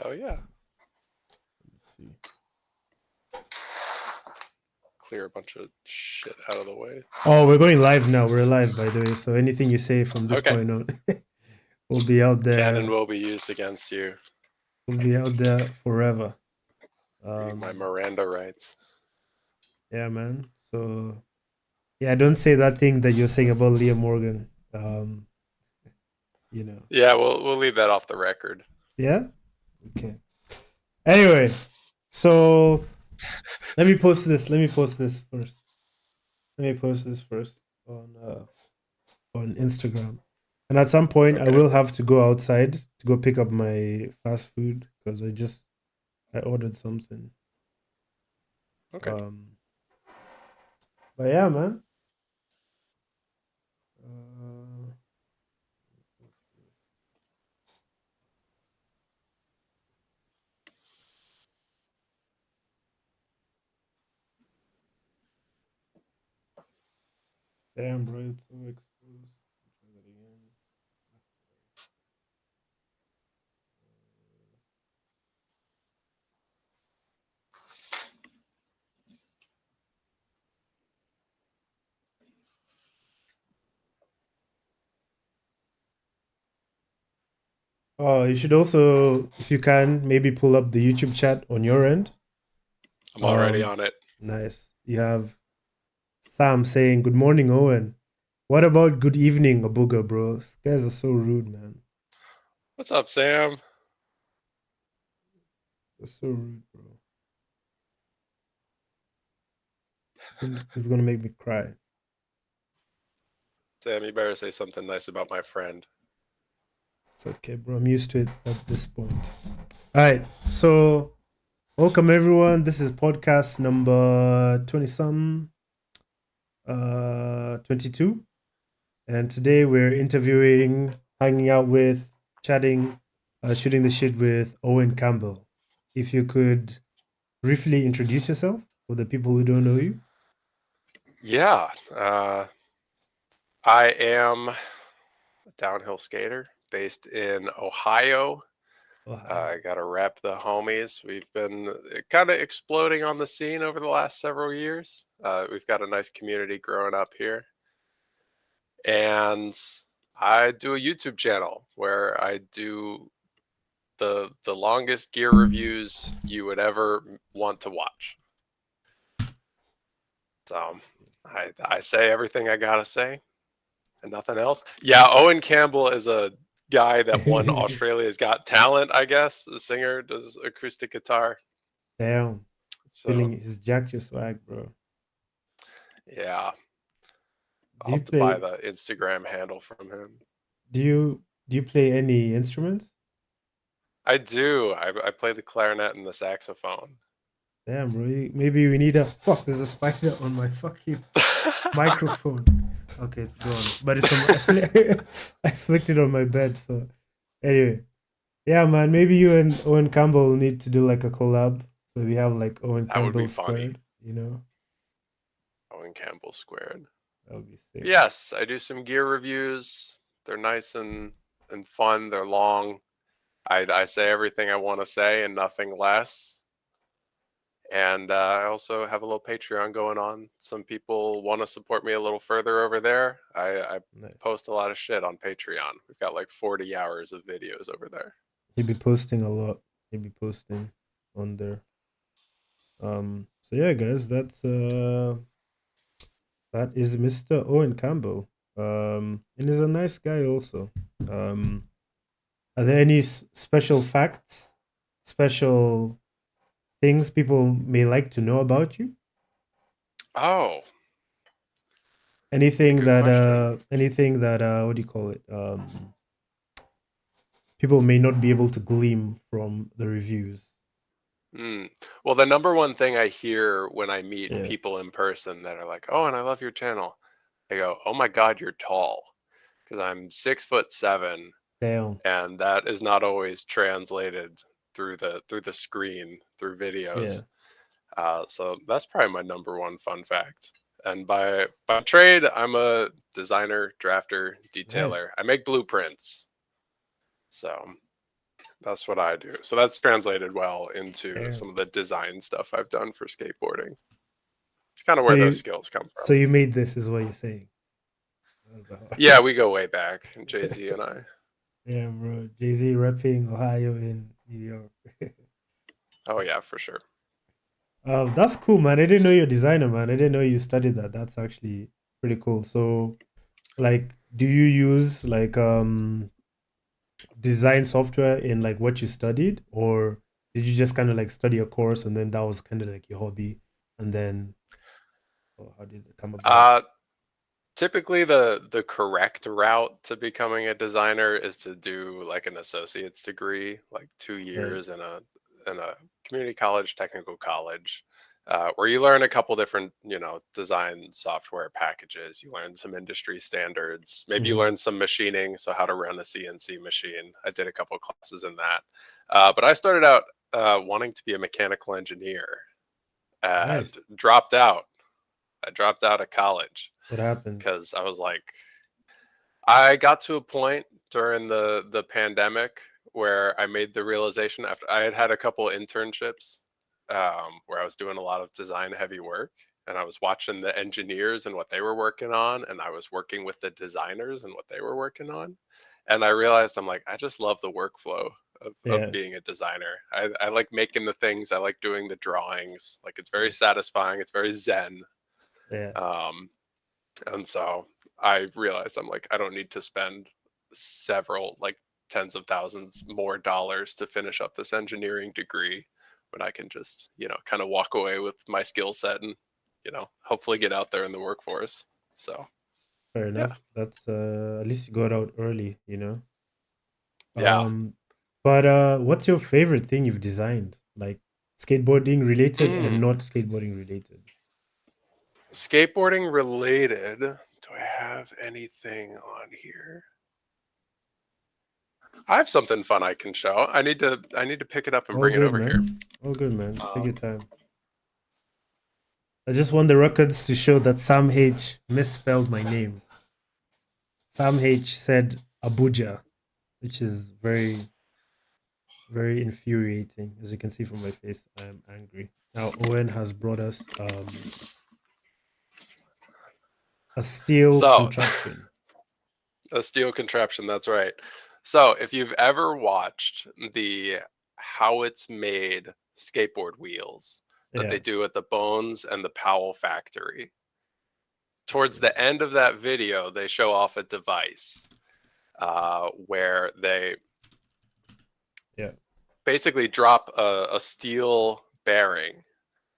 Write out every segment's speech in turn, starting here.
Hell yeah. Let's see. Clear a bunch of shit out of the way. Oh, we're going live now. We're live, by the way. So anything you say from this Okay. point on will be out Canon there. will be used against you. Will be out there forever. Reading my Miranda rights. Yeah, man. So yeah, don't say that thing that you're saying about Liam Morgan. You know. Yeah, we'll leave that off the record. Yeah. Okay. Anyway, so let me post this. Let me post this first. Let me post this first on Instagram. And at some point, I Okay. will have to go outside to go pick up my fast food because I ordered something. Okay. But yeah, man. Uh, Damn, bro, it's so exposed. Try that again. Oh, you should also, if you can, maybe pull up the YouTube chat on your end. I'm already on it. Nice. You have Sam saying, "Good morning, Owen. What about good evening, Abuga, bro? These guys are so rude, man. What's up, Sam? They're so rude, bro. It's gonna make me cry." Sam, you better say something nice about my friend. It's okay, bro. I'm used to it at this point. All right. So, welcome everyone. This is podcast number 20 some 22. And today we're interviewing, hanging out with, chatting, shooting the shit with Owen Campbell. If you could briefly introduce yourself for the people who don't know you. Yeah. I am a downhill skater based in Ohio. I got to rep the homies. We've been kind of exploding on the scene over the last several years. We've got a nice community growing up here. And I do a YouTube channel where I do the longest gear reviews you would ever want to watch. So I say everything I gotta say and nothing else. Yeah, Owen Campbell is a guy that won Australia's Got Talent, I guess. The singer, does acoustic guitar. Damn. So Feeling his jack your swag, bro. yeah, Do I'll you have to buy play the Instagram handle from him. do you play any instruments? I do. I play the clarinet and the saxophone. Damn, bro. Maybe we need a fuck. There's a spider on my fucking microphone. Okay, it's gone. But it's on I flicked it on my bed. So anyway, yeah, man. Maybe you and Owen Campbell need to do like a collab. So we have like Owen That would be Campbell funny. squared. You know, Owen Campbell squared. that would be sick. Yes, I do some gear reviews. They're nice and fun. They're long. I say everything I want to say and nothing less. And I also have a little Patreon going on. Some people want to support me a little further over there. I Nice. post a lot of shit on Patreon. We've got like 40 hours of videos over there. He'll be posting a lot. He'll be posting on there. So yeah, guys, that is Mr. Owen Campbell. And he's a nice guy also. Are there any special facts, special things people may like to know about you? Oh, Anything good that question. what do you call it? People may not be able to glean from the reviews. Well, the number one thing I hear when I meet Yeah. people in person that are like, "Oh, and I love your channel," I go, "Oh my God, you're tall," because I'm 6'7", Damn. and that is not always translated through the screen through Yeah. videos. So that's probably my number one fun fact. And by trade, I'm a designer, drafter, Nice. detailer. I make blueprints. So That's what I do. So that's translated well into Damn. some of the design stuff I've done for skateboarding. It's kind of So where those you skills come so from. you made this is what you're saying. Yeah, we go way back, Jay-Z and I. Yeah, bro. Jay-Z repping Ohio in New York. Oh yeah, for sure. That's cool, man. I didn't know you're a designer, man. I didn't know you studied that. That's actually pretty cool. So, like, do you use like design software in like what you studied, or did you just kind of like study a course and then that was kind of like your hobby, and then or how did it come about? Uh, Typically, the correct route to becoming a designer is to do like an associate's degree, like two Right. years in a community college, technical college, where you learn a couple different, design software packages. You learn some industry standards. Maybe you Mm-hmm. learn some machining, so how to run a CNC machine. I did a couple classes in that. But I started out wanting to be a mechanical engineer and Nice. dropped out. I dropped out of college What happened? because I was like, I got to a point during the pandemic where I made the realization after I had had a couple internships where I was doing a lot of design heavy work, and I was watching the engineers and what they were working on, and I was working with the designers and what they were working on, and I realized I'm like, I just love the workflow of Yeah. being a designer. I like making the things, I like doing the drawings, like it's very Yeah. satisfying, it's very zen. Yeah. Um, and so I realized I'm like, I don't need to spend several, like tens of thousands more dollars to finish up this engineering degree when I can just, kind of walk away with my skill set and, hopefully get out there in the workforce. So, Fair yeah. enough. That's at least you got out early, you know. Yeah. Um, but what's your favorite thing you've designed? Like skateboarding related and Mm. not skateboarding related. Skateboarding related. Do I have anything on here? I have something fun I can show. I need to pick it up and All bring it good, over here. man. All good, man. Take your Um, time. I just want the records to show that Sam H misspelled my name. Sam H said Abuja, which is very, very infuriating. As you can see from my face, I am angry. Now Owen has brought us a steel so contraption. a steel contraption, that's right. So, if you've ever watched the how it's made skateboard wheels that Yeah. they do at the Bones and the Powell factory, towards Okay. the end of that video, they show off a device where they Yeah. basically drop a steel bearing,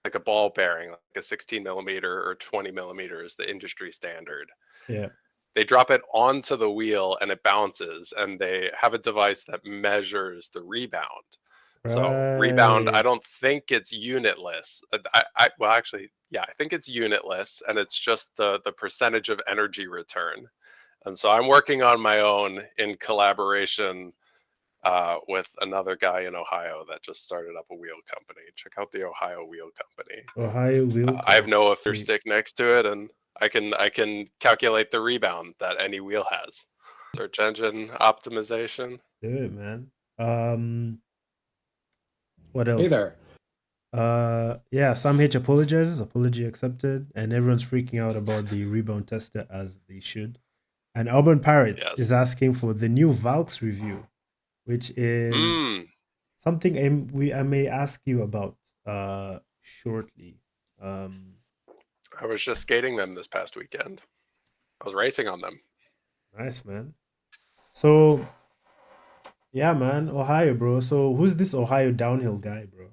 like a ball bearing, like a 16 millimeter or 20 millimeter is the industry standard. Yeah. They drop it onto the wheel and it bounces, and they have a device that measures the rebound. So rebound, I Right. don't think it's unitless. Well, actually, yeah, I think it's unitless, and it's just the percentage of energy return. And so I'm working on my own in collaboration with another guy in Ohio that just started up a wheel company. Check out the Ohio Wheel Company. Ohio I have Wilco. no if Wait. stick next to it, and I can calculate the rebound that any wheel has. Search engine optimization. Do it, man. Um, what Hey else? there. Yeah, Sam H apologizes, apology accepted, and everyone's freaking out about the rebound tester as they should. And Urban Parrot is Yes. asking for the new Valks review, which is Mm. something I may ask you about shortly. Um, I was just skating them this past weekend. I was racing on them. nice, man. So yeah, man, Ohio, bro. So who's this Ohio downhill guy, bro?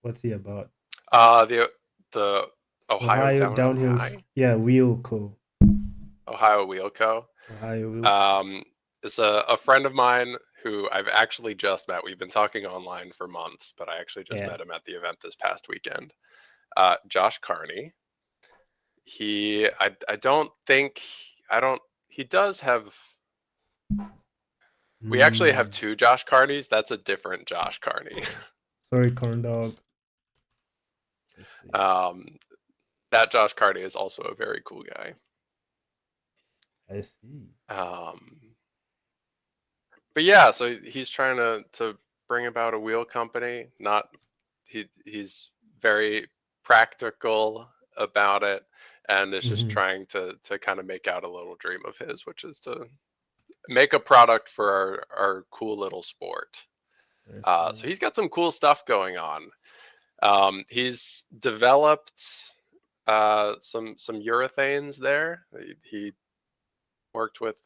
What's he about? The Ohio Ohio Downhill Downhill, Guy, yeah, Wheel Co. Ohio Wheel Co. Ohio Wheel Co. Um, is a friend of mine who I've actually just met. We've been talking online for months, but I actually just Yeah. met him at the event this past weekend. Josh Carney. I don't think, I don't, he does have, we actually have Mm, two Josh Carneys. That's a different Josh Carney. sorry, corn dog. Let's see. um, that Josh Carney is also a very cool guy. I see. Um, but yeah, so he's trying to bring about a wheel company. Not he's very practical about it, and is just Mm-hmm. trying to kind of make out a little dream of his, which is to make a product for our cool little sport. Nice, So man. he's got some cool stuff going on. He's developed some urethanes there. He worked with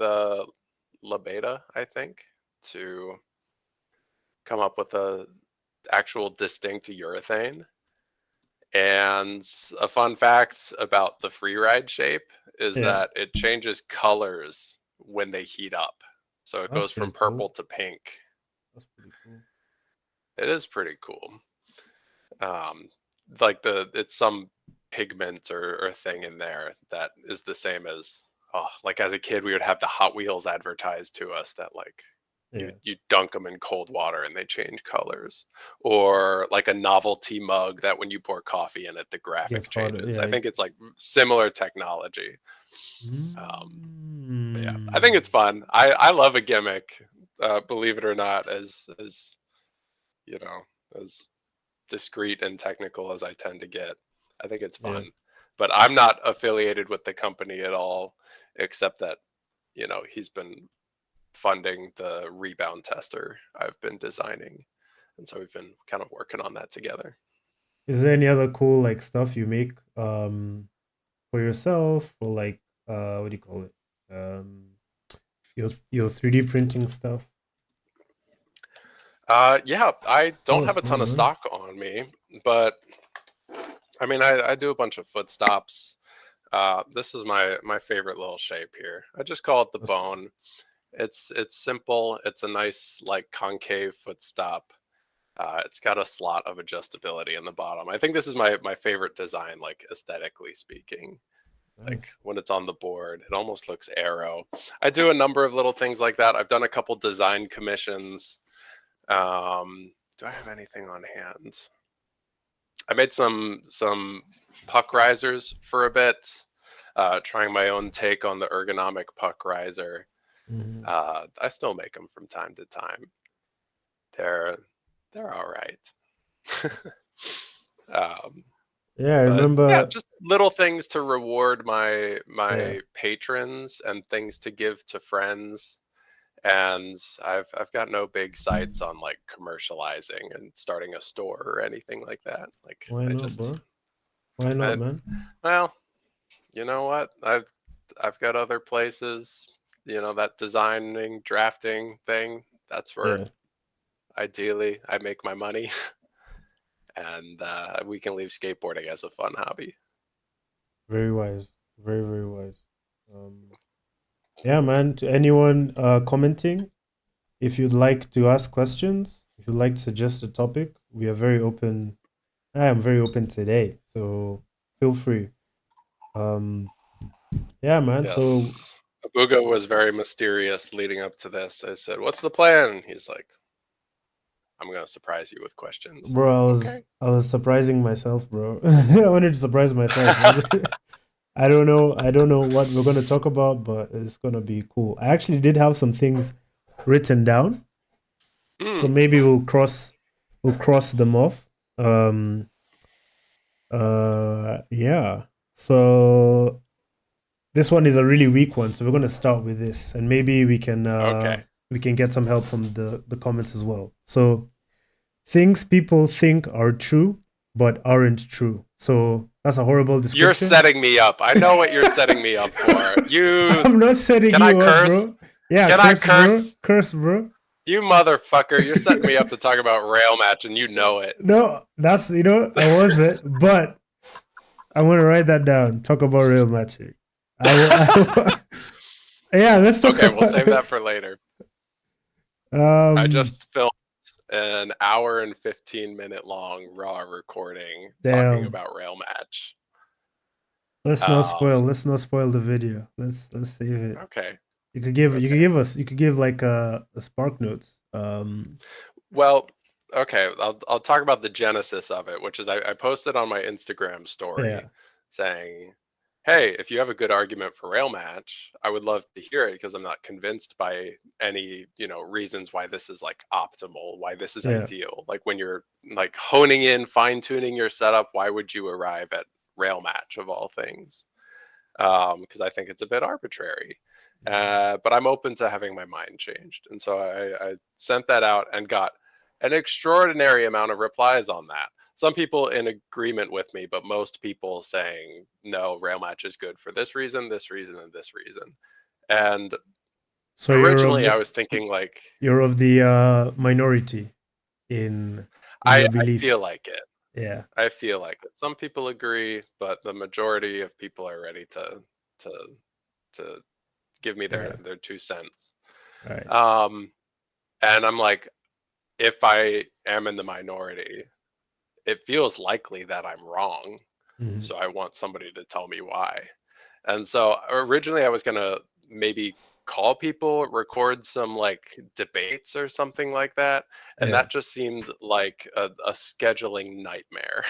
Labeta, I think, to come up with a actual distinct urethane. And a fun fact about the freeride shape is Yeah, that it changes colors when they heat up. So it that's goes pretty from cool. purple to pink. That's pretty cool. It is pretty cool. Um, like it's some pigment or thing in there that is the same as, oh, like as a kid we would have the Hot Wheels advertised to us that like Yeah, you dunk them in cold water and they change colors, or like a novelty mug that when you pour coffee in it the gets graphic harder. changes. I Yeah. think it's like similar technology. But yeah, I think Mm. it's fun. I love a gimmick, believe it or not, as you know, as discreet and technical as I tend to get. I think it's Yeah. fun. But I'm not affiliated with the company at all, except that, he's been funding the rebound tester I've been designing. And so we've been kind of working on that together. Is there any other cool like stuff you make for yourself, or like what do you call it? Um your 3D printing stuff? Yeah, I Tell don't have us a more, ton of man. stock on me, but I mean, I do a bunch of foot stops. This is my favorite little shape here. I just call it the That's cool. bone. It's simple. It's a nice like concave foot stop. It's got a slot of adjustability in the bottom. I think this is my favorite design, like aesthetically speaking. Like Nice. when it's on the board, it almost looks aero. I do a number of little things like that. I've done a couple design commissions. Do I have anything on hand? I made some puck risers for a bit, trying my own take on the ergonomic puck riser. Hmm. I still make them from time to time. They're they're all right. um, Yeah, I but yeah, remember. just little things to reward my Yeah. my patrons and things to give to friends. And I've got no big sights on like commercializing and starting a store or anything like that. Like Why I not, just bro? Why not, I man? well, you know what? I've got other places, that designing, drafting thing. That's where Yeah. ideally I make my money, and we can leave skateboarding as a fun hobby. Very wise. Very, very wise. Um yeah, man. To anyone commenting, if you'd like to ask questions, if you'd like to suggest a topic, we are very open. I am very open today, so feel free. Um, yeah, man. So, Yes. Abuga was very mysterious leading up to this. I said, "What's the plan?" He's like, "I'm gonna surprise you with questions." bro, Okay. I was surprising myself, bro. I wanted to surprise myself. I don't know what we're gonna talk about, but it's gonna be cool. I actually did have some things written down, so Hmm. maybe we'll cross them off. Um, yeah. So this one is a really weak one, so we're gonna start with this, and maybe Okay. we can get some help from the comments as well. So things people think are true but aren't true. So that's a horrible You're description. setting me up. I know what you're setting me up for. You I'm not setting can I you up, curse? bro. Yeah, Can I curse, bro. curse? Curse, bro. You motherfucker, you're setting me up to talk about rail match and you know it. No, that's I wasn't, but I want to write that down. Talk about real magic. Yeah, let's talk Okay, we'll about. save that for later. I um, just filmed an hour and 15-minute long raw recording talking damn. about rail match. Let's not spoil. Um, Let's not spoil the video. Let's save it. okay, You could okay. give us. You could give like a spark notes. Well, okay, I'll talk about the genesis of it, which is I posted on my Instagram story Yeah. saying hey, if you have a good argument for rail match, I would love to hear it because I'm not convinced by any, reasons why this is like optimal, why this is Yeah. ideal. Like when you're like honing in, fine tuning your setup, why would you arrive at rail match of all things? Because I think it's a bit arbitrary. But I'm open to having my mind changed. And so I sent that out and got an extraordinary amount of replies on that. Some people in agreement with me, but most people saying, no, rail match is good for this reason, and this reason. And So originally I was thinking like, you're of the minority in your I feel beliefs. like it. Yeah. I feel like it. Some people agree, but the majority of people are ready to to give me Yeah. their 2 cents. Right. Um, and I'm like, if I am in the minority, it feels likely that I'm wrong. Hmm. So I want somebody to tell me why. And so originally I was gonna maybe call people, record some like debates or something like that. And Yeah. that just seemed like a scheduling nightmare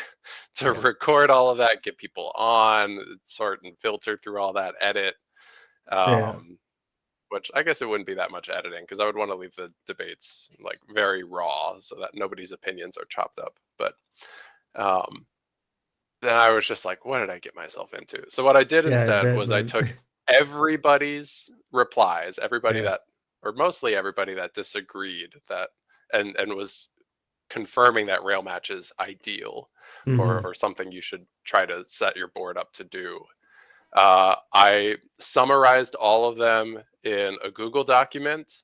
to Yeah. record all of that, get people on, sort and filter through all that, edit. Yeah. Um, which I guess it wouldn't be that much editing because I would want to leave the debates like very raw so that nobody's opinions are chopped up. But um, then I was just like, what did I get myself into? So what I did Yeah. I instead bet, was I man. took everybody's replies, everybody Yeah. that, or mostly everybody that disagreed that, and was confirming that rail match is ideal Hmm. or something you should try to set your board up to do. I summarized all of them in a Google document,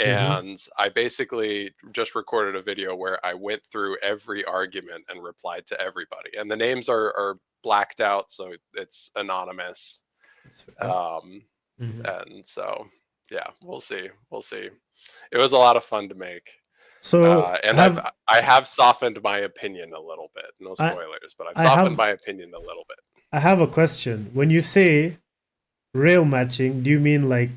Hmm. and I basically just recorded a video where I went through every argument and replied to everybody. And the names are blacked out, so it's anonymous. That's fair. Um, Hmm. and so, yeah, we'll see. We'll see. It was a lot of fun to make. So And I have softened my opinion a little bit. No I spoilers, but I've I softened have my opinion a little bit. I have a question. When you say rail matching, do you mean like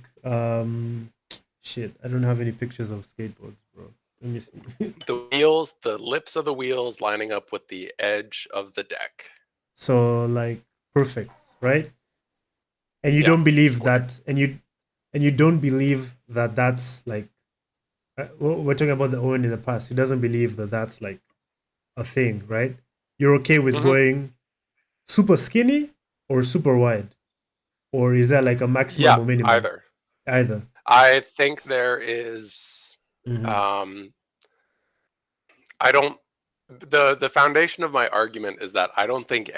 shit, I don't have any pictures of skateboards, bro. Let me see. The wheels, the lips of the wheels lining up with the edge of the deck. So like perfect, right? And you Yeah, don't believe square. that and you don't believe that that's like we're talking about the Owen in the past. He doesn't believe that that's like a thing, right? You're okay with Hmm. going super skinny or super wide? Or is there like a maximum Yeah, or minimum? either. Either. I think there is. Mm-hmm. Um, I don't. The foundation of my argument is that I don't think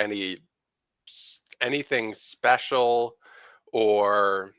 anything special or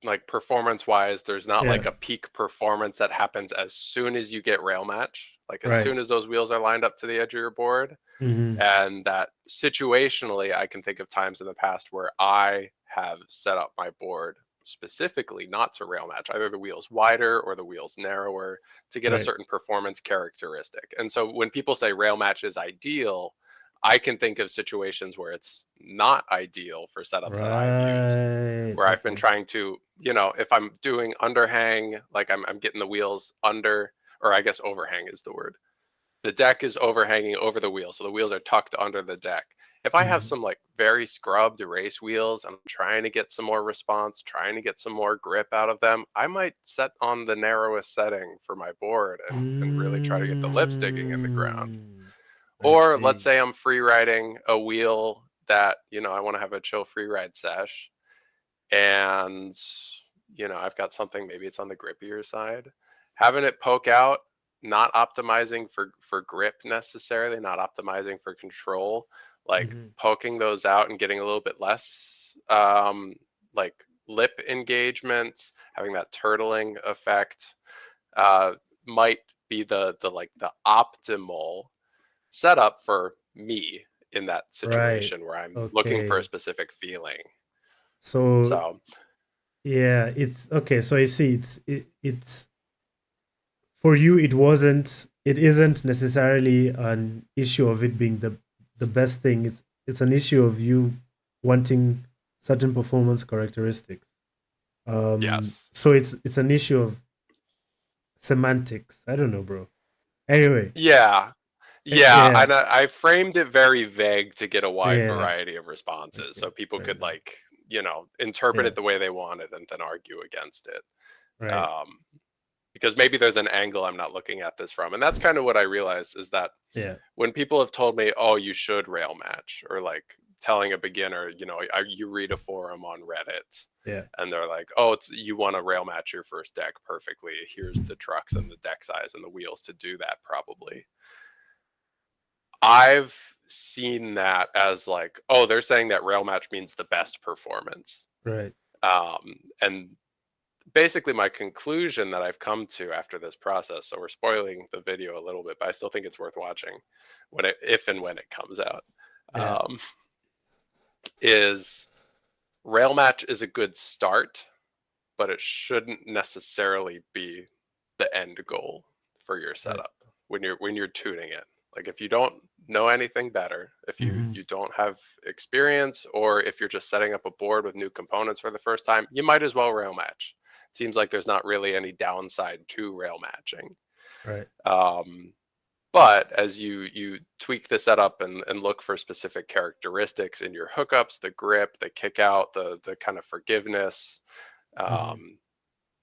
like performance wise, there's not Yeah. like a peak performance that happens as soon as you get rail match. Like as Right. soon as those wheels are lined up to the edge of your board, Mm-hmm. and that situationally I can think of times in the past where I have set up my board specifically not to rail match either the wheels wider or the wheels narrower to get a Right. certain performance characteristic. And so when people say rail match is ideal, I can think of situations where it's not ideal for setups that I've used, Right. where I've been Okay. trying to, if I'm doing underhang, like I'm getting the wheels under, or I guess overhang is the word, the deck is overhanging over the wheels, so the wheels are tucked under the deck. If I have Mm-hmm. some like very scrubbed race wheels and I'm trying to get some more response, trying to get some more grip out of them, I might set on the narrowest setting for my board and really try to get the lips digging in the ground. Mm. I Or let's see. say I'm free riding a wheel that, I want to have a chill free ride sesh and I've got something, maybe it's on the grippier side, having it poke out, not optimizing for grip necessarily, not optimizing for control, like Mm-hmm. poking those out and getting a little bit less like lip engagement, having that turtling effect, uh might be the like the optimal setup for me in that Right. situation where I'm looking for a Okay. specific feeling. So So yeah, it's okay. So I see. It's for you. It isn't necessarily an issue of it being the best thing. It's an issue of you wanting certain performance characteristics. yes. So it's an issue of semantics. I don't know, bro. Anyway, Yeah. Yeah, Yeah, and I framed it very vague to get a wide yeah. variety of responses, Okay, so people fair could enough. like, interpret Yeah, it the way they wanted and then argue against it. right. Um, because maybe there's an angle I'm not looking at this from, and that's kind of what I realized is that Yeah, when people have told me, "Oh, you should rail match," or like telling a beginner, you read a forum on Reddit, yeah, and they're like, "Oh, you want to rail match your first deck perfectly. Here's the trucks and the deck size and the wheels to do that, probably." I've seen that as like, oh, they're saying that rail match means the best performance. right. And basically my conclusion that I've come to after this process, so we're spoiling the video a little bit, but I still think it's worth watching if and when it comes out, Yeah, um, is rail match is a good start, but it shouldn't necessarily be the end goal for your right. setup when you're tuning it. Like if you don't know anything better, if you Mm-hmm. you don't have experience, or if you're just setting up a board with new components for the first time, you might as well rail match. It seems like there's not really any downside to rail matching. Right. Um, but as you tweak the setup and look for specific characteristics in your hookups, the grip, the kick out, the kind of forgiveness, Mm-hmm. um,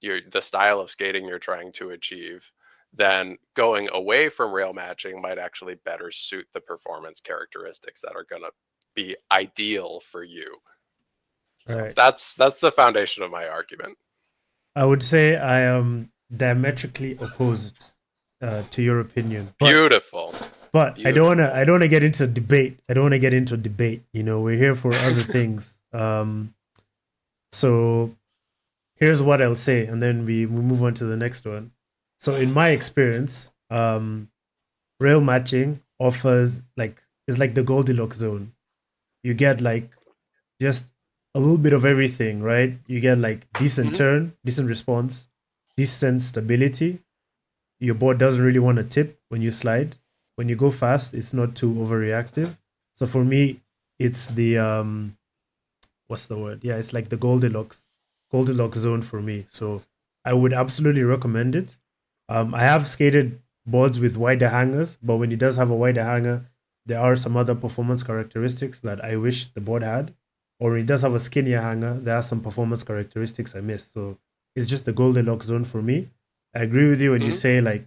the style of skating you're trying to achieve, then going away from rail matching might actually better suit the performance characteristics that are going to be ideal for you. So Right. that's the foundation of my argument. I would say I am diametrically opposed to your opinion, but Beautiful, I beautiful. don't wanna get into debate. I don't want to get into debate. You know, we're here for other things. So here's what I'll say, and then we move on to the next one. So in my experience, rail matching offers like is like the Goldilocks zone. You get like just a little bit of everything, right? You get like decent Hmm. turn, decent response, decent stability. Your board doesn't really want to tip when you slide. When you go fast, it's not too overreactive. So for me, it's the what's the word? Yeah, it's like the Goldilocks zone for me. So I would absolutely recommend it. I have skated boards with wider hangers, but when it does have a wider hanger, there are some other performance characteristics that I wish the board had. Or when it does have a skinnier hanger, there are some performance characteristics I missed. So it's just the Goldilocks zone for me. I agree with you when you Hmm. say like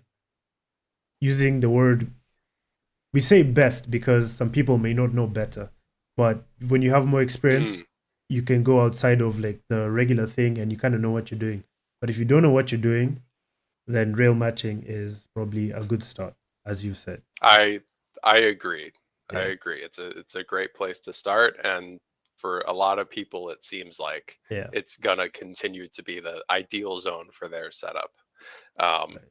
using the word, we say best because some people may not know better, but when you have more experience, Mm. you can go outside of like the regular thing and you kind of know what you're doing. But if you don't know what you're doing, then rail matching is probably a good start, as you said. I I agree. I Yeah, agree. It's a great place to start, and for a lot of people, it seems like yeah, it's gonna continue to be the ideal zone for their setup. Um, right.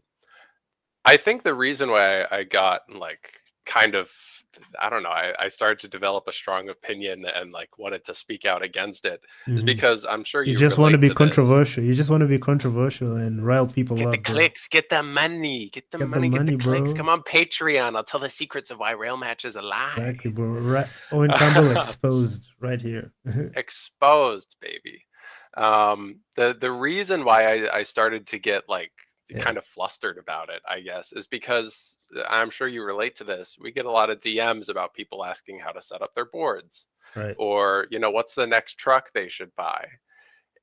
I think the reason why I got like kind of, I don't know, I started to develop a strong opinion and like wanted to speak out against it is Hmm. because I'm sure You you just want to relate be to this. controversial. You just want to be controversial and rile people Get the up, bro. clicks, get the money, get the Get the money, get the money, clicks. bro. Come on, Patreon. I'll tell the secrets of why Rail Match is a Exactly, lie. bro. Right. Owen Campbell exposed right here. Exposed, baby. The reason why I started to get like Yeah, kind of flustered about it, I guess, is because I'm sure you relate to this. We get a lot of DMs about people asking how to set up their boards, right. or what's the next truck they should buy.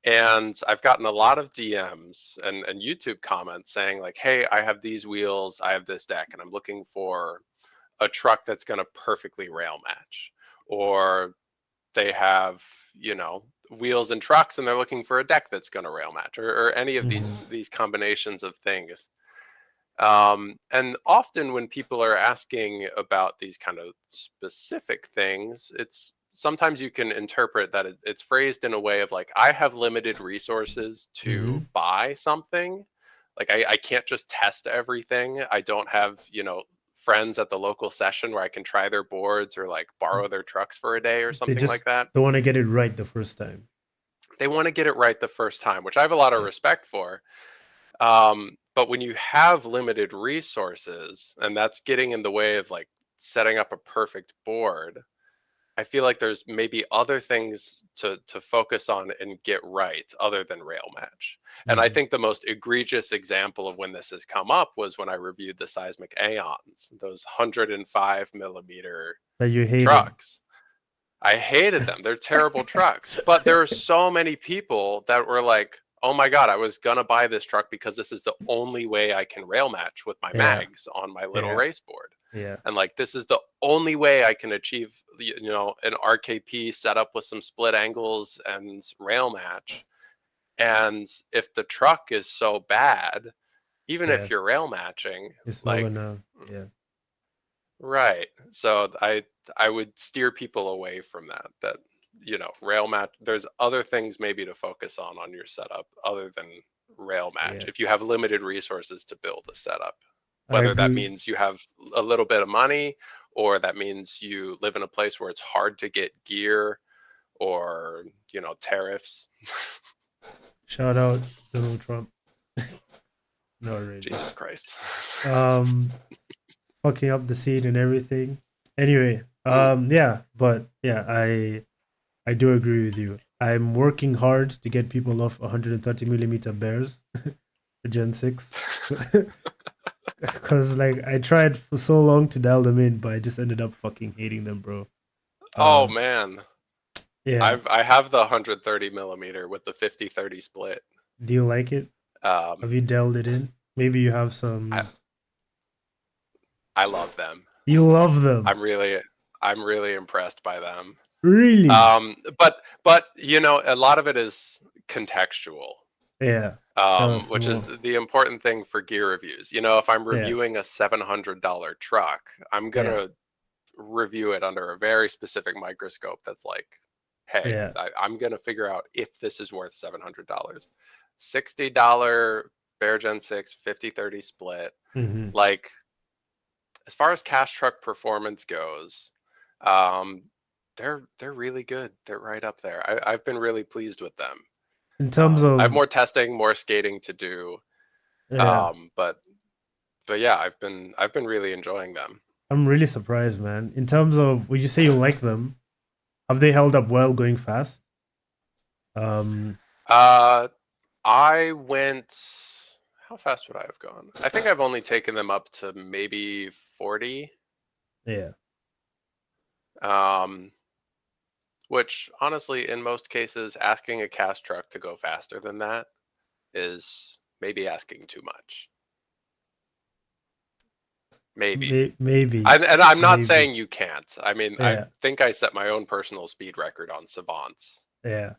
And I've gotten a lot of DMs and YouTube comments saying like, "Hey, I have these wheels, I have this deck, and I'm looking for a truck that's going to perfectly rail match." Or they have wheels and trucks and they're looking for a deck that's going to rail match, or any of Hmm. these combinations of things. And often when people are asking about these kind of specific things, it's sometimes you can interpret that it's phrased in a way of like, I have limited resources to Hmm. buy something. Like I can't just test everything. I don't have friends at the local session where I can try their boards or like borrow their trucks for a day or They something just like that. don't want to get it right the first time. They want to get it right the first time, which I have a lot of Yeah. respect for. But when you have limited resources and that's getting in the way of like setting up a perfect board, I feel like there's maybe other things to focus on and get right other than rail match. And I Mm-hmm. think the most egregious example of when this has come up was when I reviewed the seismic Aeons, those 105 millimeter That you hated. trucks. I hated them. They're terrible trucks. But there are so many people that were like, oh my God, I was gonna buy this truck because this is the only way I can rail match with my Yeah, mags on my little yeah, race board. yeah, And like this is the only way I can achieve an RKP setup with some split angles and rail match. And if the truck is so bad, even yeah. if you're rail matching, It's not like gonna. Yeah, right. So I would steer people away from that rail match, there's other things maybe to focus on your setup other than rail match. yeah. If you have limited resources to build a setup, I whether that agree. means you have a little bit of money or that means you live in a place where it's hard to get gear or, tariffs. Shout out Donald Trump. Not really. Jesus Christ. Um, fucking up the scene and everything. Anyway, Mm. yeah, but yeah, I do agree with you. I'm working hard to get people off 130 millimeter bears, the Gen 6. Because like I tried for so long to dial them in, but I just ended up fucking hating them, bro. Oh Um, man. yeah. I have the 130 millimeter with the 50-30 split. Do you like it? Um, Have you dialed it in? Maybe you have I, some. I love them. You love them, I'm really I'm really impressed by them. really? But a lot of it is contextual, Yeah. Tell us which is more. the important thing for gear reviews. If I'm Yeah. reviewing a $700 truck, I'm Yeah. gonna review it under a very specific microscope. That's like, hey, Yeah. I'm gonna figure out if this is worth $700. $60 Bear Gen 6 50-30 split. Mm-hmm. Like, as far as cash truck performance goes, um, they're really good. They're right up there. I've been really pleased with them. In terms I have of more testing, more skating to do, yeah, but yeah, I've been really enjoying them. I'm really surprised, man. In terms of would you say you like them? Have they held up well going fast? Um, Uh, I went. How fast would I have gone? I think I've only taken them up to maybe 40. yeah. Um, which honestly, in most cases, asking a cast truck to go faster than that is maybe asking too much. Maybe. Maybe. And I'm not Maybe. saying you can't. I mean, I Yeah. think I set my own personal speed record on Savants, Yeah.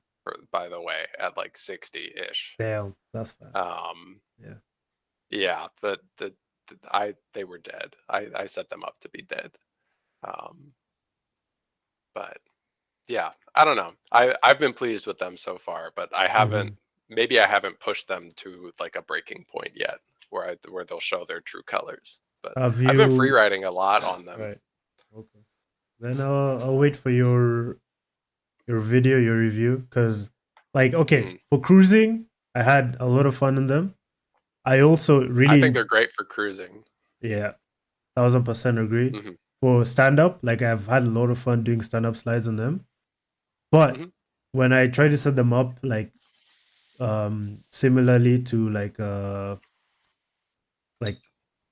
by the way, at like 60-ish. Damn. That's fast. Um, Yeah. yeah, but they were dead. I set them up to be dead. Um, but yeah, I don't know. I've been pleased with them so far, but Mm-hmm. maybe I haven't pushed them to like a breaking point yet where they'll show their true colors. But Have I've been free you riding a lot on them. right? Okay. Then I'll wait for your video, your review, because like okay, Mhm. for cruising, I had a lot of fun in them. I also I think really they're great for cruising. yeah, 1000% agree. Hmm. For stand up, like I've had a lot of fun doing stand up slides on them. But Hmm. when I try to set them up like similarly to like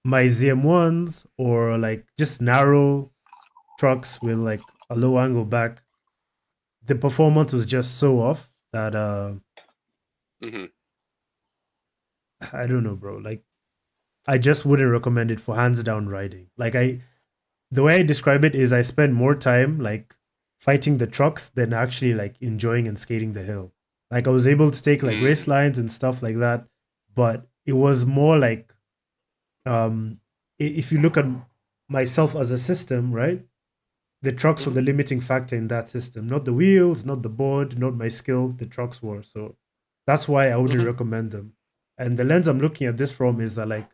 my ZM1s or like just narrow trucks with like a low angle back, the performance was just so off that Hmm. I don't know, bro. Like I just wouldn't recommend it for hands down riding. Like the way I describe it is I spend more time like fighting the trucks than actually like enjoying and skating the hill. Like I was able to take like race Mm. lines and stuff like that, but it was more like if you look at myself as a system, right? The trucks were Hmm. the limiting factor in that system, not the wheels, not the board, not my skill. The trucks were. So that's why I wouldn't Hmm. recommend them. And the lens I'm looking at this from is that like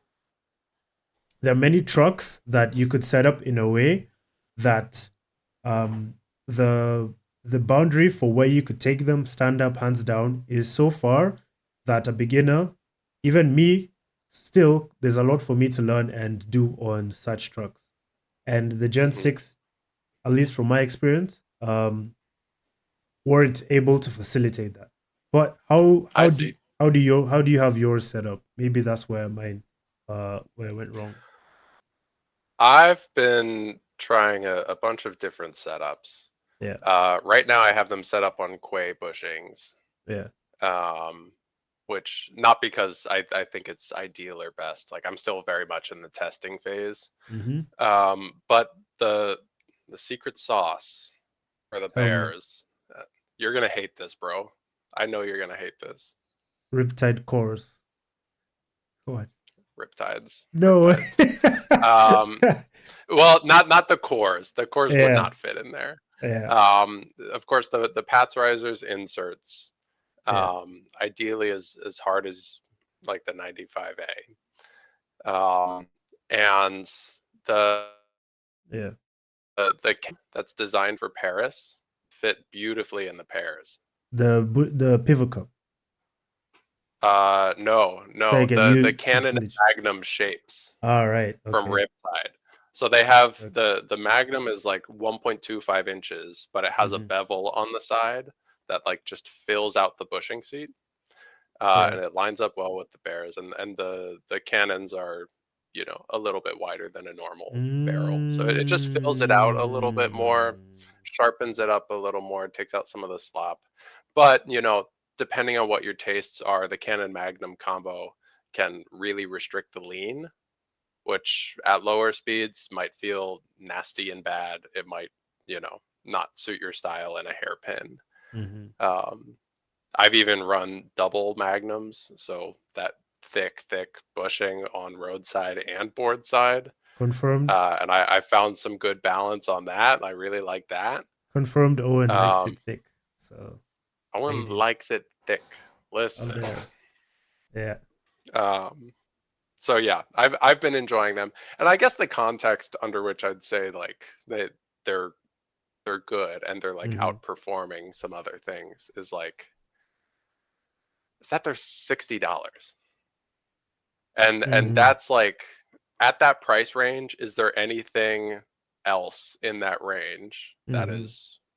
there are many trucks that you could set up in a way that um, the the boundary for where you could take them stand up hands down is so far that a beginner, even me, still there's a lot for me to learn and do on such trucks. And the Gen Hmm. 6, at least from my experience, um, weren't able to facilitate that. But I see. how do you have yours set up? Maybe that's where mine where I went wrong. I've been trying a bunch of different setups. Yeah, Right now, I have them set up on quay bushings, yeah. um, which not because I think it's ideal or best. Like I'm still very much in the testing phase. Mm-hmm. But the the secret sauce for the Tell me, bears, you're gonna hate this, bro. I know you're gonna hate this. Riptide cores. What? Riptides, No way. riptides. Um, well, not the cores. The cores would Yeah, not fit in there. yeah, Of course, the Pats Risers inserts, yeah. ideally as hard as like the 95A, and the Yeah. that's designed for Paris fit beautifully in the pairs. The pivot cup. No, Say no, again. the You Canon English. Magnum shapes All right. from Okay. Riptide. So they have Okay. the Magnum is like 1.25 inches, but it has a Mm-hmm. bevel on the side that like just fills out the bushing seat, Yeah. and it lines up well with the bears. And the cannons are, a little bit wider than a normal barrel, so it just fills it out a little bit more, Mm. sharpens it up a little more, takes out some of the slop. But depending on what your tastes are, the Canon Magnum combo can really restrict the lean, which at lower speeds might feel nasty and bad. It might, not suit your style in a hairpin. Mm-hmm. Um, I've even run double magnums, so that thick bushing on roadside and board side. Confirmed. And I found some good balance on that. I really like that. Confirmed. Owen likes Um, it thick. So Owen ladies likes it thick. out Listen. there. Yeah. Um, so yeah, I've been enjoying them, and I guess the context under which I'd say like they're they're good and they're like Mm-hmm. outperforming some other things is that they're $60, and Mm-hmm. that's like at that price range. Is there anything else in that range Mm-hmm.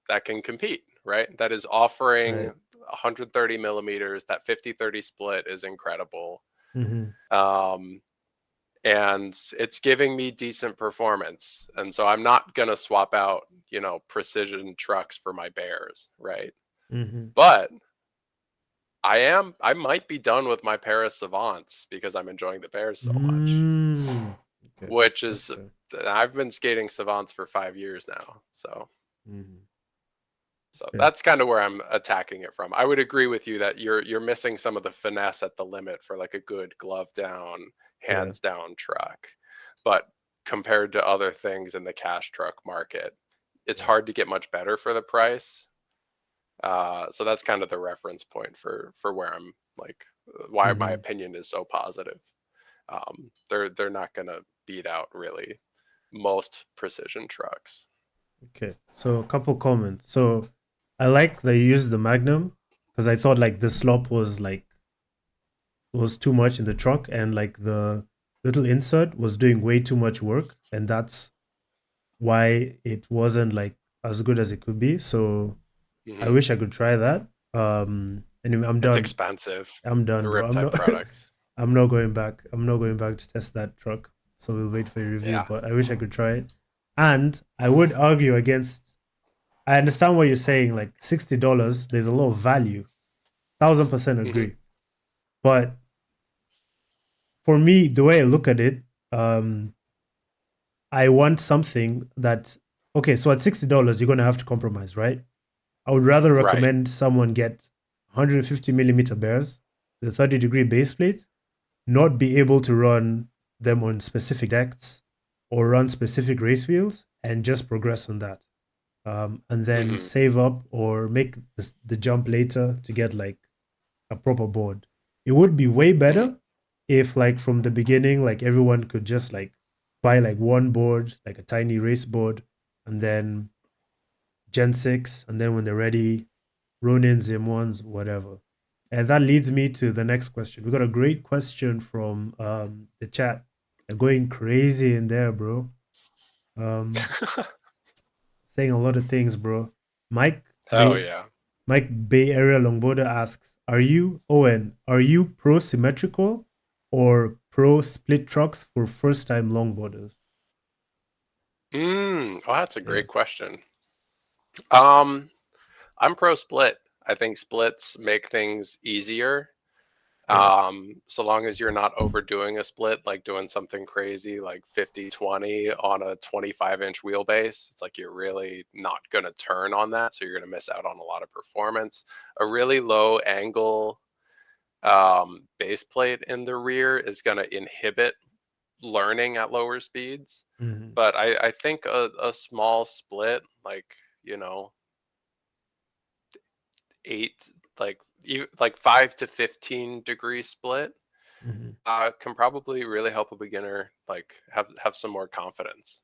that can compete, right? That is offering Right. 130 millimeters. That 50-30 split is incredible. Mm-hmm. Um, and it's giving me decent performance. And so I'm not going to swap out, precision trucks for my bears, right? Mm-hmm. But I might be done with my Paris Savants because I'm enjoying the bears so much, Mm. Okay. which That's is fair. I've been skating Savants for 5 years now. Mm-hmm. So Okay. that's kind of where I'm attacking it from. I would agree with you that you're missing some of the finesse at the limit for like a good glove down, Yeah. hands down truck. But compared to other things in the cash truck market, it's Yeah. hard to get much better for the price. So that's kind of the reference point for where I'm like why my Mm-hmm. opinion is so positive. They're not gonna beat out really most precision trucks. Okay. So a couple comments. So I like that you used the Magnum because I thought like the slop was too much in the truck and like the little insert was doing way too much work and that's why it wasn't like as good as it could be. So I Hmm. wish I could try that. Anyway, I'm It's done. expensive, I'm the done, bro. I'm Riptide not products. I'm not going back. I'm not going back to test that truck. So we'll wait for your review, Yeah. but I wish I could try it. And I would argue against I understand what you're saying, like $60, there's a lot of value. 1000% Hmm. agree. But for me, the way I look at it, I want something that okay, so at $60, you're gonna have to compromise, right? I would rather Right. recommend someone get 150 millimeter bears, the 30-degree base plate, not be able to run them on specific decks or run specific race wheels and just progress on that. And then Hmm. save up or make the jump later to get like a proper board. It would be way Hmm. better if like from the beginning, like everyone could just like buy like one board, like a tiny race board, and then Gen 6, and then when they're ready, Ronins, M1s, whatever. And that leads me to the next question. We got a great question from the chat. They're going crazy in there, bro. Um, saying a lot of things, bro. Mike Oh Bay yeah. Mike Bay Area Longboarder asks, "Are you Owen? Are you pro symmetrical or pro split trucks for first time longboarders?" Oh, that's a Yeah, great question. Um, I'm pro split. I think splits make things easier. yeah, So long as you're not overdoing a split, like doing something crazy like 50-20 on a 25-inch wheelbase, it's like you're really not going to turn on that. So you're going to miss out on a lot of performance. A really low angle base plate in the rear is going to inhibit learning at lower speeds. hmm, But I think a small split, like, you know, eight, like 5 to 15 degree split, hmm, can probably really help a beginner like have some more confidence.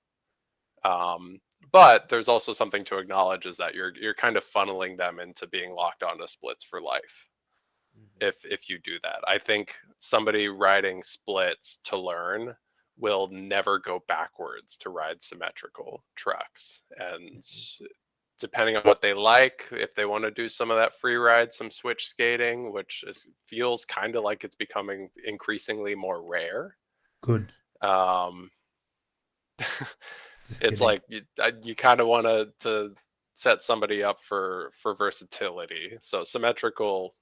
Um, but there's also something to acknowledge is that you're kind of funneling them into being locked onto splits for life if you do that. I think somebody riding splits to learn will never go backwards to ride symmetrical trucks. And depending on what they like, if they want to do some of that free ride, some switch skating, feels kind of like it's becoming increasingly more rare. good. Um, Just it's kidding. like you kind of want to set somebody up for versatility. So symmetrical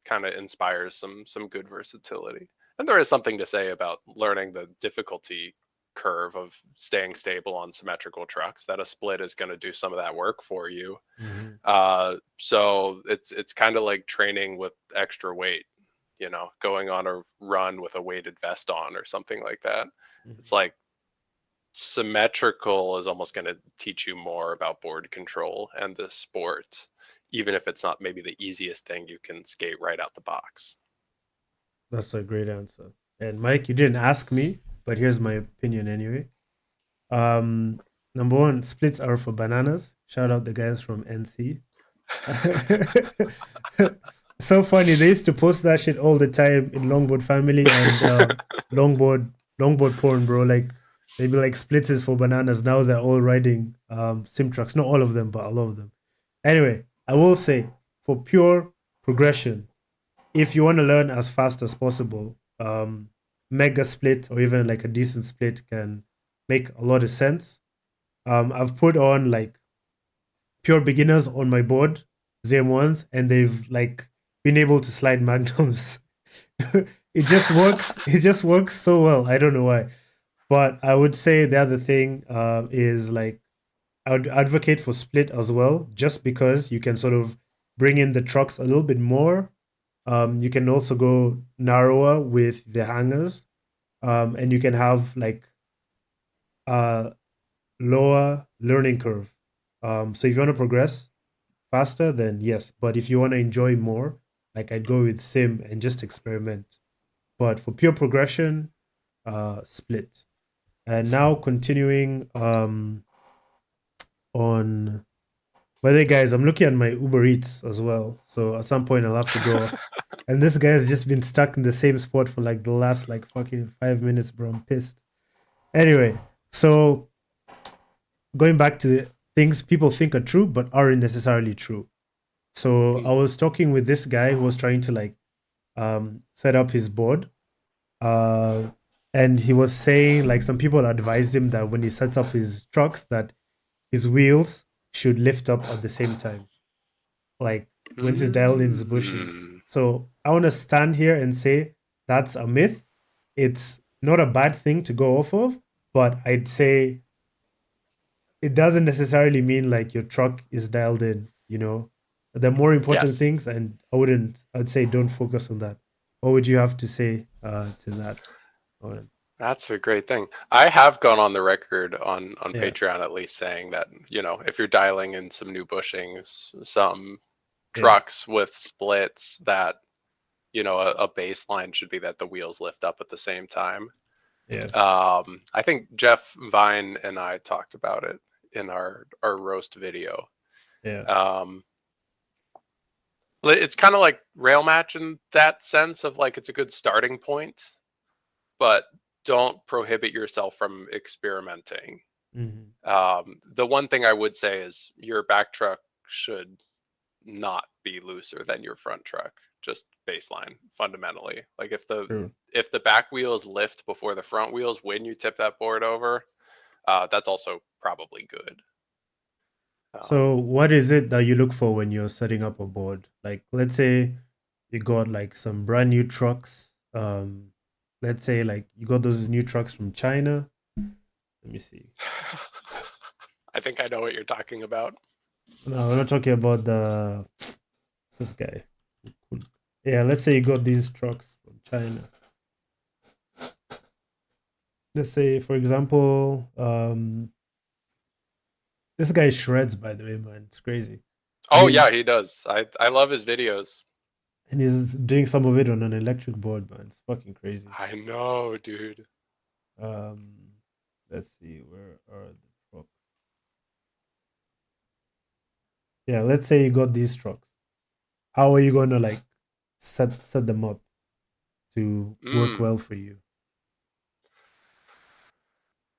kind of inspires some good versatility. And there is something to say about learning the difficulty curve of staying stable on symmetrical trucks, that a split is going to do some of that work for you. Hmm, So it's kind of like training with extra weight, going on a run with a weighted vest on or something like that. It's hmm. like symmetrical is almost going to teach you more about board control and the sport, even if it's not maybe the easiest thing you can skate right out the box. That's a great answer. And Mike, you didn't ask me, but here's my opinion anyway. Um, Number one, splits are for bananas. Shout out the guys from NC. So funny. They used to post that shit all the time in Longboard Family and longboard longboard porn, bro. Like they'd be like splits is for bananas. Now they're all riding sim trucks. Not all of them, but a lot of them. Anyway, I will say for pure progression, if you want to learn as fast as possible, mega split or even like a decent split can make a lot of sense. I've put on like pure beginners on my board, ZM1s, and they've like been able to slide magnums. It just works. It just works so well. I don't know why, but I would say the other thing is like I would advocate for split as well, just because you can sort of bring in the trucks a little bit more. You can also go narrower with the hangers, and you can have like a lower learning curve. So if you want to progress faster, then yes. But if you want to enjoy more, like I'd go with sim and just experiment. But for pure progression, split. And now continuing on. By the way, guys, I'm looking at my Uber Eats as well. So at some point I'll have to go off. And this guy has just been stuck in the same spot for like the last like fucking 5 minutes, bro. I'm pissed. Anyway, so going back to the things people think are true but aren't necessarily true. So I Mm. was talking with this guy who was trying to like set up his board. Uh, and he was saying like some people advised him that when he sets up his trucks that his wheels should lift up at the same time, like once it's dialed in his bushings. Mm. So I want to stand here and say that's a myth. It's not a bad thing to go off of, but I'd say it doesn't necessarily mean like your truck is dialed in, you know. The more important Yes, things, and I'd say don't focus on that. What would you have to say to that, Owen? that's a great thing. I have gone on the record on Yeah, Patreon at least saying that, if you're dialing in some new bushings, some yeah, trucks with splits, that, a baseline should be that the wheels lift up at the same time. yeah, I think Jeff Vine and I talked about it in our roast video. yeah, Um, it's kind of like rail match in that sense of like it's a good starting point, but don't prohibit yourself from experimenting. hmm, The one thing I would say is your back truck should not be looser than your front truck, just baseline fundamentally. Like True. if the back wheels lift before the front wheels when you tip that board over, that's also probably good. So, Um, what is it that you look for when you're setting up a board? Like, let's say you got like some brand new trucks. Let's say like you got those new trucks from China. Let me see. I think I know what you're talking about. No, we're not talking about this guy. Yeah, let's say you got these trucks from China. Let's say, for example, this guy shreds. By the way, man, it's crazy. And Oh he's yeah, he does. I love his videos. and he's doing some of it on an electric board, man. It's fucking crazy. I know, dude. Um, let's see, where are the trucks? Yeah, let's say you got these trucks. How are you gonna like set them up to work Mm. well for you?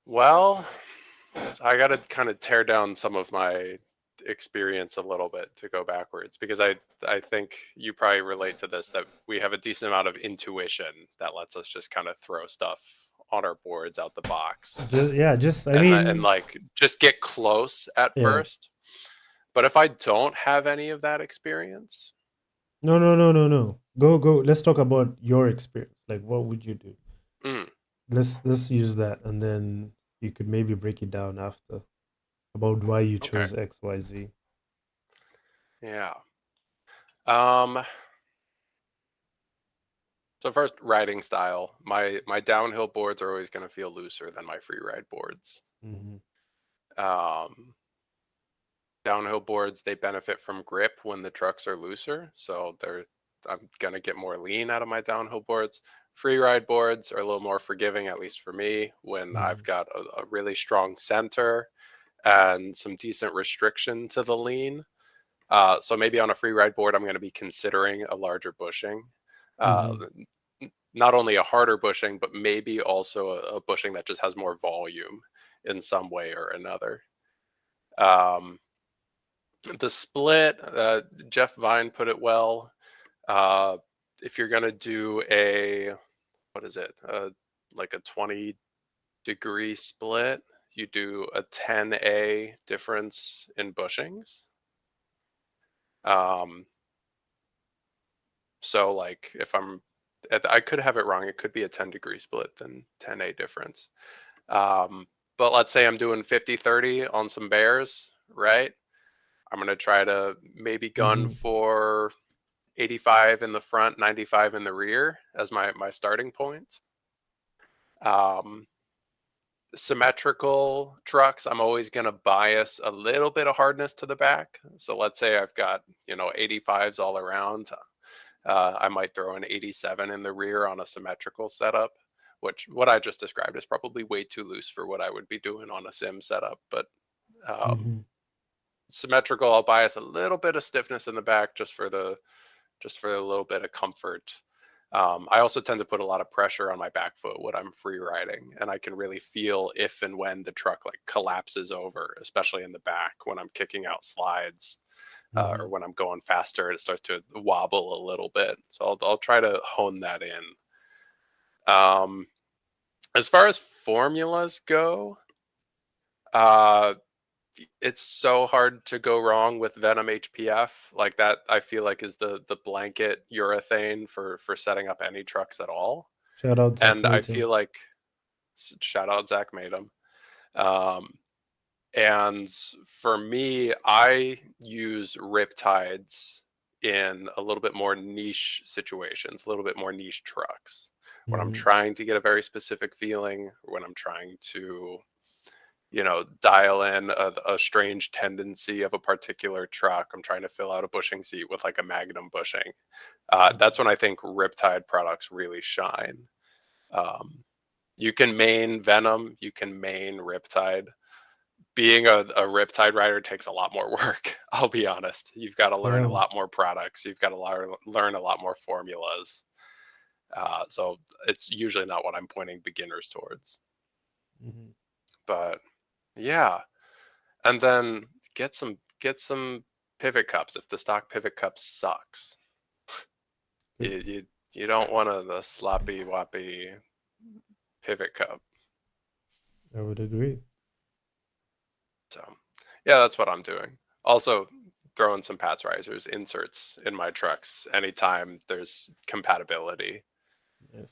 Well, I got to kind of tear down some of my experience a little bit to go backwards because I think you probably relate to this that we have a decent amount of intuition that lets us just kind of throw stuff on our boards out the box Just I and mean, like just get close at yeah. first. But if I don't have any of that experience, No, no, no, no, no. Go. Let's talk about your experience. Like, what would you do? mm, Let's use that, and then you could maybe break it down after about why you okay, chose X, Y, Z. yeah. Um, so first, riding style. My downhill boards are always going to feel looser than my free ride boards. Mm-hmm. Um, Downhill boards, they benefit from grip when the trucks are looser, so I'm gonna get more lean out of my downhill boards. Free ride boards are a little more forgiving, at least for me, when Mm-hmm. I've got a really strong center and some decent restriction to the lean. So maybe on a free ride board, I'm going to be considering a larger bushing. Uh, Mm-hmm. Not only a harder bushing, but maybe also a bushing that just has more volume in some way or another. Um, the split, Jeff Vine put it well. Uh, if you're gonna do a what is it, like a 20-degree split, you do a 10A difference in bushings. Um, so like if I could have it wrong. It could be a 10-degree split then 10A difference. Um, but let's say I'm doing 50-30 on some bears, right? I'm gonna try to maybe gun Mm-hmm. for 85 in the front, 95 in the rear as my starting point. Um, Symmetrical trucks, I'm always going to bias a little bit of hardness to the back. So let's say I've got 85s all around. I might throw an 87 in the rear on a symmetrical setup, which what I just described is probably way too loose for what I would be doing on a sim setup. But um, Mm-hmm. symmetrical, I'll bias a little bit of stiffness in the back just for a little bit of comfort. I also tend to put a lot of pressure on my back foot when I'm free riding, and I can really feel if and when the truck like collapses over, especially in the back when I'm kicking out slides Mm-hmm. or when I'm going faster. It starts to wobble a little bit, so I'll try to hone that in. Um, as far as formulas go, uh, it's so hard to go wrong with Venom HPF. Like that, I feel like is the blanket urethane for setting up any trucks at all. Shout out Zach And I Mayton. feel like shout out Zach made them. Um, and for me, I use riptides in a little bit more niche situations, a little bit more niche trucks. When I'm Mm-hmm. trying to get a very specific feeling, when I'm trying to dial in a strange tendency of a particular truck. I'm trying to fill out a bushing seat with like a Magnum bushing. That's when I think Riptide products really shine. Um, you can main Venom, you can main Riptide. Being a Riptide rider takes a lot more work. I'll be honest. You've got to learn a Yeah. lot more products. You've got to learn a lot more formulas. So it's usually not what I'm pointing beginners towards. Mm-hmm. But yeah, and then get some pivot cups. If the stock pivot cup sucks, I you you, you don't want the sloppy woppy pivot cup. would agree. So yeah, that's what I'm doing. Also throwing some Pats risers inserts in my trucks anytime there's compatibility. Yes.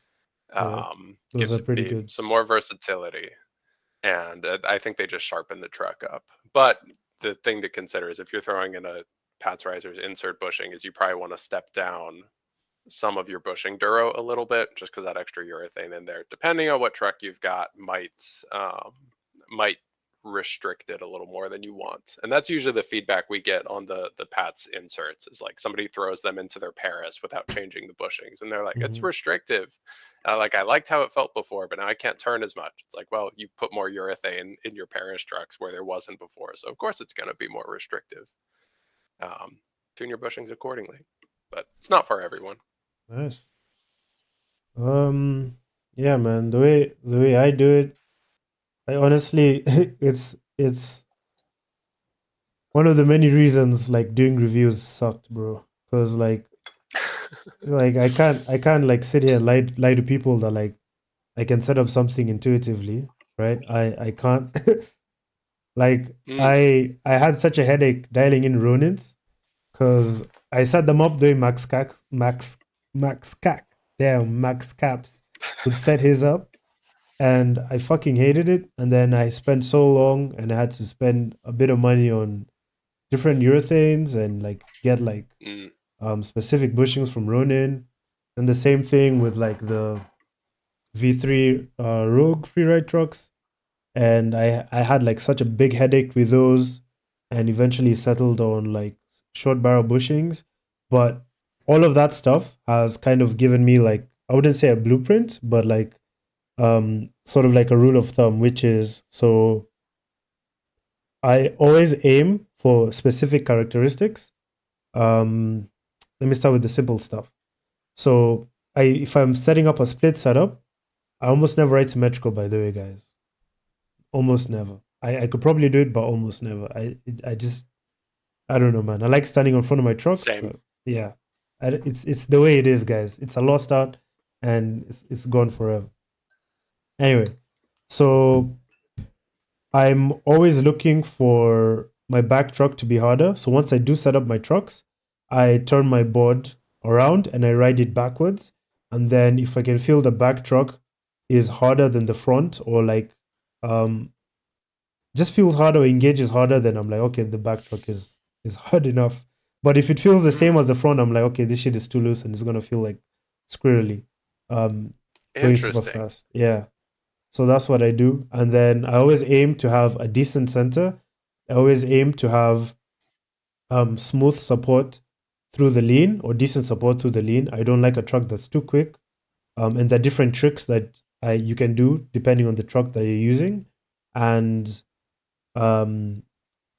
Yeah, those are Gives pretty me good. some more versatility, and I think they just sharpen the truck up. But the thing to consider is if you're throwing in a Pats risers insert bushing, is you probably want to step down some of your bushing duro a little bit, just because that extra urethane in there, depending on what truck you've got, might restrict it a little more than you want. And that's usually the feedback we get on the Pats inserts, is like somebody throws them into their Paris without changing the bushings, and they're like, it's Hmm. restrictive. Like, I liked how it felt before, but now I can't turn as much. It's like, well, you put more urethane in your Paris trucks where there wasn't before, so of course it's going to be more restrictive. Um, Tune your bushings accordingly, but it's not for everyone. Nice. Yeah, man. The way I do it, I honestly, it's one of the many reasons like doing reviews sucked, bro. Cause like I can't like sit here and lie to people that like I can set up something intuitively, right? I can't like Mm, I had such a headache dialing in Ronins because I set them up doing Max Cac. Damn, Max Caps would set his up and I fucking hated it. And then I spent so long and I had to spend a bit of money on different urethanes and like get like mm, specific bushings from Ronin. And the same thing with like the V3 Rogue freeride trucks. And I had like such a big headache with those and eventually settled on like short barrel bushings. But all of that stuff has kind of given me like I wouldn't say a blueprint, but like sort of like a rule of thumb, which is so I always aim for specific characteristics. Um, Let me start with the simple stuff. So I if I'm setting up a split setup, I almost never write symmetrical, by the way, guys. Almost never. I could probably do it, but almost never. I just I don't know, man. I like standing in front of my trucks. same. So yeah, it's the way it is, guys. It's a lost art, and it's gone forever. Anyway, so I'm always looking for my back truck to be harder. So once I do set up my trucks, I turn my board around and I ride it backwards. And then if I can feel the back truck is harder than the front or like um just feels harder or engages harder, then I'm like, okay, the back truck is hard enough. But if it feels the same Mm, as the front, I'm like, okay, this shit is too loose and it's gonna feel like squirrely. Um Going super interesting. fast. Yeah. So that's what I do. And then I always aim to have a decent center. I always aim to have smooth support through the lean or decent support through the lean. I don't like a truck that's too quick. And there are different tricks that you can do depending on the truck that you're using. And um,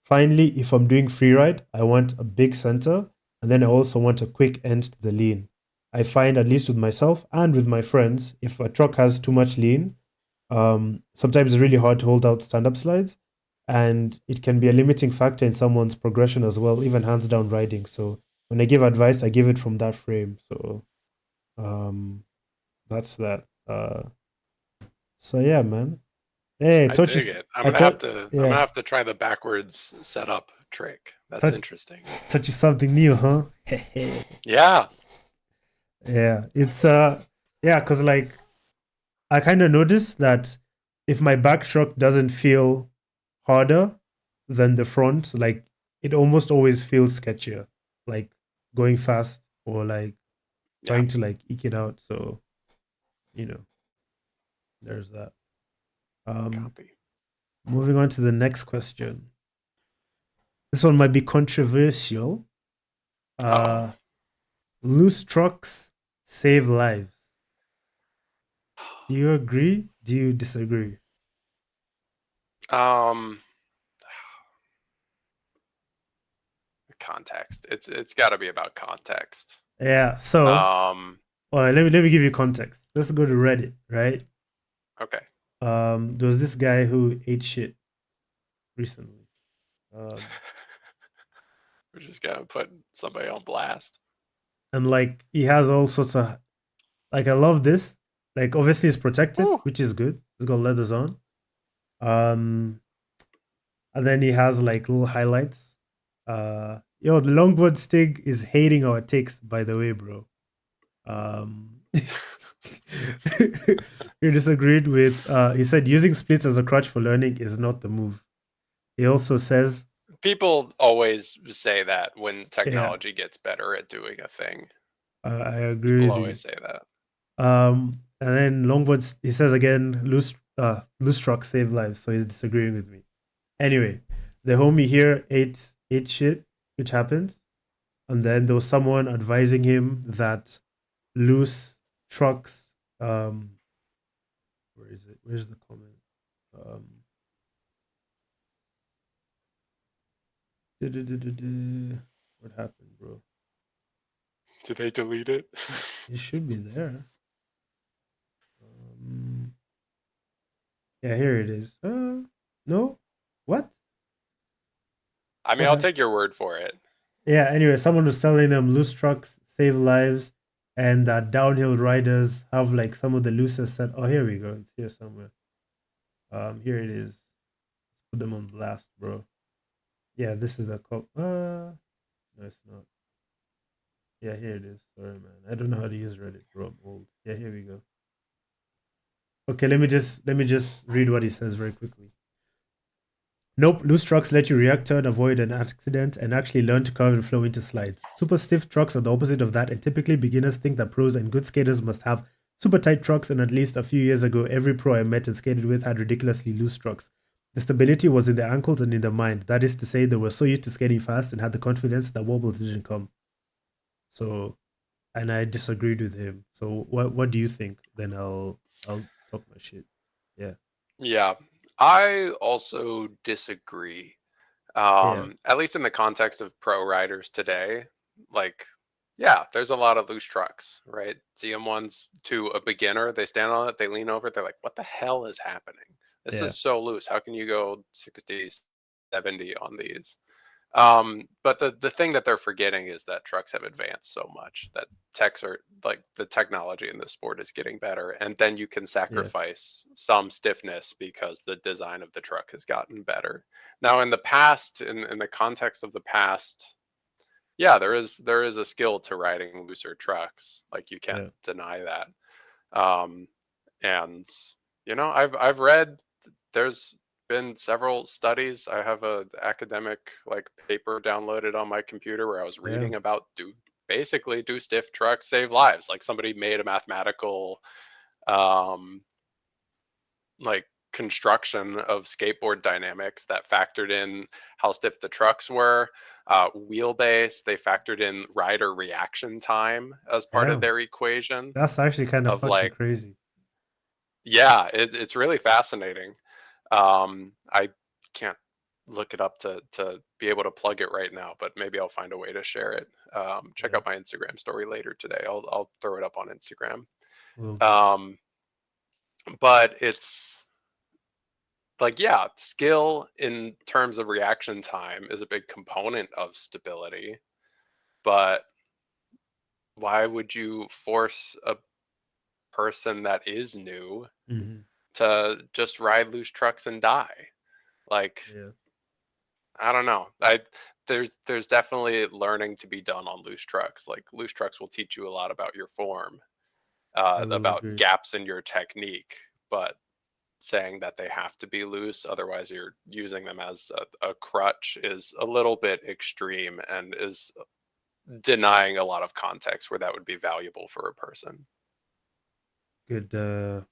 finally, if I'm doing free ride, I want a big center. And then I also want a quick end to the lean. I find, at least with myself and with my friends, if a truck has too much lean, sometimes it's really hard to hold out stand up slides. And it can be a limiting factor in someone's progression as well, even hands down riding. So when I give advice, I give it from that frame. So um, that's that. So yeah, man. Hey, I dig it. I thought, I'm gonna yeah, have to try the backwards setup trick. That's touch, interesting. touch is something new, huh? Yeah. Yeah, yeah, cause like I kind of noticed that if my back truck doesn't feel harder than the front, like it almost always feels sketchier, like going fast or like Yeah. trying to like eke it out. So, you know, there's that. Um, Copy. Moving on to the next question. This one might be controversial. Uh Uh, Loose trucks save lives. Do you agree? Do you disagree? oh. Context. It's got to be about context. Yeah. So, Um. all right, let me give you context. Let's go to Reddit, right? Okay. There was this guy who ate shit recently. Um, We're just gonna put somebody on blast. And like he has all sorts of like I love this. Like obviously it's protected, Woo. which is good. It's got leathers on. Um and then he has like little highlights. Yo, the longboard Stig is hating our takes, by the way, bro. He disagreed with he said using splits as a crutch for learning is not the move. He also says, People always say that when yeah, technology gets better at doing a thing. I agree People with you. always say that. And then longboards, he says again, loose truck save lives, so he's disagreeing with me. Anyway, the homie here ate shit, which happens, and then there was someone advising him that loose trucks, where is it? Where's the comment? Um, what happened, bro? Did they delete it? It should be there. Um, yeah, here it is. No, what? I mean, What I'll happened? take your word for it. Yeah, anyway, someone was telling them loose trucks save lives and that downhill riders have like some of the loosest set. Oh, here we go. It's here somewhere. Here it is. Put them on blast, bro. Yeah, this is a cop. No, it's not. Yeah, here it is. Sorry, man. I don't know how to use Reddit, bro. I'm old. Yeah, here we go. Okay, let me just read what he says very quickly. Nope, loose trucks let you react, turn, avoid an accident, and actually learn to curve and flow into slides. Super stiff trucks are the opposite of that, and typically beginners think that pros and good skaters must have super tight trucks, and at least a few years ago, every pro I met and skated with had ridiculously loose trucks. The stability was in the ankles and in the mind. That is to say, they were so used to skating fast and had the confidence that wobbles didn't come. So, and I disagreed with him. So, what do you think? Then I'll talk my shit. Yeah, Yeah, I also disagree. yeah, At least in the context of pro riders today, like, yeah, there's a lot of loose trucks, right? CM1s to a beginner, they stand on it, they lean over it, they're like, what the hell is happening? This yeah, is so loose. How can you go 60, 70 on these? But the thing that they're forgetting is that trucks have advanced so much that techs are like the technology in the sport is getting better, and then you can yeah, sacrifice some stiffness because the design of the truck has gotten better. Now, in the past, in the context of the past, yeah, there is a skill to riding looser trucks. Like you can't yeah, deny that. Um, and I've read there's been several studies. I have a academic like paper downloaded on my computer where I was yeah. reading about do stiff trucks save lives? Like somebody made a mathematical um like construction of skateboard dynamics that factored in how stiff the trucks were, wheelbase. They factored in rider reaction time as part of Damn. their equation That's actually kind of of fucking like, crazy. yeah, it's really fascinating. I can't look it up to be able to plug it right now, but maybe I'll find a way to share it. Check Yeah, out my Instagram story later today. I'll throw it up on Instagram. will do. Um, but it's like, yeah, skill in terms of reaction time is a big component of stability, but why would you force a person that is new Hmm. to just ride loose trucks and die? Like, Yeah, I don't know. There's definitely learning to be done on loose trucks. Like loose trucks will teach you a lot about your form, I will about agree. gaps in your technique, but saying that they have to be loose, otherwise you're using them as a crutch is a little bit extreme and is denying a lot of context where that would be valuable for a person. Good, good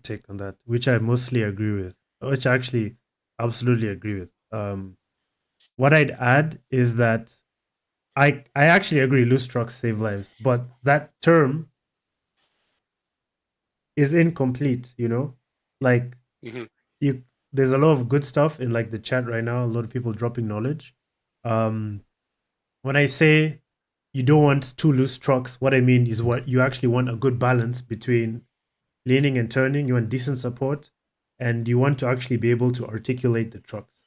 take on that, which I mostly agree with. Which I actually absolutely agree with. What I'd add is that I actually agree. Loose trucks save lives, but that term is incomplete. Like Hmm. you, there's a lot of good stuff in like the chat right now. A lot of people dropping knowledge. Um, when I say you don't want two loose trucks, what I mean is what you actually want a good balance between leaning and turning. You want decent support, and you want to actually be able to articulate the trucks.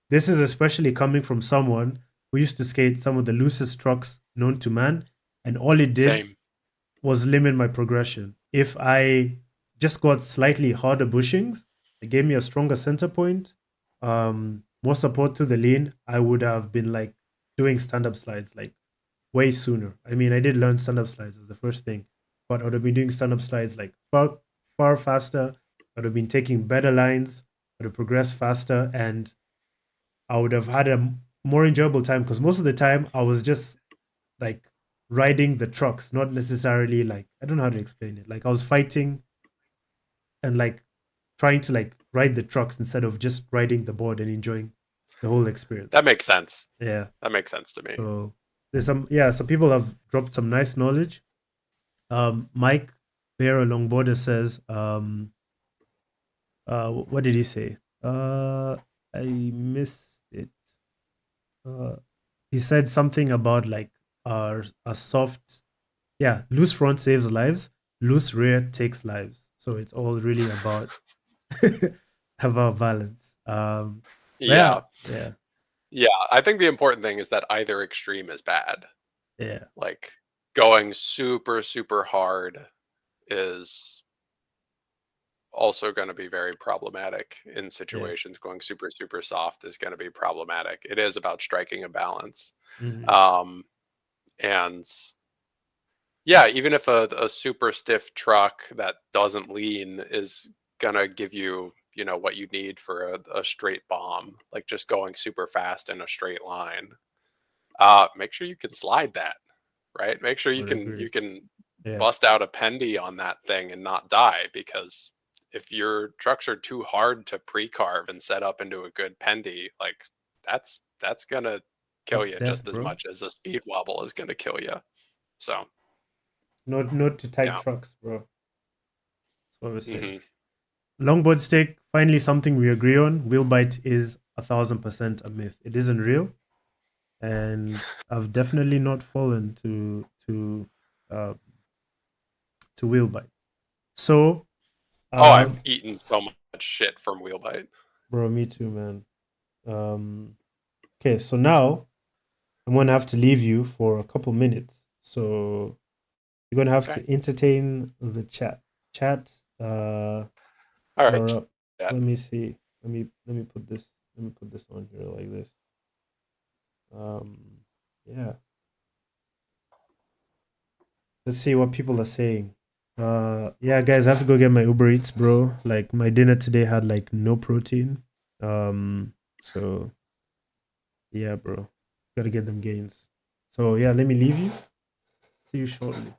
This is especially coming from someone we used to skate some of the loosest trucks known to man, and all it did Same. was limit my progression. If I just got slightly harder bushings, it gave me a stronger center point, more support to the lean, I would have been like doing stand up slides like way sooner. I mean, I did learn stand up slides as the first thing, but I would have been doing stand up slides like far faster. I would have been taking better lines. I would have progressed faster, and I would have had a more enjoyable time because most of the time I was just like riding the trucks, not necessarily like I don't know how to explain it. Like I was fighting and like trying to like ride the trucks instead of just riding the board and enjoying the whole experience. That makes sense. Yeah. That makes sense to me. So there's some people have dropped some nice knowledge. Mike Bear Longboarder says, what did he say? I missed it. Uh, he said something about like a soft, yeah, loose front saves lives, loose rear takes lives. So it's all really about about balance. But yeah, Yeah. yeah, Yeah. I think the important thing is that either extreme is bad. yeah, Like going super, super hard is also going to be very problematic in yeah. situations. Going super, super soft is going to be problematic. It is about striking a balance. Hmm. Um, and yeah, even if a super stiff truck that doesn't lean is going to give you, you know, what you need for a straight bomb, like just going super fast in a straight line, make sure you can slide that, right? Make sure Would agree. you can Yeah, bust out a pendy on that thing and not die, because if your trucks are too hard to pre-carve and set up into a good pendy, like that's gonna kill that's you death, just as bro. much as a speed wobble is gonna kill you. So Not to tight yeah. trucks, bro. That's what we're saying. Hmm. Longboard stake, finally something we agree on. Wheel bite is 1,000% a myth. It isn't real, and I've definitely not fallen uh, to wheel bite. So, Oh, I've um, eaten so much shit from Wheelbite. bro, me too, man. Um, okay, so now I'm gonna have to leave you for a couple minutes. So you're gonna have Okay. to entertain the chat. Chat All right. are up. Chat. Let me see. Let me put this. Let me put this on here like this. Um, yeah. Let's see what people are saying. Yeah, guys, I have to go get my Uber Eats, bro. Like my dinner today had like no protein. So yeah, bro, gotta get them gains. So yeah, let me leave you. See you shortly.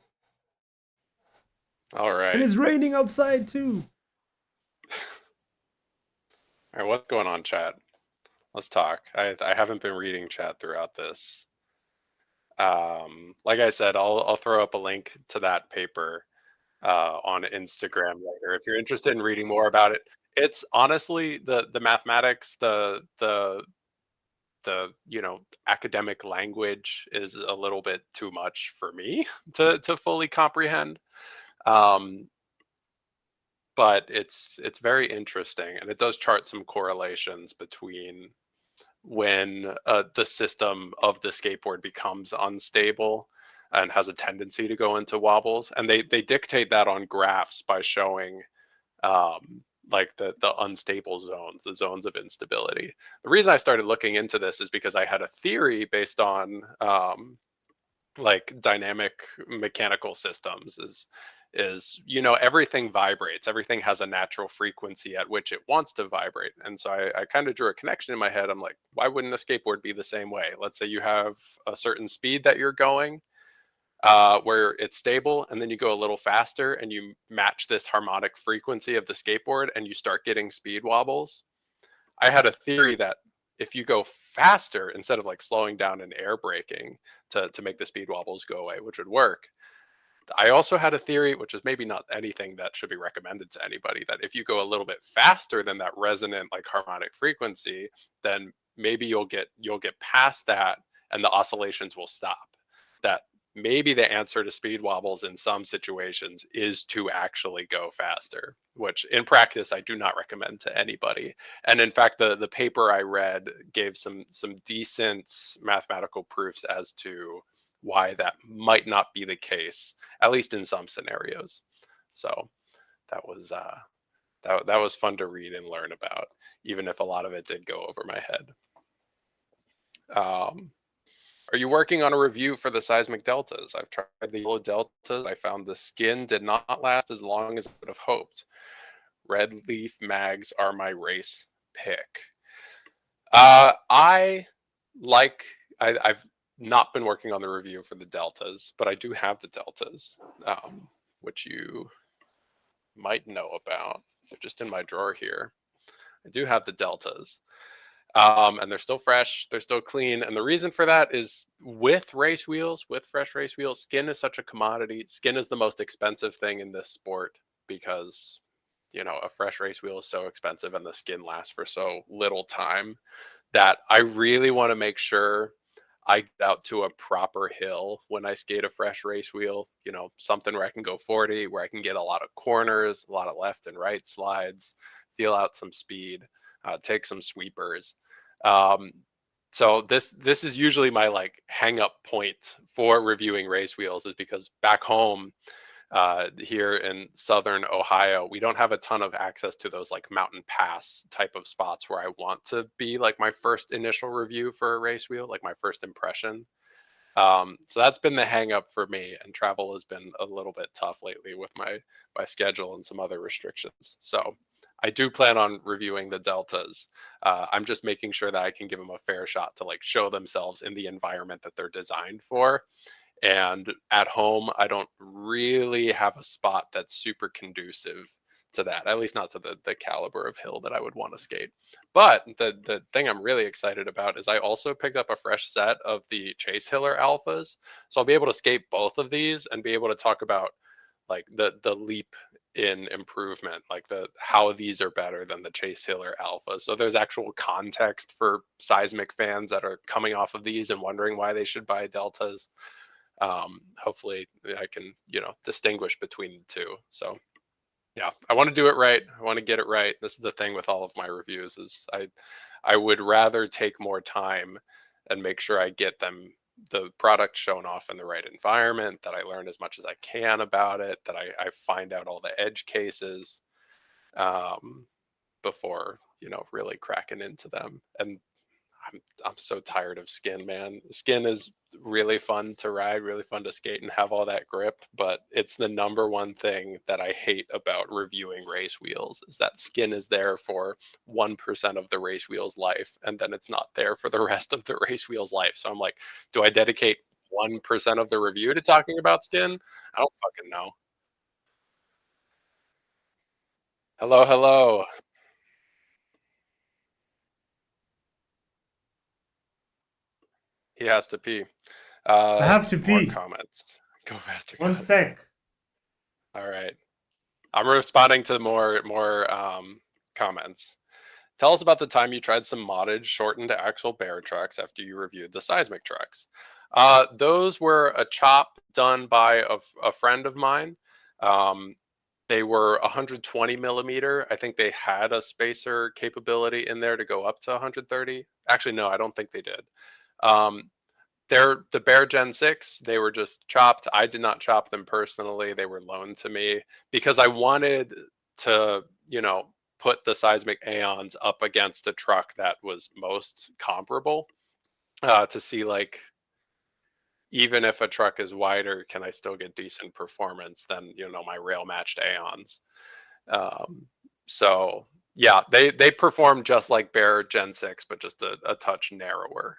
All And right. it's raining outside too. All right. What's going on, chat? Let's talk. I haven't been reading chat throughout this. Like I said, I'll throw up a link to that paper on Instagram later if you're interested in reading more about it. It's honestly the mathematics, the you know, academic language is a little bit too much for me to fully comprehend. Um, but it's very interesting, and it does chart some correlations between when the system of the skateboard becomes unstable and has a tendency to go into wobbles, and they dictate that on graphs by showing um, like the unstable zones, the zones of instability. The reason I started looking into this is because I had a theory based on like dynamic mechanical systems. Is, you know, everything vibrates, everything has a natural frequency at which it wants to vibrate. And so I kind of drew a connection in my head. I'm like, why wouldn't a skateboard be the same way? Let's say you have a certain speed that you're going, where it's stable, and then you go a little faster and you match this harmonic frequency of the skateboard and you start getting speed wobbles. I had a theory that if you go faster instead of like slowing down and air braking to make the speed wobbles go away, which would work. I also had a theory, which is maybe not anything that should be recommended to anybody, that if you go a little bit faster than that resonant like harmonic frequency, then maybe you'll get past that and the oscillations will stop. That maybe the answer to speed wobbles in some situations is to actually go faster, which in practice I do not recommend to anybody. And in fact, the paper I read gave some decent mathematical proofs as to why that might not be the case, at least in some scenarios. So that was that was fun to read and learn about, even if a lot of it did go over my head. Um, are you working on a review for the seismic deltas? I've tried the yellow deltas. I found the skin did not last as long as I would have hoped. Red leaf mags are my race pick. I like, I've not been working on the review for the deltas, but I do have the deltas, which you might know about. They're just in my drawer here. I do have the deltas. And they're still fresh, they're still clean. And the reason for that is with race wheels, with fresh race wheels, skin is such a commodity. Skin is the most expensive thing in this sport because, you know, a fresh race wheel is so expensive and the skin lasts for so little time that I really want to make sure I get out to a proper hill when I skate a fresh race wheel, you know, something where I can go 40, where I can get a lot of corners, a lot of left and right slides, feel out some speed, take some sweepers. Um, so this is usually my like hang up point for reviewing race wheels, is because back home here in southern Ohio, we don't have a ton of access to those like mountain pass type of spots where I want to be like my first initial review for a race wheel, like my first impression. So that's been the hang up for me, and travel has been a little bit tough lately with my schedule and some other restrictions. So I do plan on reviewing the deltas. I'm just making sure that I can give them a fair shot to like show themselves in the environment that they're designed for. And at home, I don't really have a spot that's super conducive to that, at least not to the caliber of hill that I would want to skate. But the thing I'm really excited about is I also picked up a fresh set of the Chase Hiller Alphas. So I'll be able to skate both of these and be able to talk about like the leap in improvement, like the how these are better than the Chase Hiller Alpha. So there's actual context for seismic fans that are coming off of these and wondering why they should buy deltas. Hopefully I can, you know, distinguish between the two. So yeah, I want to do it right. I want to get it right. This is the thing with all of my reviews is I would rather take more time and make sure I get them the product shown off in the right environment, that I learn as much as I can about it, that I find out all the edge cases before, you know, really cracking into them. And I'm so tired of skin, man. Skin is really fun to ride, really fun to skate and have all that grip, but it's the number one thing that I hate about reviewing race wheels is that skin is there for 1% of the race wheel's life, and then it's not there for the rest of the race wheel's life. So I'm like, do I dedicate 1% of the review to talking about skin? I don't fucking know. Hello, hello. He has to pee. I have to More pee. comments. Go faster, One God. sec. All right. I'm responding to more comments. Tell us about the time you tried some modded shortened axle bear trucks after you reviewed the seismic trucks. Those were a chop done by a friend of mine. Um, they were 120 millimeter. I think they had a spacer capability in there to go up to 130. Actually, no, I don't think they did. Um, they're the Bear Gen 6. They were just chopped. I did not chop them personally. They were loaned to me because I wanted to, you know, put the seismic Aeons up against a truck that was most comparable to see like even if a truck is wider, can I still get decent performance than, you know, my rail matched Aeons. Um, so yeah, they perform just like Bear Gen 6, but just a touch narrower.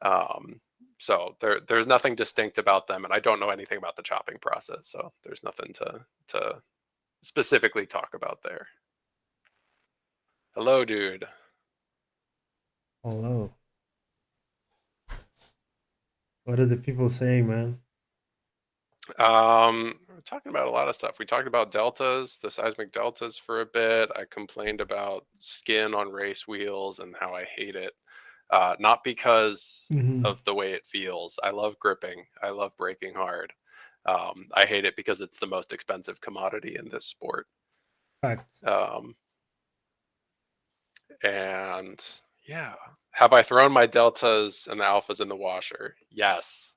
Um, so there's nothing distinct about them, and I don't know anything about the chopping process, so there's nothing to specifically talk about there. Hello, dude. Hello. What are the people saying, man? We're talking about a lot of stuff. We talked about deltas, the seismic deltas for a bit. I complained about skin on race wheels and how I hate it. Not because Mm-hmm. of the way it feels. I love gripping. I love breaking hard. I hate it because it's the most expensive commodity in this sport. Facts. Um, and yeah, have I thrown my deltas and the alphas in the washer? Yes,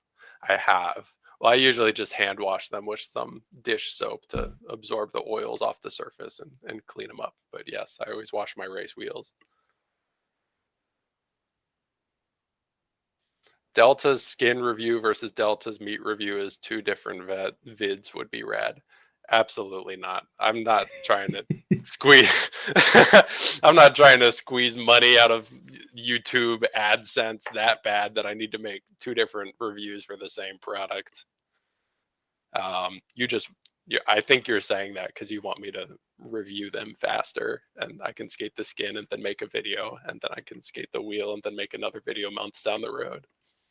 I have. Well, I usually just hand wash them with some dish soap to absorb the oils off the surface and clean them up. But yes, I always wash my race wheels. Delta's skin review versus Delta's meat review is two different vids would be rad. Absolutely not. I'm not trying to squeeze I'm not trying to squeeze money out of YouTube AdSense that bad that I need to make two different reviews for the same product. You just I think you're saying that because you want me to review them faster and I can skate the skin and then make a video and then I can skate the wheel and then make another video months down the road.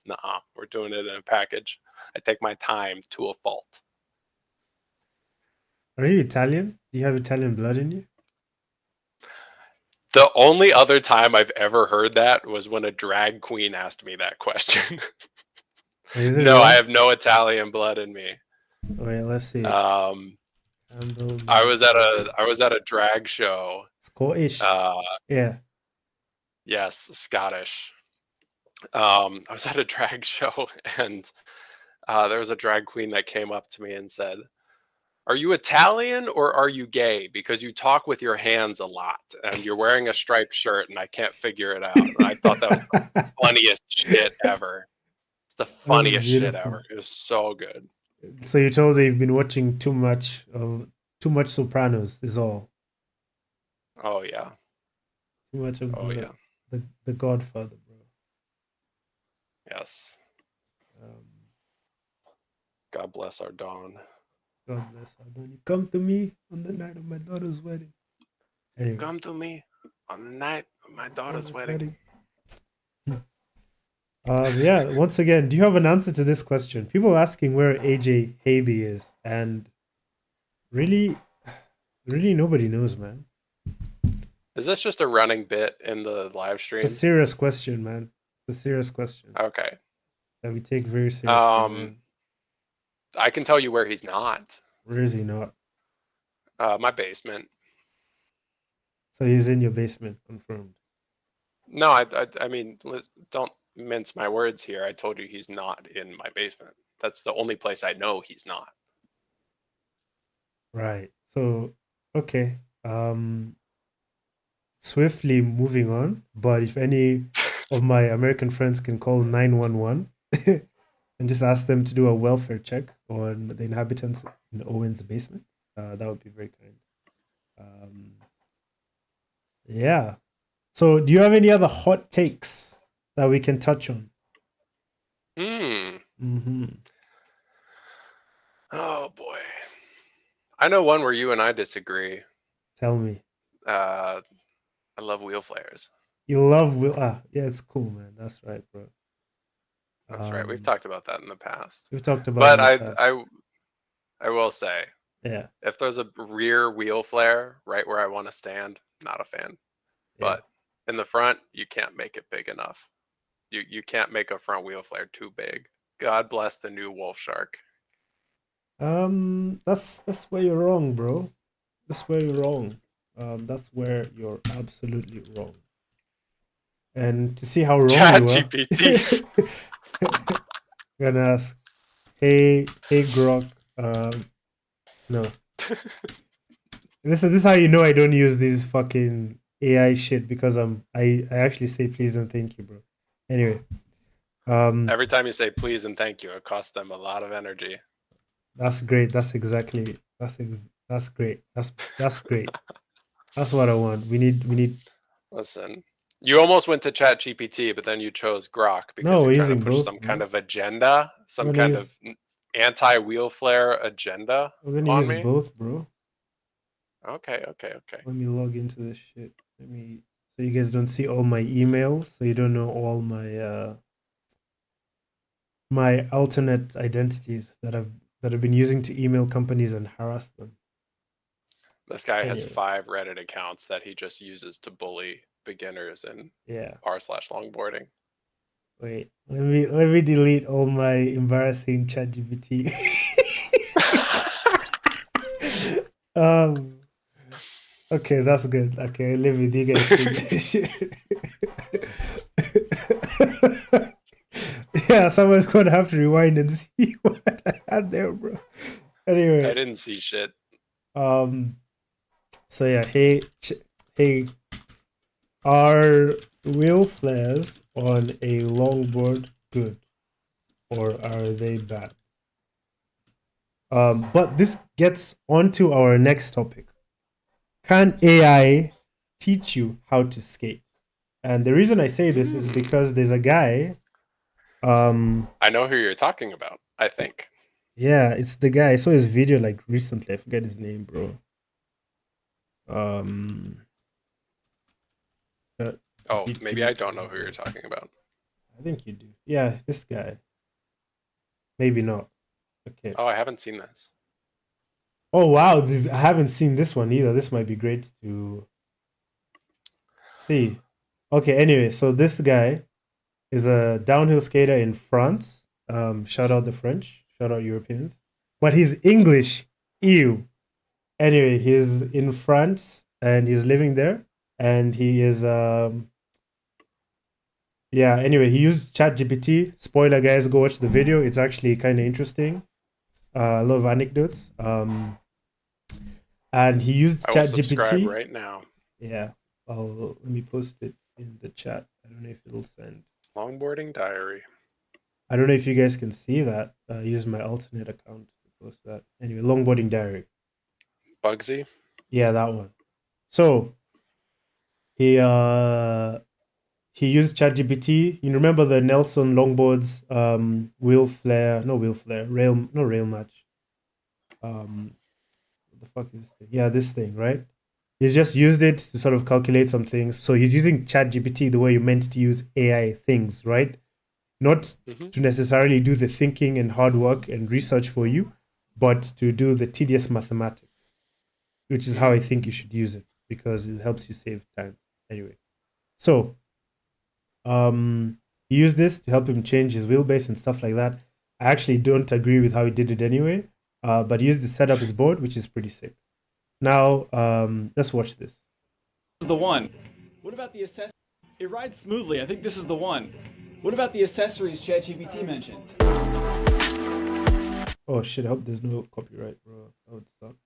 Nuh-uh, we're doing it in a package. I take my time to a fault. Are you Italian? Do you have Italian blood in you? The only other time I've ever heard that was when a drag queen asked me that question. Is it No, I real? have no Italian blood in me. Wait, let's see. Um, Campbell I meat was at review. a drag show. Scottish. Uh, Yeah. yes, Scottish. I was at a drag show and there was a drag queen that came up to me and said, "Are you Italian or are you gay? Because you talk with your hands a lot and you're wearing a striped shirt and I can't figure it out." And I thought that was the funniest shit ever. It's the That's funniest shit beautiful. ever. It was so good. So you told her you've been watching too much Sopranos is all. Oh yeah. Too much of Oh yeah. the Godfather, bro. Yes. Um, God bless our Dawn. God bless her. Don't you come to me on the night of my daughter's wedding. Anyway, Come to me on the night of my daughter's daughter's wedding. wedding. Yeah. Once again, do you have an answer to this question? People asking where AJ Habe is, and really, really nobody knows, man. Is this just a running bit in the live It's a streams? serious question, man. It's a serious question Okay. that we take very seriously, Um, man. I can tell you where he's not. Where is he not? My basement. So he's in your basement, confirmed. No, I mean, don't mince my words here. I told you he's not in my basement. That's the only place I know he's not. Right. So, okay. Swiftly moving on. But if any of my American friends can call 911 and just ask them to do a welfare check on the inhabitants in Owen's basement, that would be very kind. Um, yeah. So, do you have any other hot takes that we can touch on? Hmm. Mm-hmm. Oh boy. I know one where you and I disagree. Tell me. Uh, I love wheel flares. You love Will. Ah, yeah, it's cool, man. That's right, bro. That's right. We've Um, talked about that in the past. we've talked about it But in the past. I will say, Yeah, if there's a rear wheel flare right where I want to stand, not a fan. yeah. But in the front, you can't make it big enough. You can't make a front wheel flare too big. God bless the new Wolf Shark. That's where you're wrong, bro. That's where you're wrong. That's where you're absolutely wrong. And to see how wrong Chat you are, GPT. I'm gonna ask, hey, Grok. No. This is how you know I don't use these fucking AI shit because I actually say please and thank you, bro. Anyway, Every time you say please and thank you, it costs them a lot of energy. that's great. That's great. That's great. That's what I want. We need. Listen, you almost went to Chat GPT, but then you chose Grok because No, you're we're trying to using push both, some kind bro. of agenda, We're some gonna kind of use anti-wheel flare agenda we're gonna on use me. both, bro. Okay, okay, okay. Let me log into this shit. Let me so you guys don't see all my emails, so you don't know all my alternate identities that I've been using to email companies and harass them. This guy has Anyway, 5 Reddit accounts that he just uses to bully beginners in Yeah. r/longboarding. Wait. Let me delete all my embarrassing ChatGPT. um. Okay, that's good. Okay, leave it. You guys see. Yeah, someone's gonna have to rewind and see what I had there, bro. I Anyway, didn't see shit. so yeah, hey, are wheel flares on a longboard good, or are they bad? But this gets onto our next topic. Can AI teach you how to skate? And the reason I say this is because there's a guy. I know who you're talking about, I think. Yeah, it's the guy. I saw his video like recently. I forget his name, bro. Oh, maybe I don't know who you're talking about. I think you do. Yeah, this guy. Maybe not. Okay. Oh, I haven't seen this. Oh wow, I haven't seen this one either. This might be great to see. Okay, anyway, so this guy is a downhill skater in France. Shout out the French, shout out Europeans. But he's English. Ew. Anyway, he's in France and he's living there. And he is yeah, anyway, he used ChatGPT. Spoiler guys, go watch the video. It's actually kind of interesting. A lot of anecdotes. And he used I will subscribe ChatGPT. right now. Yeah. Let me post it in the chat. I don't know if it'll send. Longboarding diary. I don't know if you guys can see that. Use my alternate account to post that. Anyway, longboarding diary. Bugsy. Yeah, that one. So he used ChatGPT. You remember the Nelson longboards rail match. What the fuck is this thing? Yeah, this thing, right? He just used it to sort of calculate some things. So he's using ChatGPT the way you meant to use AI things, right? Not to necessarily do the thinking and hard work and research for you, but to do the tedious mathematics, which is how I think you should use it because it helps you save time. Anyway, so he used this to help him change his wheelbase and stuff like that. I actually don't agree with how he did it anyway, but he used to set up his board, which is pretty sick. Now, let's watch this. This is the one. What about the accessories? It rides smoothly. I think this is the one. What about the accessories ChatGPT mentioned? Oh shit, I hope there's no copyright, bro. That would suck.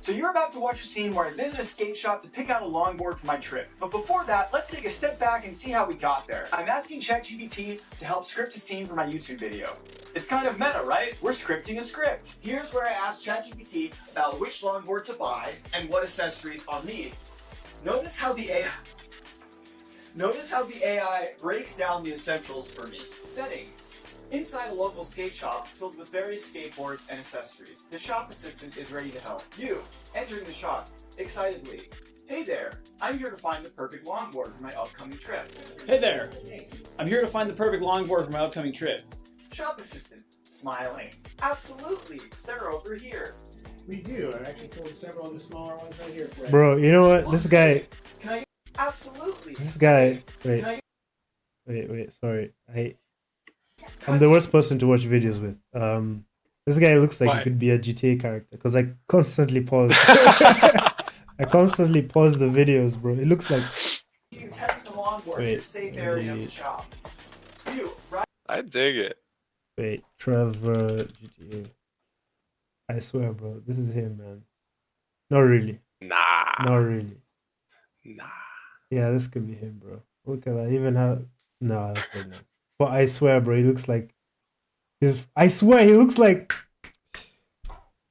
So you're about to watch a scene where I visit a skate shop to pick out a longboard for my trip. But before that, let's take a step back and see how we got there. I'm asking ChatGPT to help script a scene for my YouTube video. It's kind of meta, right? We're scripting a script. Here's where I ask ChatGPT about which longboard to buy and what accessories I'll need. Notice how the AI breaks down the essentials for me. Setting. Inside a local skate shop filled with various skateboards and accessories, the shop assistant is ready to help. You, entering the shop, excitedly. Hey there, I'm here to find the perfect longboard for my upcoming trip. Hey there. I'm here to find the perfect longboard for my upcoming trip. Shop assistant, smiling. Absolutely, they're over here. We do. I actually pulled several of the smaller ones right here, Fred. Bro, you know what? This guy. Can I? Absolutely. This guy. Wait. Sorry. I'm the worst person to watch videos with. This guy looks like he could be a GTA character because I constantly pause. I constantly pause the videos, bro. It looks like. You test the longboard in a safe area of the shop. You, right? I dig it. Wait, Trevor GTA. I swear, bro, this is him, man. Not really. Nah. Not really. Nah. Yeah, this could be him, bro. Look at that. Even how. No, that's not. But I swear, bro, he looks like. I swear, he looks like.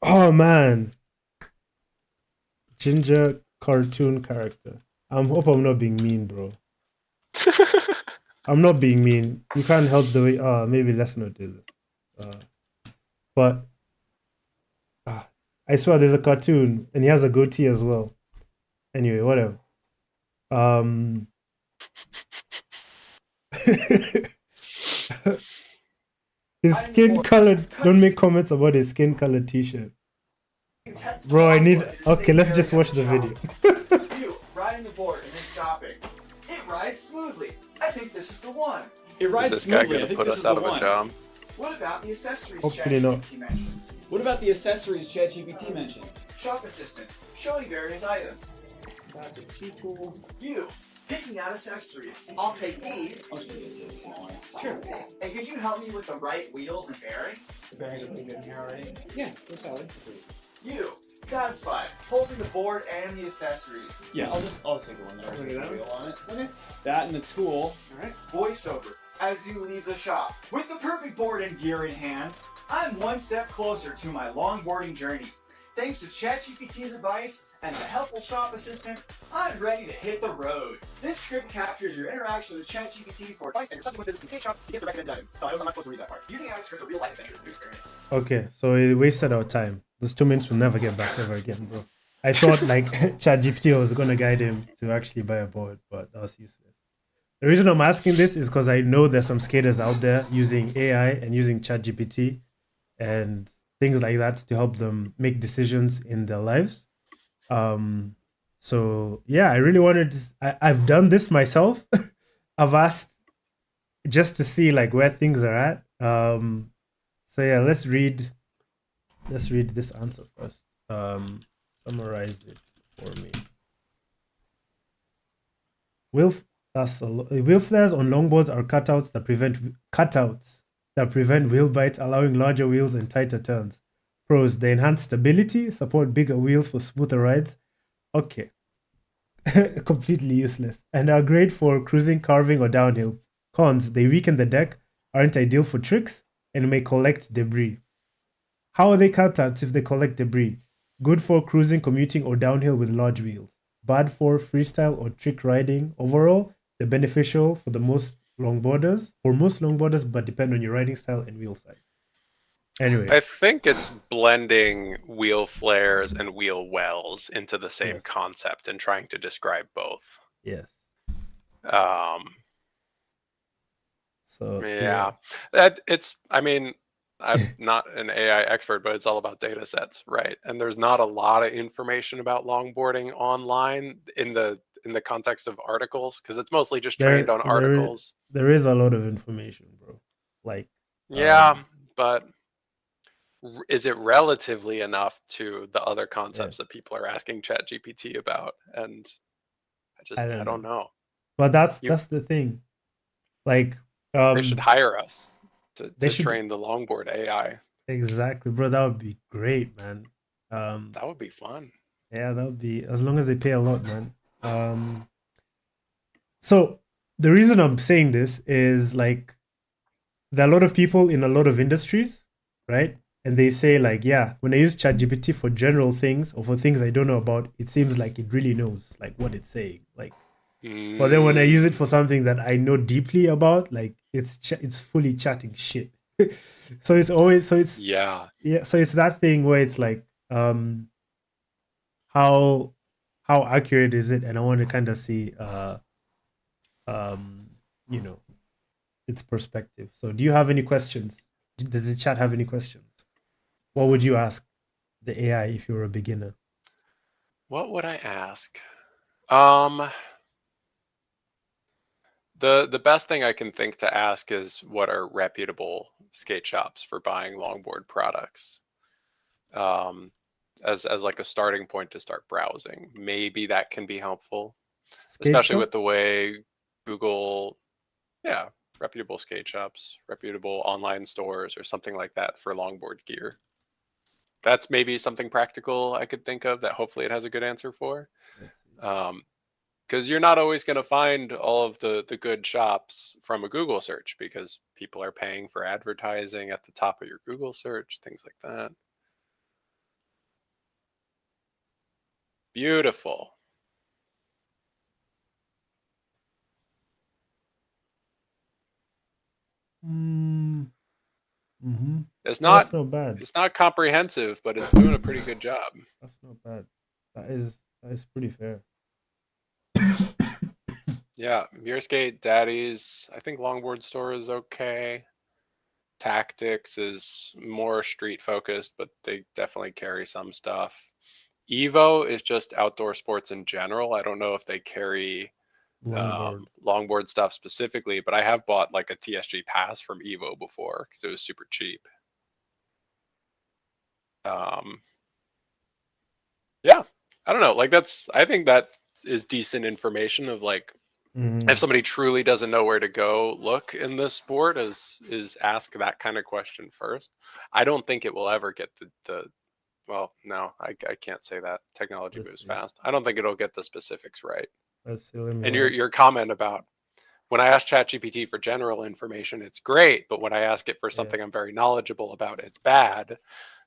Oh man. Ginger cartoon character. I hope I'm not being mean, bro. I'm not being mean. You can't help the way. Maybe let's not do this. But I swear there's a cartoon and he has a goatee as well. Anyway, whatever. His skin color. Don't make comments about his skin color t-shirt. Bro, I need. Okay, let's just watch the video. board and then stopping. It rides smoothly. I think this is the one. It Is rides this guy smoothly. I gonna think put this us is out the of a one. job? What about the accessories Hopefully not. ChatGPT mentions? What about the accessories ChatGPT mentions? Shop assistant, showing various items. That's a people. You, picking out accessories. I'll take these. I'll just make this smaller. Sure. And could you help me with the right wheels and bearings? The bearings are pretty good in here already. Yeah, they're solid. Sweet. You, satisfied, holding the board and the accessories. Yeah, I'll take the one that Look at that has a wheel on it. Okay. That and the tool. Alright. Voiceover, as you leave the shop. With the perfect board and gear in hand, I'm one step closer to my longboarding journey. Thanks to ChatGPT's advice and the helpful shop assistant, I'm ready to hit the road. This script captures your interaction with ChatGPT for advice and your subsequent visit to the skate shop to get the recommended items. So I'm not supposed to read that part. Using AI to script a real-life adventure new experience. Okay, so it wasted our time. Those 2 minutes will never get back ever again, bro. I thought like ChatGPT was gonna guide him to actually buy a board, but that was useless. The reason I'm asking this is because I know there's some skaters out there using AI and using ChatGPT and things like that to help them make decisions in their lives. So yeah, I really wanted to, I've done this myself. I've asked just to see like where things are at. So yeah, let's read this answer first. Summarize it for me. Wheel flares on longboards are cutouts that prevent wheel bites, allowing larger wheels and tighter turns. Pros: they enhance stability, support bigger wheels for smoother rides. Okay. Completely useless. And are great for cruising, carving, or downhill. Cons: they weaken the deck, aren't ideal for tricks, and may collect debris. How are they cutouts if they collect debris? Good for cruising, commuting, or downhill with large wheels. Bad for freestyle or trick riding. Overall, they're beneficial for most longboarders, but depend on your riding style and wheel size. Anyway, I think it's blending wheel flares and wheel wells into the same Yes. concept and trying to describe both. yes. So Yeah, that it's. I mean, I'm not an AI expert, but it's all about data sets, right? And there's not a lot of information about longboarding online in the context of articles because it's mostly just trained on articles. There is a lot of information, bro. Like Yeah, but is it relatively enough to the other concepts that people are asking ChatGPT about? And I don't know. But that's the thing. Like They should hire us to they should- train the longboard AI. exactly, bro. That would be great, man. That would be fun. Yeah, that would be, as long as they pay a lot, man. So the reason I'm saying this is like there are a lot of people in a lot of industries, right? And they say like, yeah, when I use ChatGPT for general things or for things I don't know about, it seems like it really knows like what it's saying. Like, but then when I use it for something that I know deeply about, like it's fully chatting shit. So it's yeah. So it's that thing where it's like how accurate is it? And I want to kind of see its perspective. So do you have any questions? Does the chat have any questions? What would you ask the AI if you were a beginner? What would I ask? The best thing I can think to ask is what are reputable skate shops for buying longboard products? As like a starting point to start browsing. Maybe that can be helpful, especially with the way Google, reputable skate shops, reputable online stores, or something like that for longboard gear. That's maybe something practical I could think of that hopefully it has a good answer for. Because you're not always going to find all of the good shops from a Google search because people are paying for advertising at the top of your Google search, things like that. Beautiful. It's not, that's not bad. It's not comprehensive, but it's doing a pretty good job. That's not bad. That is pretty fair. Yeah, Muirskate, Daddy's, I think Longboard Store is okay. Tactics is more street focused, but they definitely carry some stuff. Evo is just outdoor sports in general. I don't know if they carry Longboard. longboard stuff specifically, but I have bought like a TSG pass from Evo before because it was super cheap. Yeah, I don't know. Like I think that is decent information of like, if somebody truly doesn't know where to go look in this sport, is ask that kind of question first. I don't think it will ever get the well, no, I can't say that. Technology Let's moves see. fast. I don't think it'll get the specifics right. Let's see. Let me And ask. your comment about when I ask ChatGPT for general information, it's great, but when I ask it for something I'm very knowledgeable about, it's bad.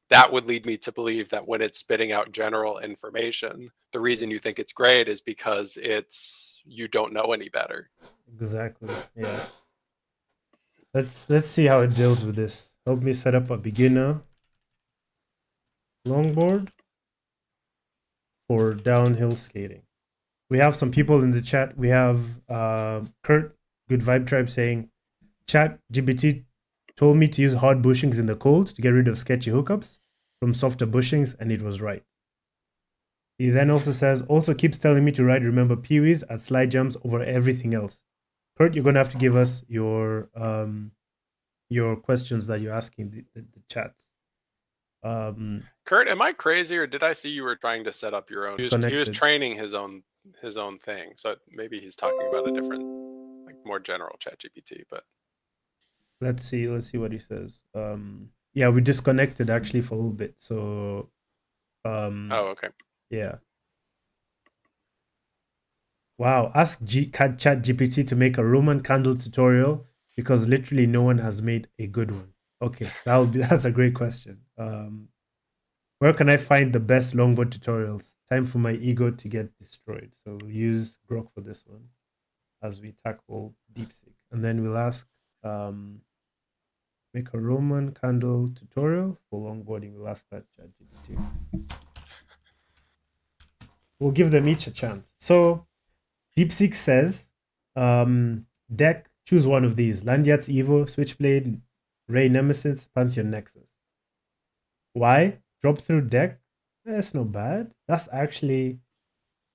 That would lead me to believe that when it's spitting out general information, the reason you think it's great is because you don't know any better. Exactly. Yeah. Let's see how it deals with this. Help me set up a beginner longboard for downhill skating. We have some people in the chat. We have Kurt, Good Vibe Tribe, saying, Chat GPT told me to use hard bushings in the cold to get rid of sketchy hookups from softer bushings, and it was right. He then also says, also keeps telling me to ride Remember Pee-wees as slide jumps over everything else. Kurt, you're gonna have to give us your questions that you're asking the chats. Kurt, am I crazy, or did I see you were trying to set up your own? He was training his own thing, so maybe he's talking about a different, like more general ChatGPT. But let's see what he says. Yeah, we disconnected actually for a little bit. So oh, okay. Yeah. Wow, ask ChatGPT to make a Roman candle tutorial because literally no one has made a good one. Okay, that's a great question. Where can I find the best longboard tutorials? Time for my ego to get destroyed. So we'll use Grok for this one as we tackle DeepSeek. And then we'll ask make a Roman candle tutorial for longboarding. We'll ask that ChatGPT. We'll give them each a chance. So DeepSeek says, deck, choose one of these. Landiat's Evo, Switchblade, Ray Nemesis, Pantheon Nexus. Why? Drop through deck? That's not bad. That's actually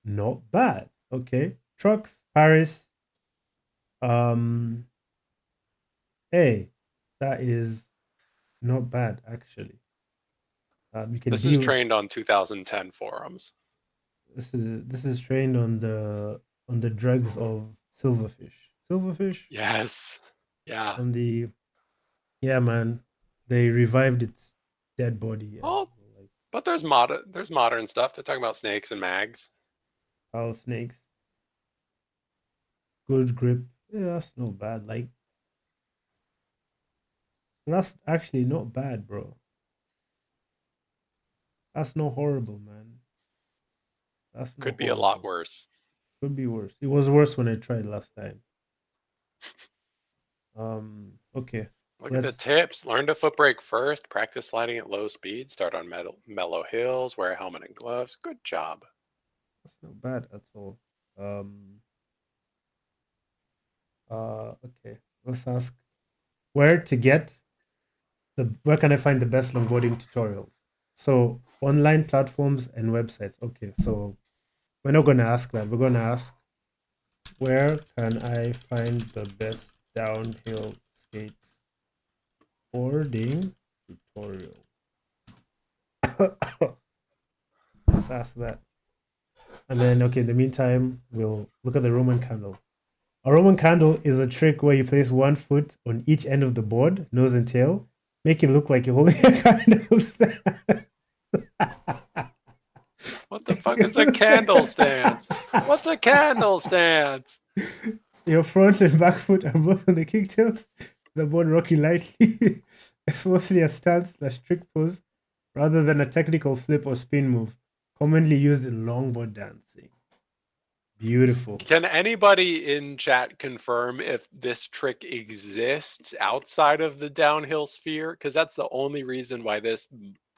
not bad. Okay. Trucks, Paris. Hey, that is not bad actually. You can this is trained on 2010 forums. This is trained on the dregs of Silverfish. Silverfish? Yes. Yeah. On the man. They revived its dead body. Oh, but there's modern stuff. They're talking about snakes and mags. Foul snakes. Good grip. Yeah, that's not bad. Like, that's actually not bad, bro. That's not horrible, man. That's could be horrible. A lot worse. Could be worse. It was worse when I tried last time. Okay. Look at the tips. Learn to foot brake first. Practice sliding at low speed. Start on mellow hills. Wear a helmet and gloves. Good job. That's not bad at all. Okay. Let's ask where can I find the best longboarding tutorials? So online platforms and websites. Okay, so we're not gonna ask that. We're gonna ask where can I find the best downhill skateboarding tutorial? Let's ask that. And then okay, in the meantime, we'll look at the Roman candle. A Roman candle is a trick where you place one foot on each end of the board, nose and tail, make it look like you're holding a candle stand. What the fuck is a candle stand? What's a candle stand? Your front and back foot are both on the kick tilt, the board rocking lightly. It's mostly a stance / trick pose rather than a technical flip or spin move, commonly used in longboard dancing. Beautiful. Can anybody in chat confirm if this trick exists outside of the downhill sphere? Because that's the only reason why this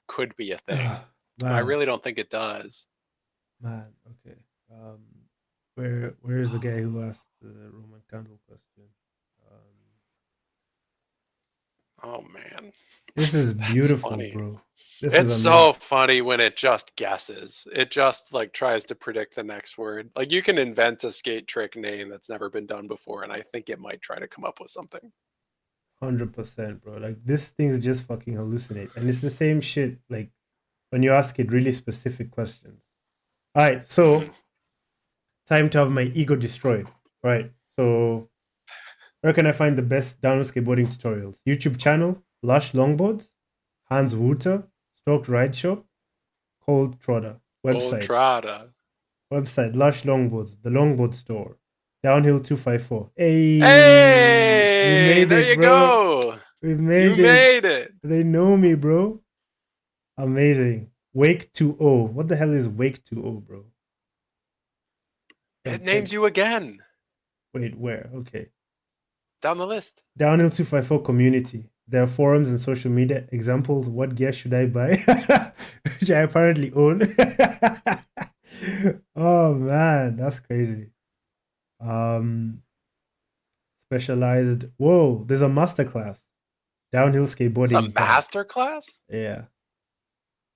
could be a thing. I really don't think it does. Man, okay. Where is the guy who asked the Roman candle question? Oh man, this is beautiful, bro. This It's is so amazing. funny when it just guesses. It just like tries to predict the next word. Like you can invent a skate trick name that's never been done before, and I think it might try to come up with something. 100%, bro. Like this thing's just fucking hallucinate, and it's the same shit. Like when you ask it really specific questions. All right, so time to have my ego destroyed. All right, so where can I find the best downhill skateboarding tutorials? YouTube channel, Lush Longboards, Hans Wouter, Stoked Ride Shop, Cold Trotter. Old Website, Trada. Lush Longboards, the longboard store, Downhill 254. Hey, we Hey, made there it, you bro. go. We You made it. made it. They know me, bro. Amazing. Wake 2O. What the hell is Wake 2O, bro? It Check. names you again. Wait, where? Okay. Down the list. Downhill 254 community. There are forums and social media examples. What gear should I buy? Which I apparently own. Oh man, that's crazy. Specialized. Whoa, there's a masterclass. Downhill It's a skateboarding guide. master class? Yeah.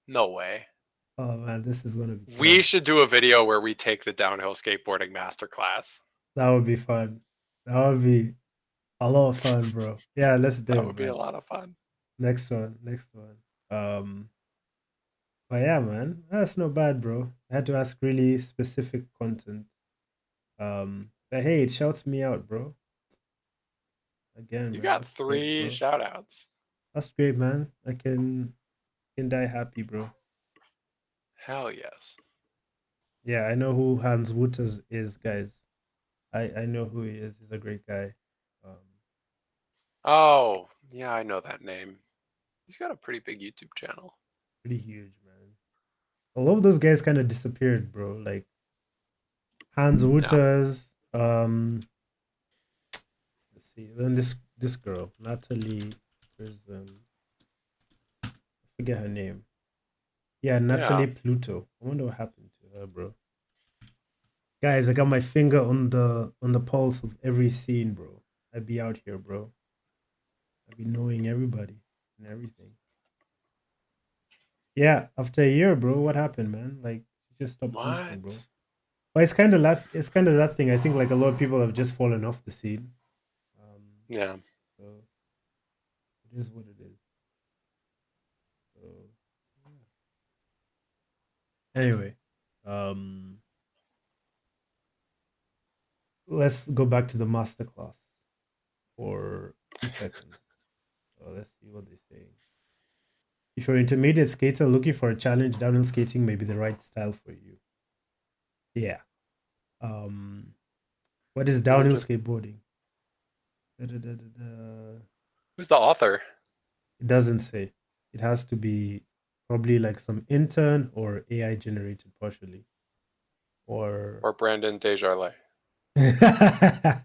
No way. Oh man, this is gonna be We fun. should do a video where we take the downhill skateboarding master class. That would be fun. That would be a lot of fun, bro. Yeah, let's do That it, would be a man. lot of fun. Next one. But yeah, man, that's not bad, bro. I had to ask really specific content. But hey, it shouts me out, bro. Again, You man, got that's great, 3 bro. shout outs. That's great, man. I can die happy, bro. Hell yes. Yeah, I know who Hans Wouters is, guys. I know who he is. He's a great guy. Oh, yeah, I know that name. He's got a pretty big YouTube channel. Pretty huge, man. A lot of those guys kind of disappeared, bro. Like Hans Wouters. Let's see. Then this girl, Natalie. I forget her name. Yeah, Natalie Pluto. I wonder what happened to her, bro. Guys, I got my finger on the pulse of every scene, bro. I'd be out here, bro. I'd be knowing everybody and everything. Yeah, after a year, bro, what happened, man? Like, you just stopped posting, bro. What? But it's kind of that thing. I think like a lot of people have just fallen off the scene. Yeah. So it is what it is. So yeah. Anyway, let's go back to the masterclass for 2 seconds. So let's see what they say. If you're an intermediate skater looking for a challenge, downhill skating may be the right style for you. Yeah. What is downhill skateboarding? Who's the author? It doesn't say. It has to be probably like some intern or AI generated partially. Or Brandon Desjardins. yeah,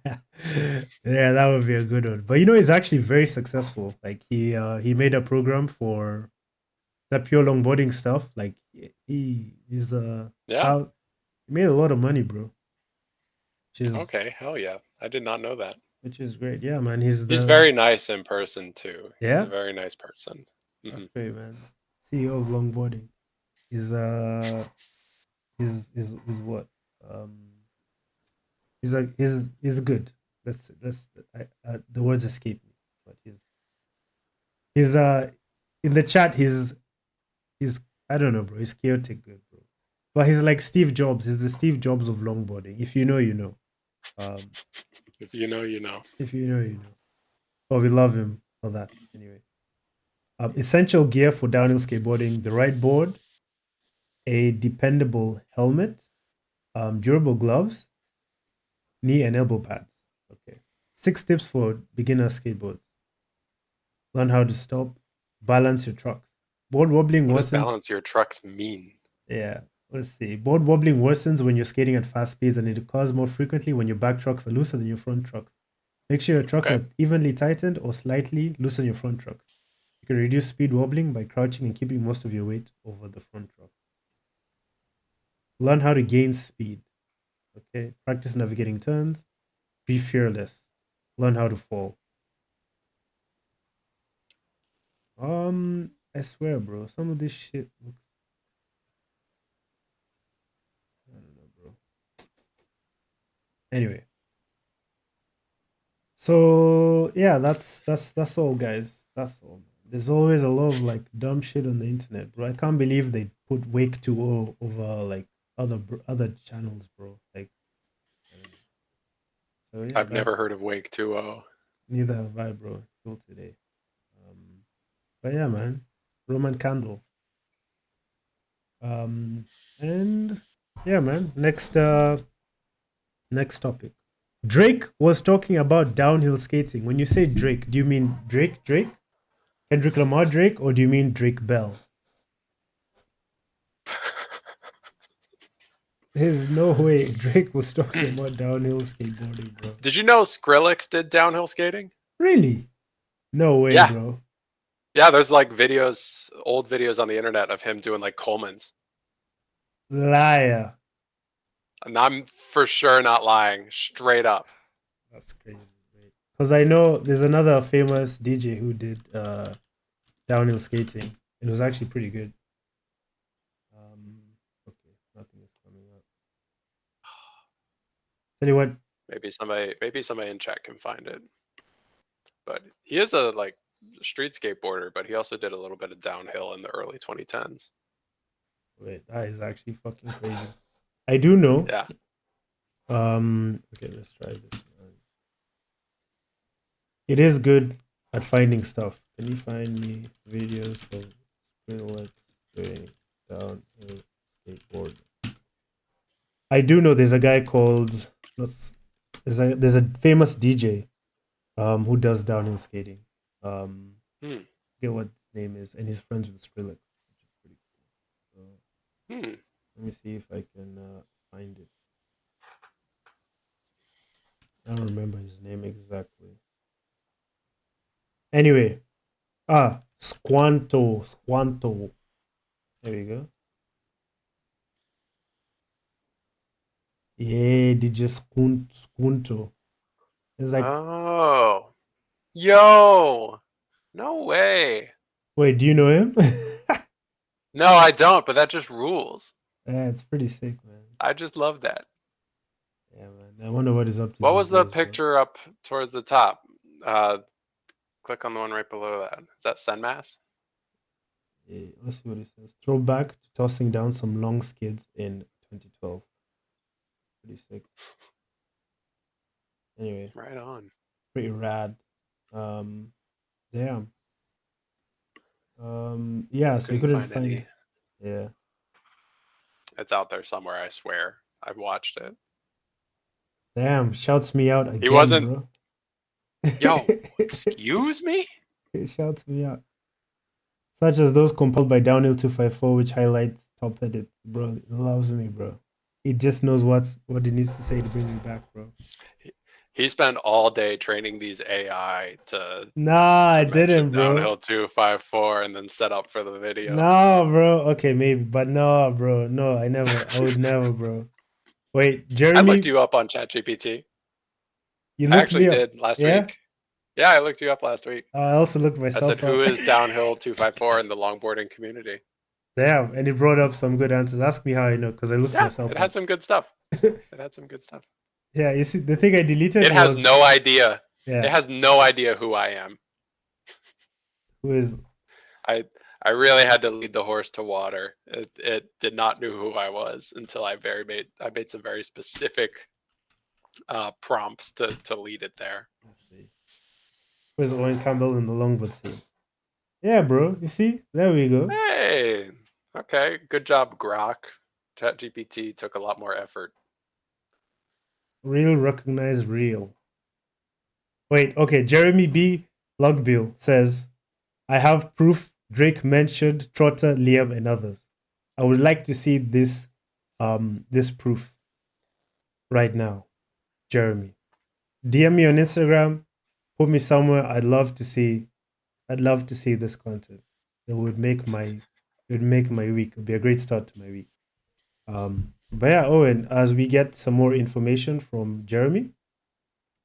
that would be a good one. But you know, he's actually very successful. Like he made a program for that pure longboarding stuff. Like he's Yeah. he made a lot of money, bro. Which is Okay. Hell yeah. I did not know that. which is great. Yeah, man. He's very nice in person too. Yeah? He's a very nice person. That's great, man. CEO of longboarding. Is what? He's good. That's the words escape me. But he's in the chat he's I don't know, bro. He's chaotic good, bro. But he's like Steve Jobs. He's the Steve Jobs of longboarding. If you know, you know. If you know, you know. If you know, you know. But we love him for that. Anyway. Essential gear for downhill skateboarding: the right board, a dependable helmet, durable gloves, knee and elbow pads. Okay. 6 tips for beginner skateboards. Learn how to stop, balance your trucks. Board wobbling What does worsens. balance your trucks mean? Yeah. Let's see. Board wobbling worsens when you're skating at fast speeds, and it occurs more frequently when your back trucks are looser than your front trucks. Make sure your trucks are evenly tightened or slightly loosen your front trucks. You can reduce speed wobbling by crouching and keeping most of your weight over the front truck. Learn how to gain speed. Okay. Practice navigating turns. Be fearless. Learn how to fall. I swear, bro. Some of this shit looks. I don't know, bro. Anyway. So yeah, that's all, guys. That's all. There's always a lot of like dumb shit on the internet, bro. I can't believe they put Wake 2.0 over like other channels, bro. Like, I don't know. So yeah, I've never heard of Wake 2.0. neither have I, bro, till today. But yeah, man, Roman Candle. And yeah, man. Next topic. Drake was talking about downhill skating. When you say Drake, do you mean Drake, Kendrick Lamar Drake, or do you mean Drake Bell? There's no way Drake was talking about downhill skateboarding, bro. Did you know Skrillex did downhill skating? Really? No way, Yeah. bro. Yeah, there's like videos, old videos on the internet of him doing like Coleman's. Liar. And I'm for sure not lying, straight up. That's crazy. Because I know there's another famous DJ who did downhill skating. It was actually pretty good. Okay, nothing is coming up. Tell you what, Maybe somebody in chat can find it. But he is a like street skateboarder, but he also did a little bit of downhill in the early 2010s. wait, that is actually fucking crazy. I do know. Yeah. Okay, let's try this. It is good at finding stuff. Can you find me videos of Skrillex doing downhill skateboard? I do know there's a guy called there's a famous DJ who does downhill skating. Forget what his name is, and he's friends with Skrillex, which is pretty cool. So, let me see if I can find it. I don't remember his name exactly. Anyway, Squanto. There we go. Yeah, DJ Squanto. It's like, Oh. Yo. No way. wait, do you know him? No, I don't, but that just rules. Yeah, it's pretty sick, man. I just love that. Yeah, man. I wonder what is up to. What these was the days, bro. picture up towards the top? Click on the one right below that. Is that Senmass? Yeah, let's see what it says. Throwback to tossing down some long skids in 2012. Pretty sick. Anyway, Right on. pretty rad. Damn. Yeah, so you couldn't find any. it. Yeah. It's out there somewhere, I swear. I've watched it. Damn, shouts me out again, wasn't- bro. Yo, excuse me? It shouts me out. Such as those compiled by Downhill 254, which highlights top edit, bro. It loves me, bro. It just knows what it needs to say to bring me back, bro. He spent all day training these AI to Nah, I mention didn't, bro. Downhill 254 and then set up for the video. No, bro. Okay, maybe, but no, bro. No, I would never, bro. Wait, Jeremy. I looked you up on ChatGPT. You I looked actually me up. did last Yeah? week. Yeah, I looked you up last week. I also looked I myself said, who up. is Downhill 254 in the longboarding community? Damn, and it brought up some good answers. Ask me how I know, because I looked Yeah, myself it up. had some good stuff. It had some good stuff. Yeah, you see, the thing I deleted It has was, no idea. yeah, It has no idea who I am. who is, I really had to lead the horse to water. It did not know who I was until I made some very specific prompts to lead it there. let's see. Who is Owen Campbell in the longboard scene? Yeah, bro, you see? There we go. Hey, okay, good job, Grok. ChatGPT took a lot more effort. Real recognize real. Wait, okay, Jeremy B. Lugbill says, I have proof Drake mentioned Trotter, Liam, and others. I would like to see this proof right now. Jeremy. DM me on Instagram, put me somewhere. I'd love to see this content. It would make my week. It would be a great start to my week. But yeah, Owen, as we get some more information from Jeremy,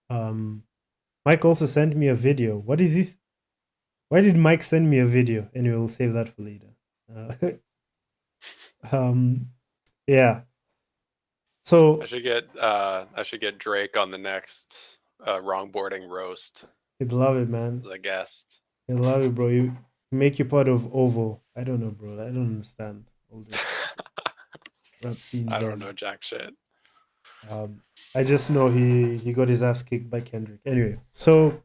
Mike also sent me a video. What is this? Why did Mike send me a video? Anyway, we'll save that for later. Yeah. So I should get Drake on the next wrongboarding roast I'd love it, man. as a guest. I love it, bro. You make you part of Ovo. I don't know, bro. I don't understand all this rap scene. I don't drama. know jack shit. I just know he got his ass kicked by Kendrick. Anyway, so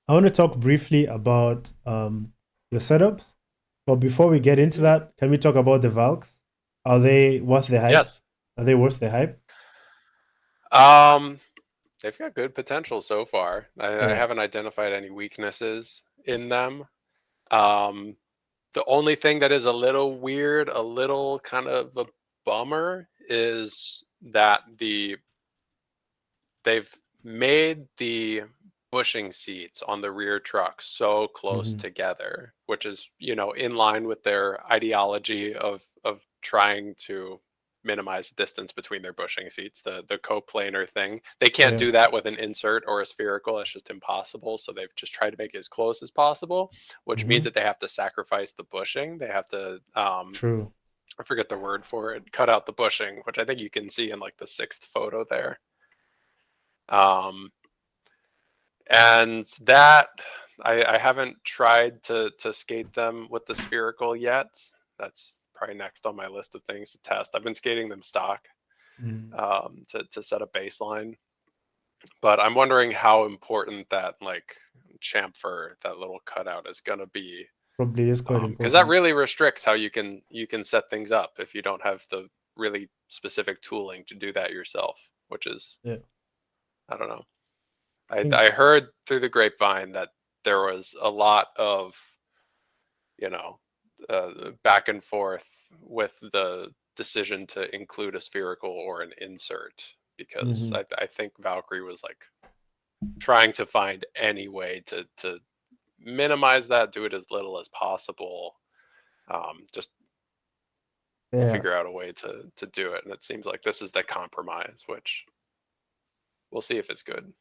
I want to talk briefly about your setups. But before we get into that, can we talk about the Valks? Are they worth the hype? Yes. Are they worth the hype? They've got good potential so far. I Yeah. haven't identified any weaknesses in them. The only thing that is a little weird, a little kind of a bummer, is that they've made the bushing seats on the rear truck so close Mhm. together, which is, in line with their ideology of trying to minimize the distance between their bushing seats, the coplanar thing. They can't Yeah. do that with an insert or a spherical. It's just impossible. So they've just tried to make it as close as possible, which means Mhm. that they have to sacrifice the bushing. They have to True. I forget the word for it, cut out the bushing, which I think you can see in like the 6th photo there. And that I haven't tried to skate them with the spherical yet. That's probably next on my list of things to test. I've been skating them stock to set a baseline, but I'm wondering how important that like chamfer, that little cutout, is gonna be, Probably is quite because that important. really restricts how you can set things up if you don't have the really specific tooling to do that yourself, which is, Yeah. I don't know. think- I heard through the grapevine that there was a lot of, back and forth with the decision to include a spherical or an insert, because Mhm. I think Valkyrie was like trying to find any way to minimize that, do it as little as possible, just Yeah. figure out a way to do it. And it seems like this is the compromise, which we'll see if it's good.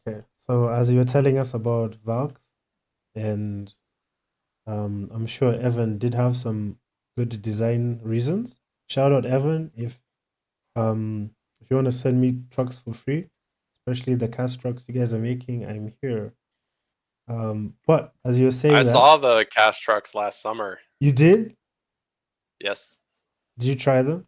Okay. So as you were telling us about Valks, and I'm sure Evan did have some good design reasons. Shout out Evan if you want to send me trucks for free, especially the cast trucks you guys are making, I'm here. But as you were saying I that saw the cast trucks last summer. you did, Yes. did you try them?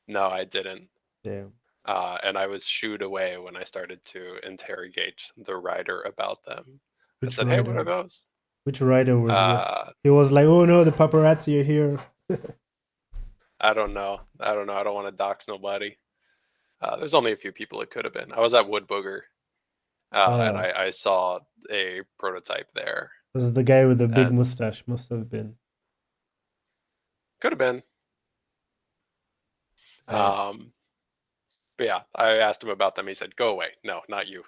No, I didn't. Yeah. And I was shooed away when I started to interrogate the rider about them. I Which said, "Hey, what are rider? those?" Which rider was this? Uh, He was like, "Oh no, the paparazzi are here." I don't know. I don't want to dox nobody. There's only a few people it could have been. I was at Wood Booger, and I saw a prototype there. It was the guy with the big And mustache. Must have been. could have been. Yeah. But yeah, I asked him about them. He said, "Go away. No, not you."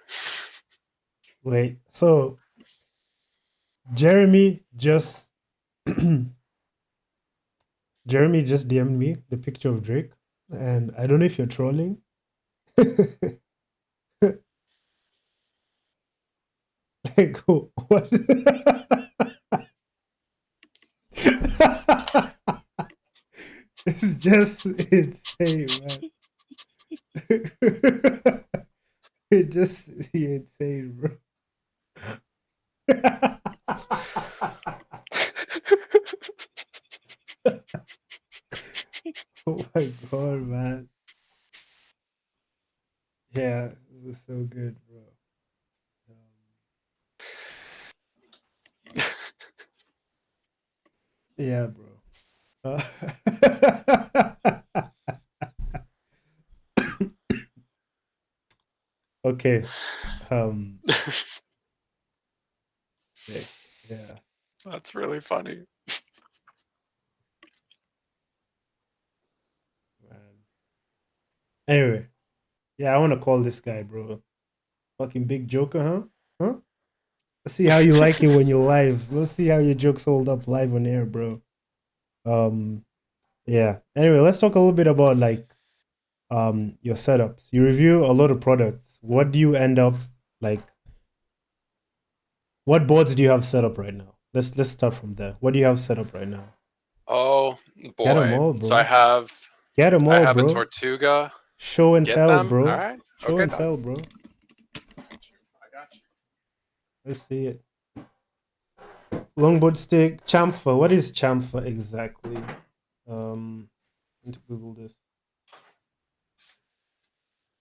Wait. So Jeremy just Jeremy just DM'd me the picture of Drake, and I don't know if you're trolling. Like what? It's just insane, man. It's just insane, bro. Oh my god, man. Yeah, this is so good, bro. Yeah, bro. Okay. Yeah. That's really funny. Man. Anyway, yeah, I want to call this guy, bro. Fucking big joker, huh? Huh? Let's see how you like it when you're live. Let's see how your jokes hold up live on air, bro. Yeah. Anyway, let's talk a little bit about like your setups. You review a lot of products. What do you end up like What boards do you have set up right now? Let's start from there. What do you have set up right now? Oh Get them boy. all, So I bro. have Get them I all, have a bro. Tortuga. Show and Get tell, them? All bro. right. Show Okay, and done. tell, bro. I got you. Let's see it. Longboard stick, chamfer. What is chamfer exactly? I need to Google this.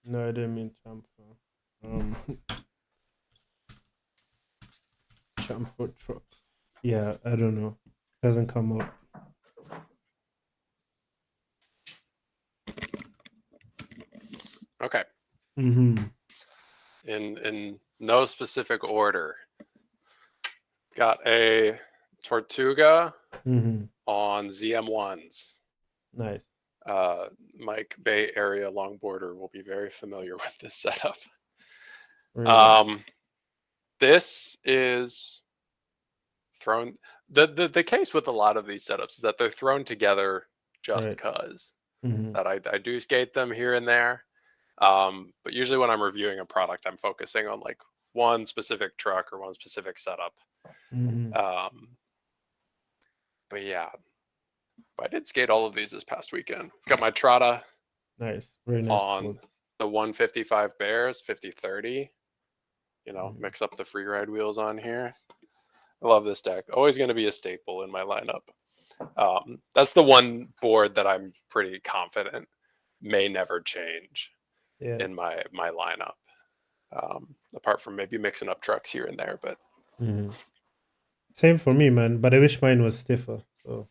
No, I didn't mean chamfer. Chamfer truck. Yeah, I don't know. Doesn't come up. Okay. Mm-hmm. In no specific order. Got a Tortuga Mm-hmm. on ZM1s. Nice. Mike, Bay Area longboarder, will be very familiar with this setup. Really? This is thrown. The case with a lot of these setups is that they're thrown together just Right. because. Mm-hmm. That I do skate them here and there. But usually when I'm reviewing a product, I'm focusing on like one specific truck or one specific setup. Mm-hmm. But yeah, I did skate all of these this past weekend. Got my Trata Nice. Very nice on board. the 155 Bears, 50/30. You know, Mhm. mix up the free ride wheels on here. I love this deck. Always going to be a staple in my lineup. That's the one board that I'm pretty confident may never change Yeah. in my lineup. Apart from maybe mixing up trucks here and there, but Mm-hmm. Same for me, man. But I wish mine was stiffer. So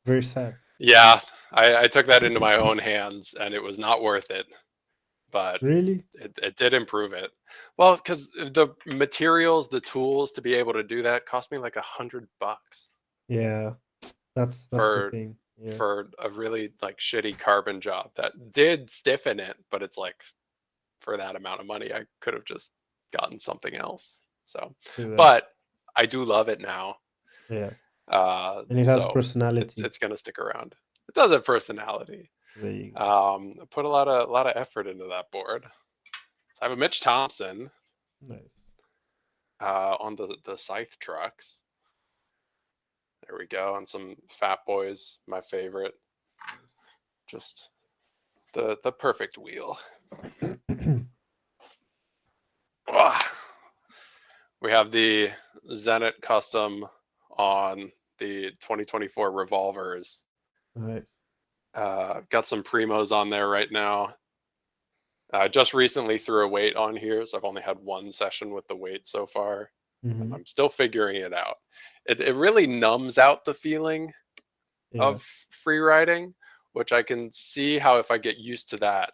very sad. yeah, I took that into my own hands and it was not worth it. But Really? it did improve it. Well, because the materials, the tools to be able to do that cost me like $100 Yeah. That's the for thing. Yeah. for a really like shitty carbon job that did stiffen it, but it's like for that amount of money, I could have just gotten something else. So, True that. but I do love it now. Yeah. And it has So personality. it's gonna stick around. It does have personality. There you go. I put a lot of effort into that board. So I have a Mitch Thompson Nice. on the scythe trucks. There we go, and some Fat Boys, my favorite. Just the perfect wheel. We have the Zenit Custom on the 2024 Revolvers. Nice. Got some Primos on there right now. I just recently threw a weight on here, so I've only had one session with the weight so far. Mm-hmm. I'm still figuring it out. It really numbs out the feeling of free riding, which I can see how if I get used to that,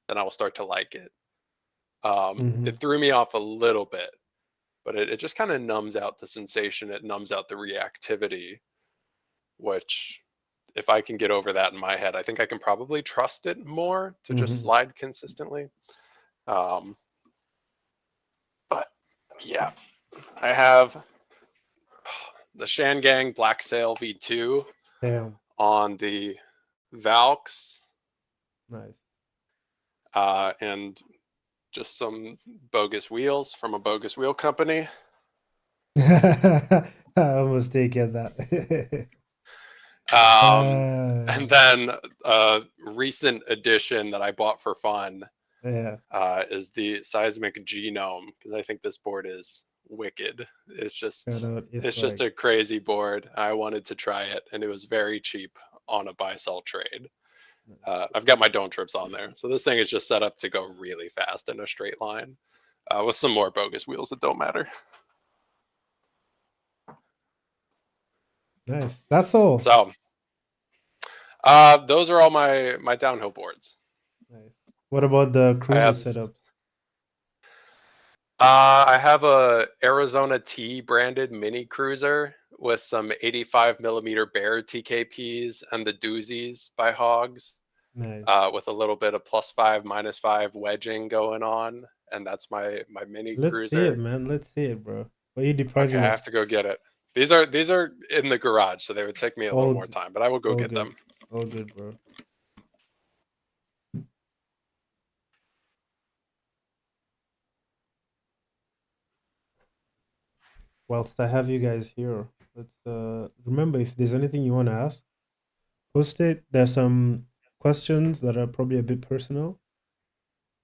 then I will start to like it. It threw me off a little bit, but it just kind of numbs out the sensation. It numbs out the reactivity, which if I can get over that in my head, I think I can probably trust it more to just slide consistently. But yeah, I have the Shangang Black Sail V2 on the Valks. Nice. And just some bogus wheels from a bogus wheel company. I almost did get that. And then a recent addition that I bought for fun is the Seismic Genome, because I think this board is wicked. It's just a crazy board. I wanted to try it, and it was very cheap on a buy-sell trade. I've got my Don't Trips on there, so this thing is just set up to go really fast in a straight line with some more bogus wheels that don't matter. Nice. That's all. So those are all my downhill boards. Nice. What about the cruiser setups? I have a Arizona T branded mini cruiser with some 85 millimeter Bear TKPs and the doozies by Hogs. Nice. With a little bit of +5, -5 wedging going on, and that's my mini cruiser. Let's see it, man. Let's see it, bro. What are you depriving us? I have to go get it. These are in the garage, so they would take me a little more time, but I will go get them. All good, bro. whilst I have you guys here, let's remember, if there's anything you want to ask, post it. There's some questions that are probably a bit personal,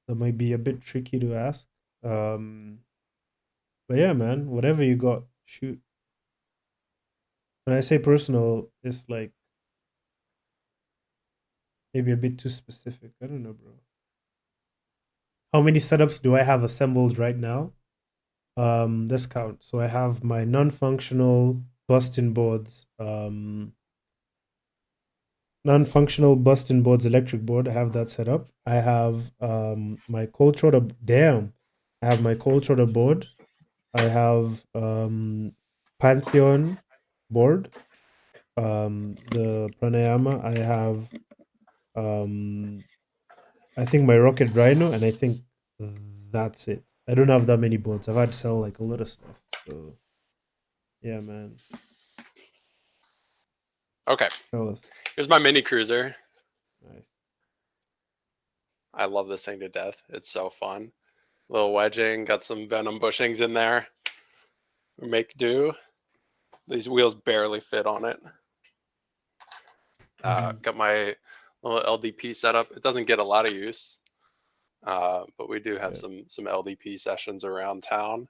that might be a bit tricky to ask. But yeah, man, whatever you got, shoot. When I say personal, it's like maybe a bit too specific. I don't know, bro. How many setups do I have assembled right now? Let's count. So I have my non-functional Boston boards, non-functional Boston boards electric board. I have that set up. I have my cold trotter. Damn, I have my cold trotter board. I have Pantheon board. The pranayama. I have I think my Rocket Rhino, and I think that's it. I don't have that many boards. I've had to sell like a lot of stuff. So yeah, man. Okay, Tell us. here's my mini cruiser. Nice. I love this thing to death. It's so fun. Little wedging, got some Venom bushings in there. Make do. These wheels barely fit on it. Got my little LDP setup. It doesn't get a lot of use, but we do have some LDP sessions around town.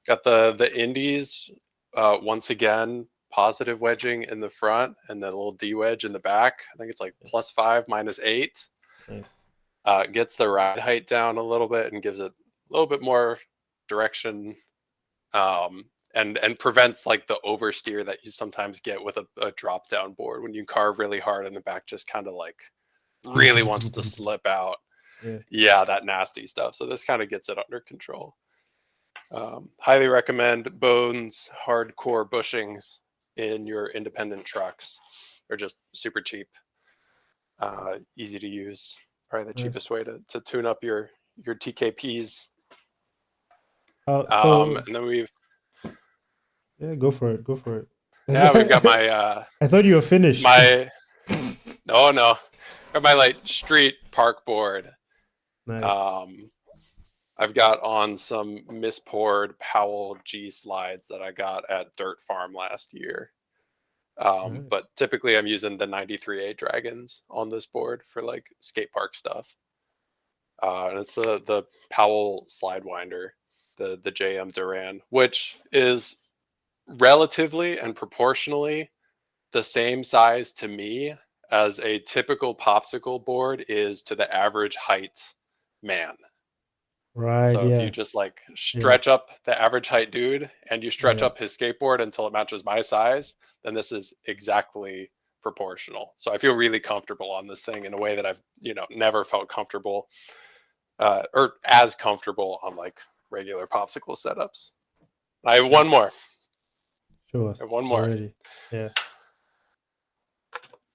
Got the indies. Once again, positive wedging in the front, and then a little D wedge in the back. I think it's like +5, -8. Nice. Gets the ride height down a little bit and gives it a little bit more direction, and prevents like the oversteer that you sometimes get with a drop down board when you carve really hard and the back just kind of like really wants to slip out. Yeah, that nasty stuff. So this kind of gets it under control. Highly recommend Bones hardcore bushings in your independent trucks. They're just super cheap, easy to use. Probably the cheapest way to tune up your TKPs. And then we've go for it. Go for it. Yeah, we've got my. I thought you were finished. My no. Got my like street park board. Nice. I've got on some mispoured Powell G slides that I got at Dirt Farm last year. Nice. But typically I'm using the 93A Dragons on this board for like skate park stuff. And it's the Powell slide winder, the JM Duran, which is relatively and proportionally the same size to me as a typical popsicle board is to the average height man. Right. So if you just like stretch up the average height dude and you stretch up his skateboard until it matches my size, then this is exactly proportional. So I feel really comfortable on this thing in a way that I've, never felt comfortable or as comfortable on like regular popsicle setups. I have one more. Show us. I have one more. Already. Yeah.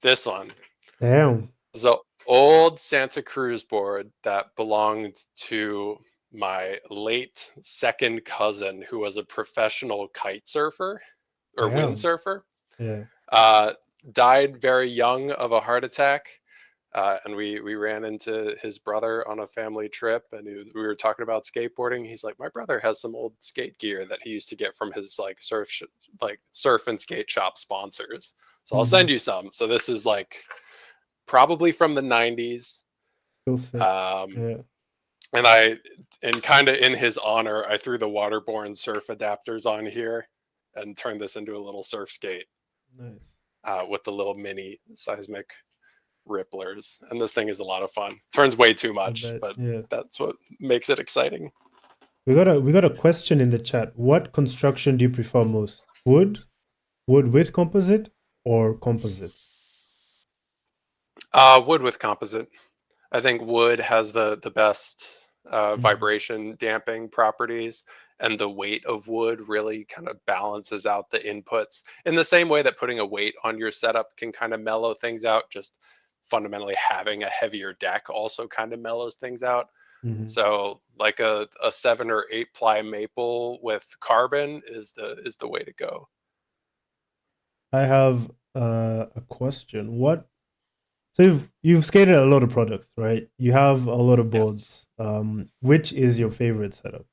This one. Damn. It's an old Santa Cruz board that belonged to my late second cousin, who was a professional kite surfer or windsurfer. Yeah. Died very young of a heart attack. And we ran into his brother on a family trip, and we were talking about skateboarding. He's like, my brother has some old skate gear that he used to get from his like surf and skate shop sponsors. So I'll send you some. So this is like probably from the 90s. Still sick. And kind of in his honor, I threw the waterborne surf adapters on here and turned this into a little surf skate. Nice. With the little mini seismic ripplers, and this thing is a lot of fun. Turns way too much, but that's what makes it exciting. We got a question in the chat. What construction do you prefer most? Wood with composite, or composite? Wood with composite. I think wood has the best vibration damping properties, and the weight of wood really kind of balances out the inputs in the same way that putting a weight on your setup can kind of mellow things out. Just fundamentally having a heavier deck also kind of mellows things out. So like a 7 or 8 ply maple with carbon is the way to go. I have a question. So you've skated a lot of products, right? You have a lot of boards. Which is your favorite setup?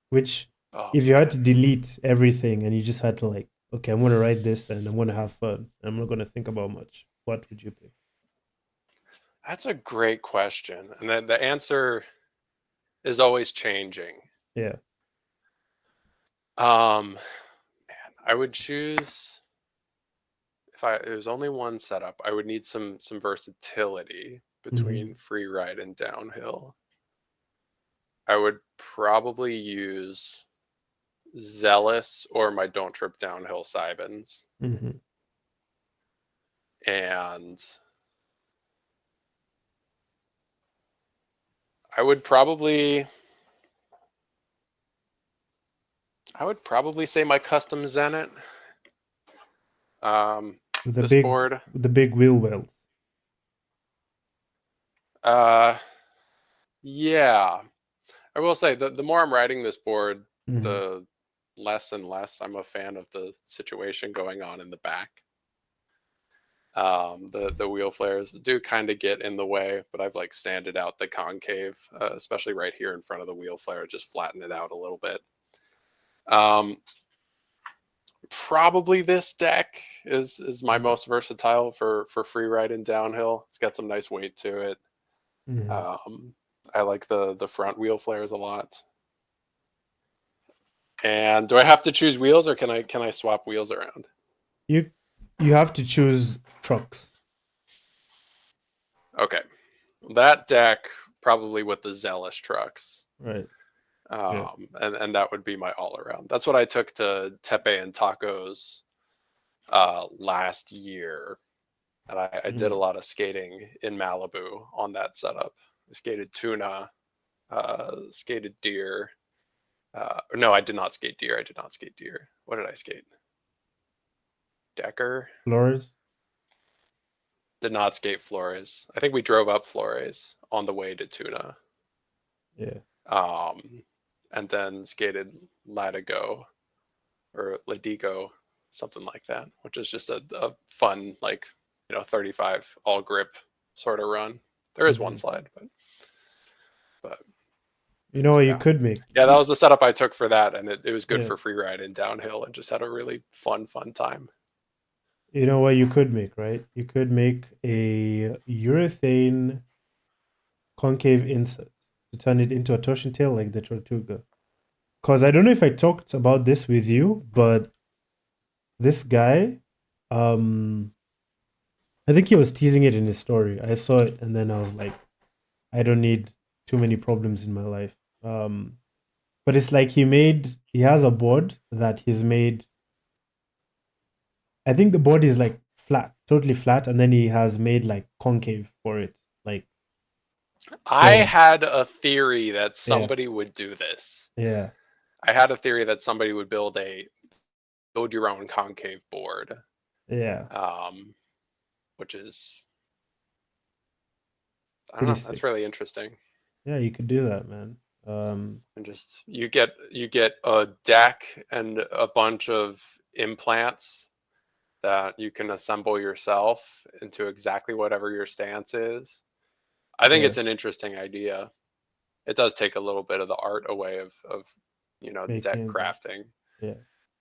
Which Oh If you had to man, delete everything and you just had to like, okay, I'm gonna write this and I'm gonna have fun. I'm not gonna think about much. What would you pick? that's a great question, and then the answer is always changing. Yeah. Man, I would choose if I it was only one setup. I would need some versatility Mm-hmm. between free ride and downhill. I would probably use Zealous or my Don't Trip Downhill Sybens, Mm-hmm. and I would probably I would probably say my custom Zenit. Um, With this board, the big wheel wells. uh, yeah, I will say the more I'm riding this board, Mm-hmm. the less and less I'm a fan of the situation going on in the back. The wheel flares do kind of get in the way, but I've like sanded out the concave, especially right here in front of the wheel flare, just flatten it out a little bit. Um, Probably this deck is my most versatile for free ride and downhill. It's got some nice weight to it. Mm-hmm. I like the front wheel flares a lot. And do I have to choose wheels or can I swap wheels around? You you have to choose trucks. Okay. That deck probably with the Zealous trucks. Right. Yeah. And that would be my all around. That's what I took to Tepe and Tacos last year. And I did a Mm-hmm. lot of skating in Malibu on that setup. I skated tuna, skated deer. No, I did not skate deer. I did not skate deer. What did I skate? Decker. Flores. Did not skate Flores. I think we drove up Flores on the way to tuna. Yeah. Um, and then skated Latigo or Ladigo, something like that, which is just a fun, like, 35 all grip sort of run. There is one Mm-hmm. slide, but You know what you yeah. could make? Yeah, that was the setup I took for that, and it was good Yeah. for free ride and downhill, and just had a really fun time. You know what you could make, right? You could make a urethane concave insert to turn it into a torsion tail like the Tortuga. Because I don't know if I talked about this with you, but this guy, um, I think he was teasing it in his story. I saw it and then I was like, I don't need too many problems in my life. But it's like he has a board that he's made. I think the board is like flat, totally flat, and then he has made like concave for it. Like, I so had a theory that yeah, somebody would do this. yeah, I had a theory that somebody would build your own concave board, yeah, um, which is, I don't pretty know, that's sick. really interesting. Yeah, you could do that, man. And just you get a deck and a bunch of implants that you can assemble yourself into exactly whatever your stance is. I think Yeah, it's an interesting idea. It does take a little bit of the art away of deck making that. crafting, Yeah.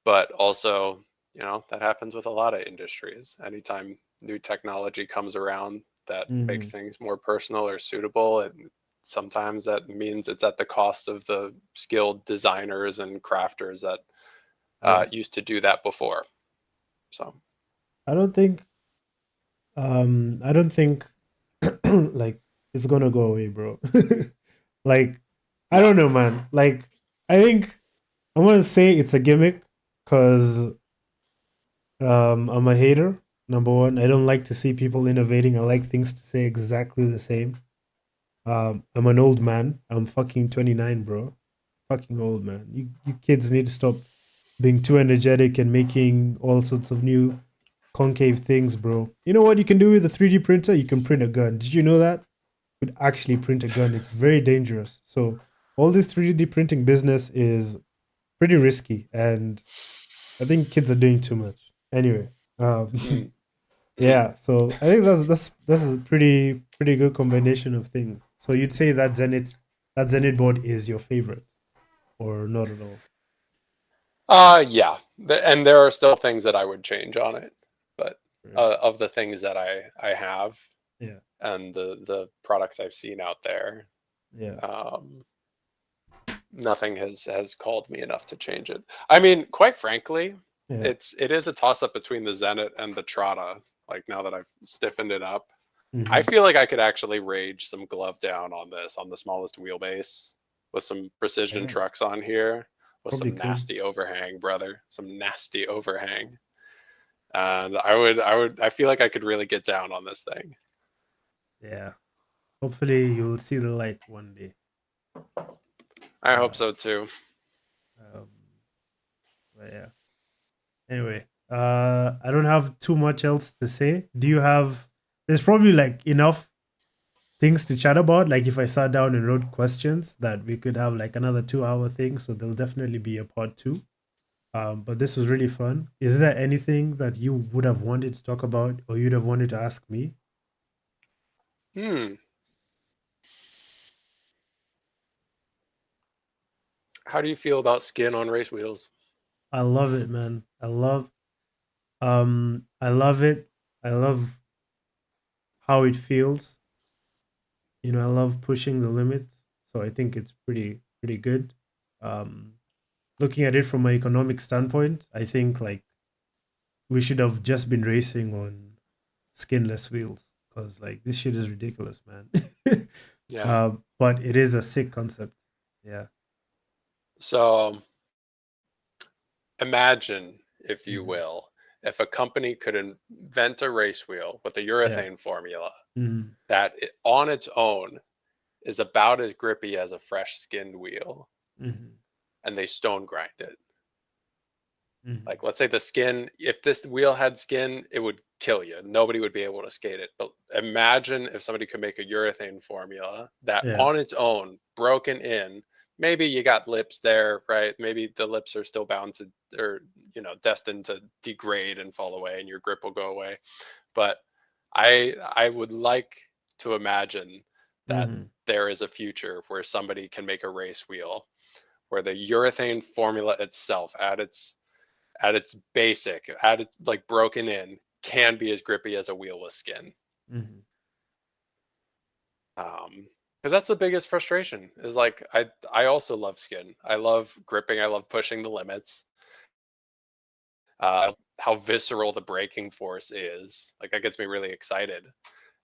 but also that happens with a lot of industries. Anytime new technology comes around that makes Mm-hmm. things more personal or suitable, and sometimes that means it's at the cost of the skilled designers and crafters that Yeah. used to do that before. So I don't think I don't think like it's gonna go away, bro. Like I no. don't know, man. Like I think I'm gonna say it's a gimmick because I'm a hater. Number one, I don't like to see people innovating. I like things to say exactly the same. I'm an old man. I'm fucking 29, bro. Fucking old man. You kids need to stop being too energetic and making all sorts of new concave things, bro. You know what you can do with a 3D printer? You can print a gun. Did you know that? You could actually print a gun. It's very dangerous. So all this 3D printing business is pretty risky, and I think kids are doing too much. Anyway, Mm. yeah. So I think that's a pretty good combination of things. So you'd say that Zenit board is your favorite, or not at all? Yeah, and there are still things that I would change on it, but Right. of the things that I have Yeah. and the products I've seen out there, Yeah. um, nothing has called me enough to change it. I mean, quite frankly, Yeah. it is a toss up between the Zenit and the Trada. Like now that I've stiffened it up, I Hmm. feel like I could actually rage some glove down on this on the smallest wheelbase with some precision Yeah. trucks on here with Probably some could. nasty overhang, brother. Some nasty overhang. And I feel like I could really get down on this thing. Yeah. Hopefully you'll see the light one day. I hope Uh, so too. um, but yeah. Anyway, I don't have too much else to say. Do you have? There's probably like enough things to chat about. Like if I sat down and wrote questions, that we could have like another 2 hour thing. So there'll definitely be a part two. But this was really fun. Is there anything that you would have wanted to talk about, or you'd have wanted to ask me? Hmm. How do you feel about skin on race wheels? I love it, man. I love it. I love how it feels. I love pushing the limits. So I think it's pretty good. Um, Looking at it from an economic standpoint, I think like we should have just been racing on skinless wheels because like this shit is ridiculous, man. Yeah. But it is a sick concept. Yeah. So imagine, if you Hmm. will, if a company could invent a race wheel with a Yeah. urethane formula Hmm. that on its own is about as grippy as a fresh skinned wheel, Hmm. and they stone grind it. Hmm. Like, let's say the skin, if this wheel had skin, it would kill you. Nobody would be able to skate it. But imagine if somebody could make a urethane formula that Yeah. on its own, broken in, maybe you got lips there, right? Maybe the lips are still bound to, or, destined to degrade and fall away and your grip will go away. But I would like to imagine that Hmm. there is a future where somebody can make a race wheel where the urethane formula itself at its basic, at its like broken in, can be as grippy as a wheel with skin. Hmm. Because that's the biggest frustration. Is like I also love skin. I love gripping. I love pushing the limits. How visceral the braking force is. Like that gets me really excited.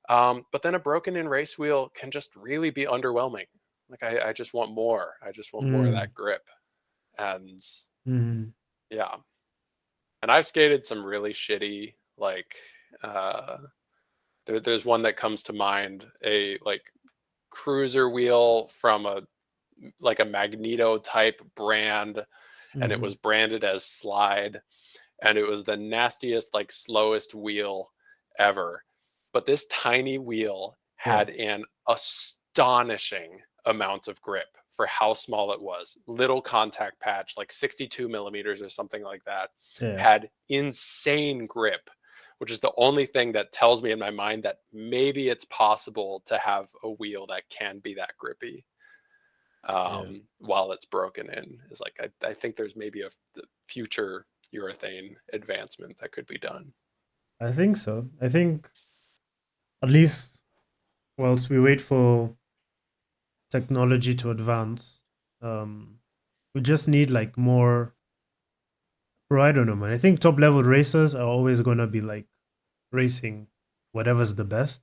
But then a broken in race wheel can just really be underwhelming. Like I just want more. I just want more of Hmm. that grip. And Hmm. yeah. And I've skated some really shitty like uh there's one that comes to mind, a like cruiser wheel from a Magneto type brand, and it Hmm. was branded as Slide, and it was the nastiest, like slowest wheel ever. But this tiny wheel Yeah. had an astonishing amount of grip for how small it was. Little contact patch, like 62 millimeters or something like that, Yeah. had insane grip, which is the only thing that tells me in my mind that maybe it's possible to have a wheel that can be that grippy, Yeah. while it's broken in. Is like I think there's maybe a future urethane advancement that could be done. I think so. I think at least whilst we wait for technology to advance, um, we just need like more. Bro, I don't know, man. I think top level racers are always gonna be like racing whatever's the best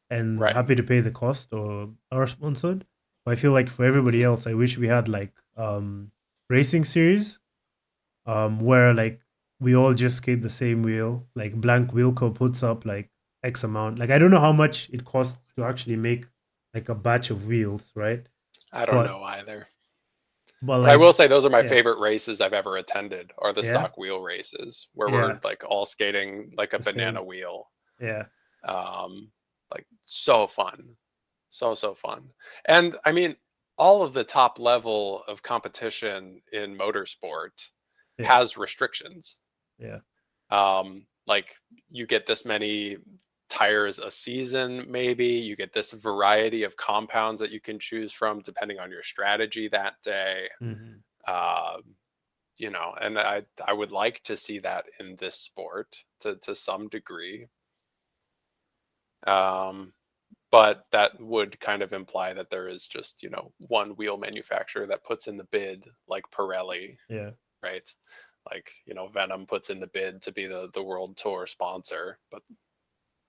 and Right. happy to pay the cost or are sponsored. But I feel like for everybody Mhm. else, I wish we had like racing series where like we all just skate the same wheel. Like Blank Wheelco puts up like X amount. Like I don't know how much it costs to actually make like a batch of wheels, right? I don't But know either. But I like will say those are my yeah, favorite races I've ever attended, are the yeah, stock wheel races where we're yeah, like all skating like a the banana same. wheel. Yeah. Um, like so fun. So fun. And I mean, all of the top level of competition in motorsport Yeah. has restrictions. Yeah. Like you get this many tires a season, maybe you get this variety of compounds that you can choose from depending on your strategy that day. Hmm. Um, you know, and I would like to see that in this sport to some degree. Um, but that would kind of imply that there is just, you know, one wheel manufacturer that puts in the bid, like Pirelli, Yeah. right? Like, you know, Venom puts in the bid to be the world tour sponsor, but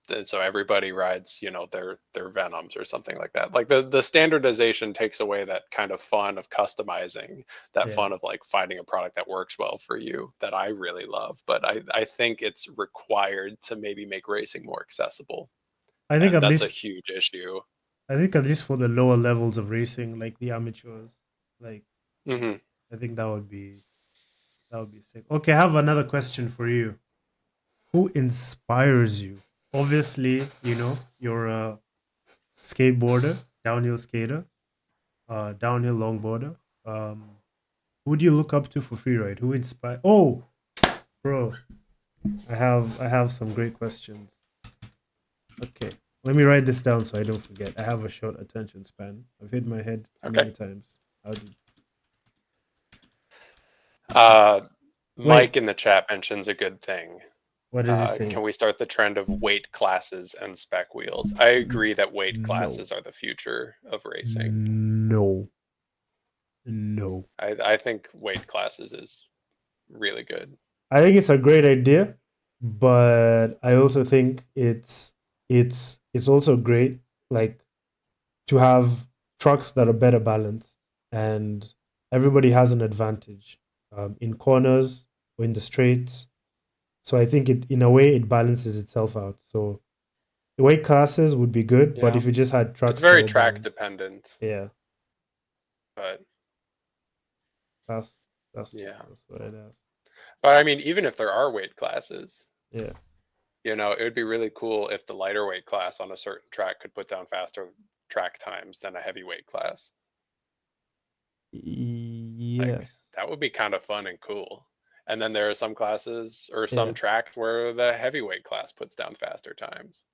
and so everybody rides, you know, their Venoms or something like that. Like the standardization takes away that kind of fun of customizing, that Yeah. fun of like finding a product that works well for you that I really love. But I think it's required to maybe make racing more accessible. I think And at that's a least huge issue. I think at least for the lower levels of racing, like the amateurs, like Hmm. I think that would be sick. Okay, I have another question for you. Who inspires you? Obviously, you know, you're a skateboarder, downhill skater, downhill longboarder. Who do you look up to for freeride? Who inspire? Oh, bro, I have some great questions. Okay, let me write this down so I don't forget. I have a short attention span. I've hit my head Okay. many times. How did? Uh, Wait, Mike in the chat mentions a good thing. what does he say? Can we start the trend of weight classes and spec wheels? I agree that weight No, classes are the future of racing. no, no. I think weight classes is really good. I think it's a great idea, but I also think it's also great, like to have trucks that are better balanced, and everybody has an advantage in corners or in the straights. So I think it, in a way, it balances itself out. So the weight classes would be good, but Yeah. if you just had It's trucks that very were track balanced, dependent, yeah, but that's that's yeah. that's what it is. But I mean, even if there are weight classes, Yeah, you know, it would be really cool if the lighter weight class on a certain track could put down faster track times than a heavyweight class. Like yes, that would be kind of fun and cool. And then there are some classes or yeah. some tracks where the heavyweight class puts down faster times.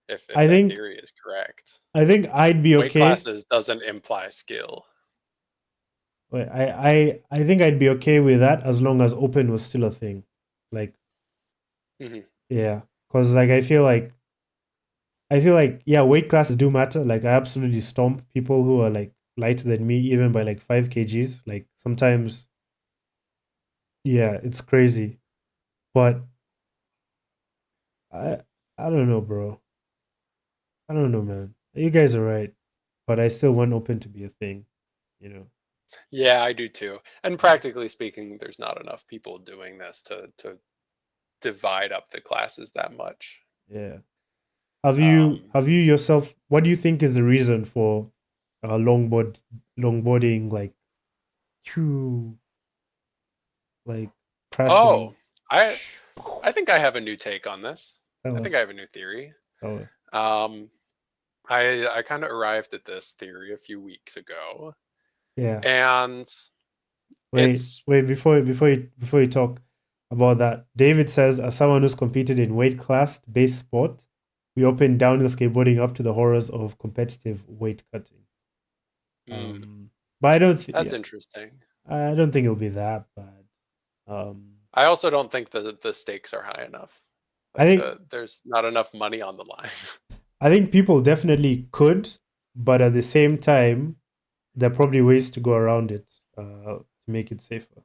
If I that think theory is correct. I think I'd be Weight okay. classes doesn't imply skill. Wait, I think I'd be okay with that as long as open was still a thing. Like, Hmm. yeah, because like I feel like yeah, weight classes do matter. Like I absolutely stomp people who are like lighter than me, even by like 5 kgs. Like sometimes, yeah, it's crazy. But I I don't know, bro. I don't know, man. You guys are right, but I still want open to be a thing. You know? Yeah, I do too. And practically speaking, there's not enough people doing this to divide up the classes that much. Yeah. Um, Have you yourself? What do you think is the reason for longboarding phew, like oh, crashing? I I think I have a new take on this. Tell I think us. I have a new theory. Tell us. Um, I kind of arrived at this theory a few weeks ago, Yeah. and Wait, it's wait. Before you talk about that, David says, as someone who's competed in weight class based sport, we open downhill skateboarding up to the horrors of competitive weight cutting. mm, But I don't. that's Yeah, interesting. I don't think it'll be that bad. Um, I also don't think the stakes are high enough. I Like think there's not enough money on the line. I think people definitely could, but at the same time, there are probably ways to go around it to make it safer.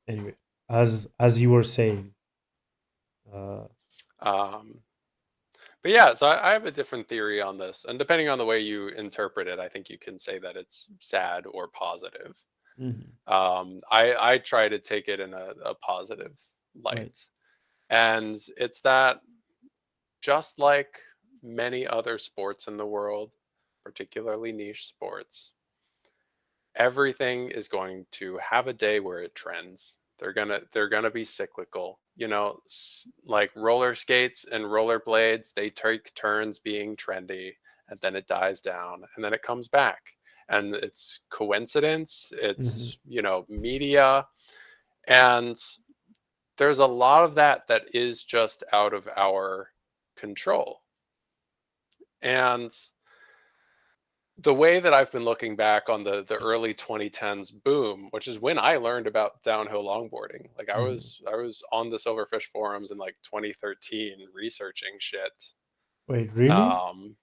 Anyway, as you were saying, uh, Um, but yeah, so I have a different theory on this, and depending on the way you interpret it, I think you can say that it's sad or positive. mhm, I try to take it in a positive right, light, and it's that just like many other sports in the world, particularly niche sports, everything is going to have a day where it trends. They're gonna be cyclical. You know, like roller skates and rollerblades, they take turns being trendy, and then it dies down, and then it comes back. And it's coincidence. mhm, It's, you know, media, and there's a lot of that is just out of our control. And the way that I've been looking back on the early 2010s boom, which is when I learned about downhill longboarding. Like I was on the Silverfish forums in like 2013 researching shit. Wait, really? Um,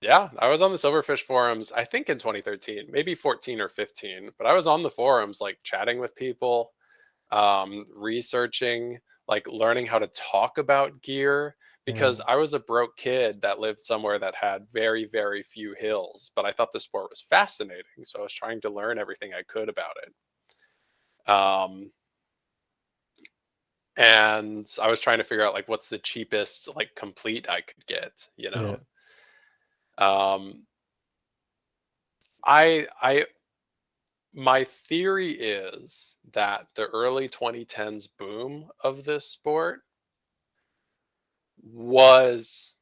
yeah, I was on the Silverfish forums, I think in 2013, maybe 14 or 15, but I was on the forums like chatting with people, researching, like learning how to talk about gear Yeah. because I was a broke kid that lived somewhere that had very, very few hills, but I thought the sport was fascinating. So I was trying to learn everything I could about it. And I was trying to figure out like what's the cheapest like complete I could get, you Yeah. know. Um, I my theory is that the early 2010s boom of this sport was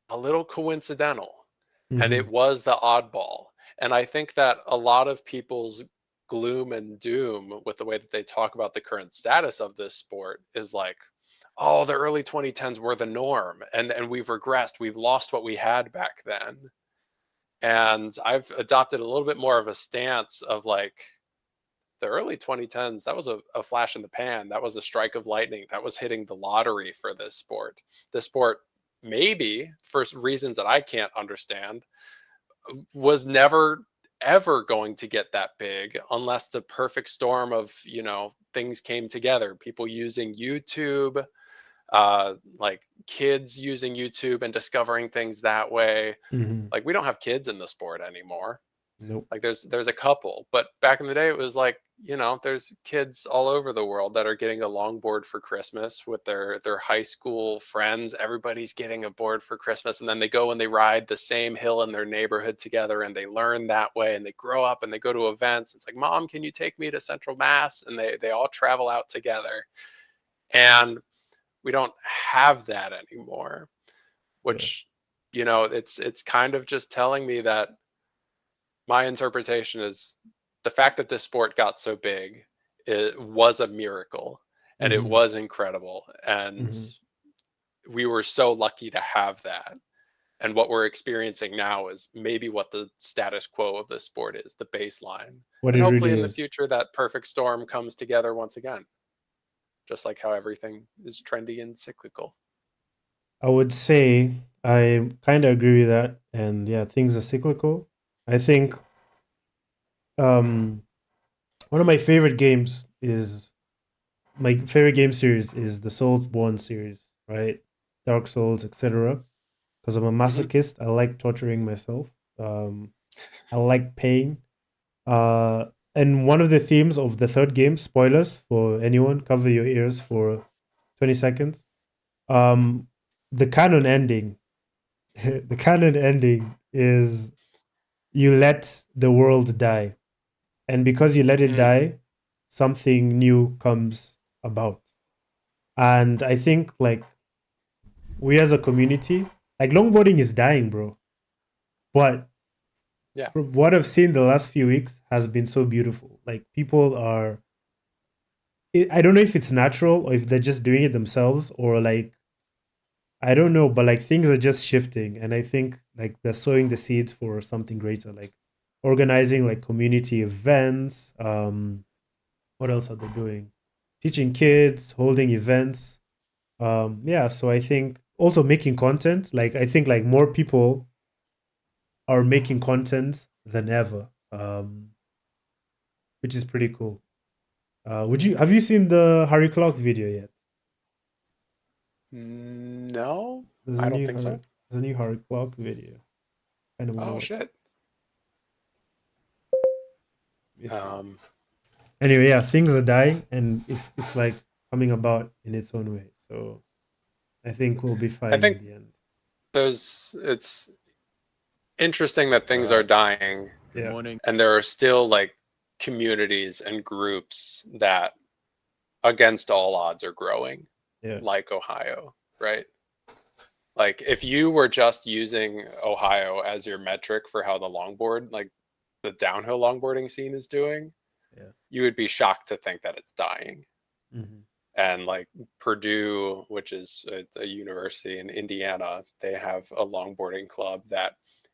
a little coincidental, and Mm-hmm. it was the oddball. And I think that a lot of people's gloom and doom with the way that they talk about the current status of this sport is like, oh, the early 2010s were the norm, and we've regressed, we've lost what we had back then. And I've adopted a little bit more of a stance of like, the early 2010s, that was a flash in the pan. That was a strike of lightning. That was hitting the lottery for this sport. This sport, maybe for reasons that I can't understand, was never ever going to get that big unless the perfect storm of, things came together. People using YouTube, like kids using YouTube and discovering things that way. Mm-hmm. Like we don't have kids in the sport anymore. Nope. Like there's a couple, but back in the day it was like, there's kids all over the world that are getting a longboard for Christmas with their high school friends. Everybody's getting a board for Christmas, and then they go and they ride the same hill in their neighborhood together, and they learn that way, and they grow up and they go to events. It's like, "Mom, can you take me to Central Mass?" And they all travel out together. And we don't have that anymore, Yeah. which, it's kind of just telling me that my interpretation is the fact that this sport got so big, it was a miracle and it Mm-hmm. was incredible. And Mm-hmm. we were so lucky to have that. And what we're experiencing now is maybe what the status quo of this sport is, the baseline. What And it hopefully really in the is. future, that perfect storm comes together once again, just like how everything is trendy and cyclical. I would say I kind of agree with that. And yeah, things are cyclical. I think um, one of my favorite games is my favorite game series is the Soulsborne series, right? Dark Souls, etc. Because I'm a Hmm. masochist. I like torturing myself. Um, I like pain. Uh, and one of the themes of the third game, spoilers for anyone, cover your ears for 20 seconds. Um, the canon ending, the canon ending is you let the world die. And because you let it Mm. die, something new comes about. And I think like we as a community, like longboarding is dying, bro. But Yeah. from what I've seen the last few weeks has been so beautiful. Like people are I don't know if it's natural or if they're just doing it themselves or like I don't know, but like things are just shifting and I think like they're sowing the seeds for something greater, like organizing like community events. What else are they doing? Teaching kids, holding events. Yeah, so I think also making content. Like I think like more people are making content than ever. Which is pretty cool. Would you have you seen the Harry Clock video yet? No, There's a I don't new think so. Harry Clock video. Kind of want to Oh watch. shit. It. Um, Anyway, yeah, things are dying, and it's like coming about in its own way. So I think we'll be I fine in think the end. it's interesting that things are dying Good Yeah, morning. and there are still like communities and groups that against all odds are growing, yeah, like Ohio, right? Like if you were just using Ohio as your metric for how the longboard, like the downhill longboarding scene is doing, yeah. you would be shocked to think that it's dying. Mm-hmm. And like Purdue, which is a university in Indiana, they have a longboarding club that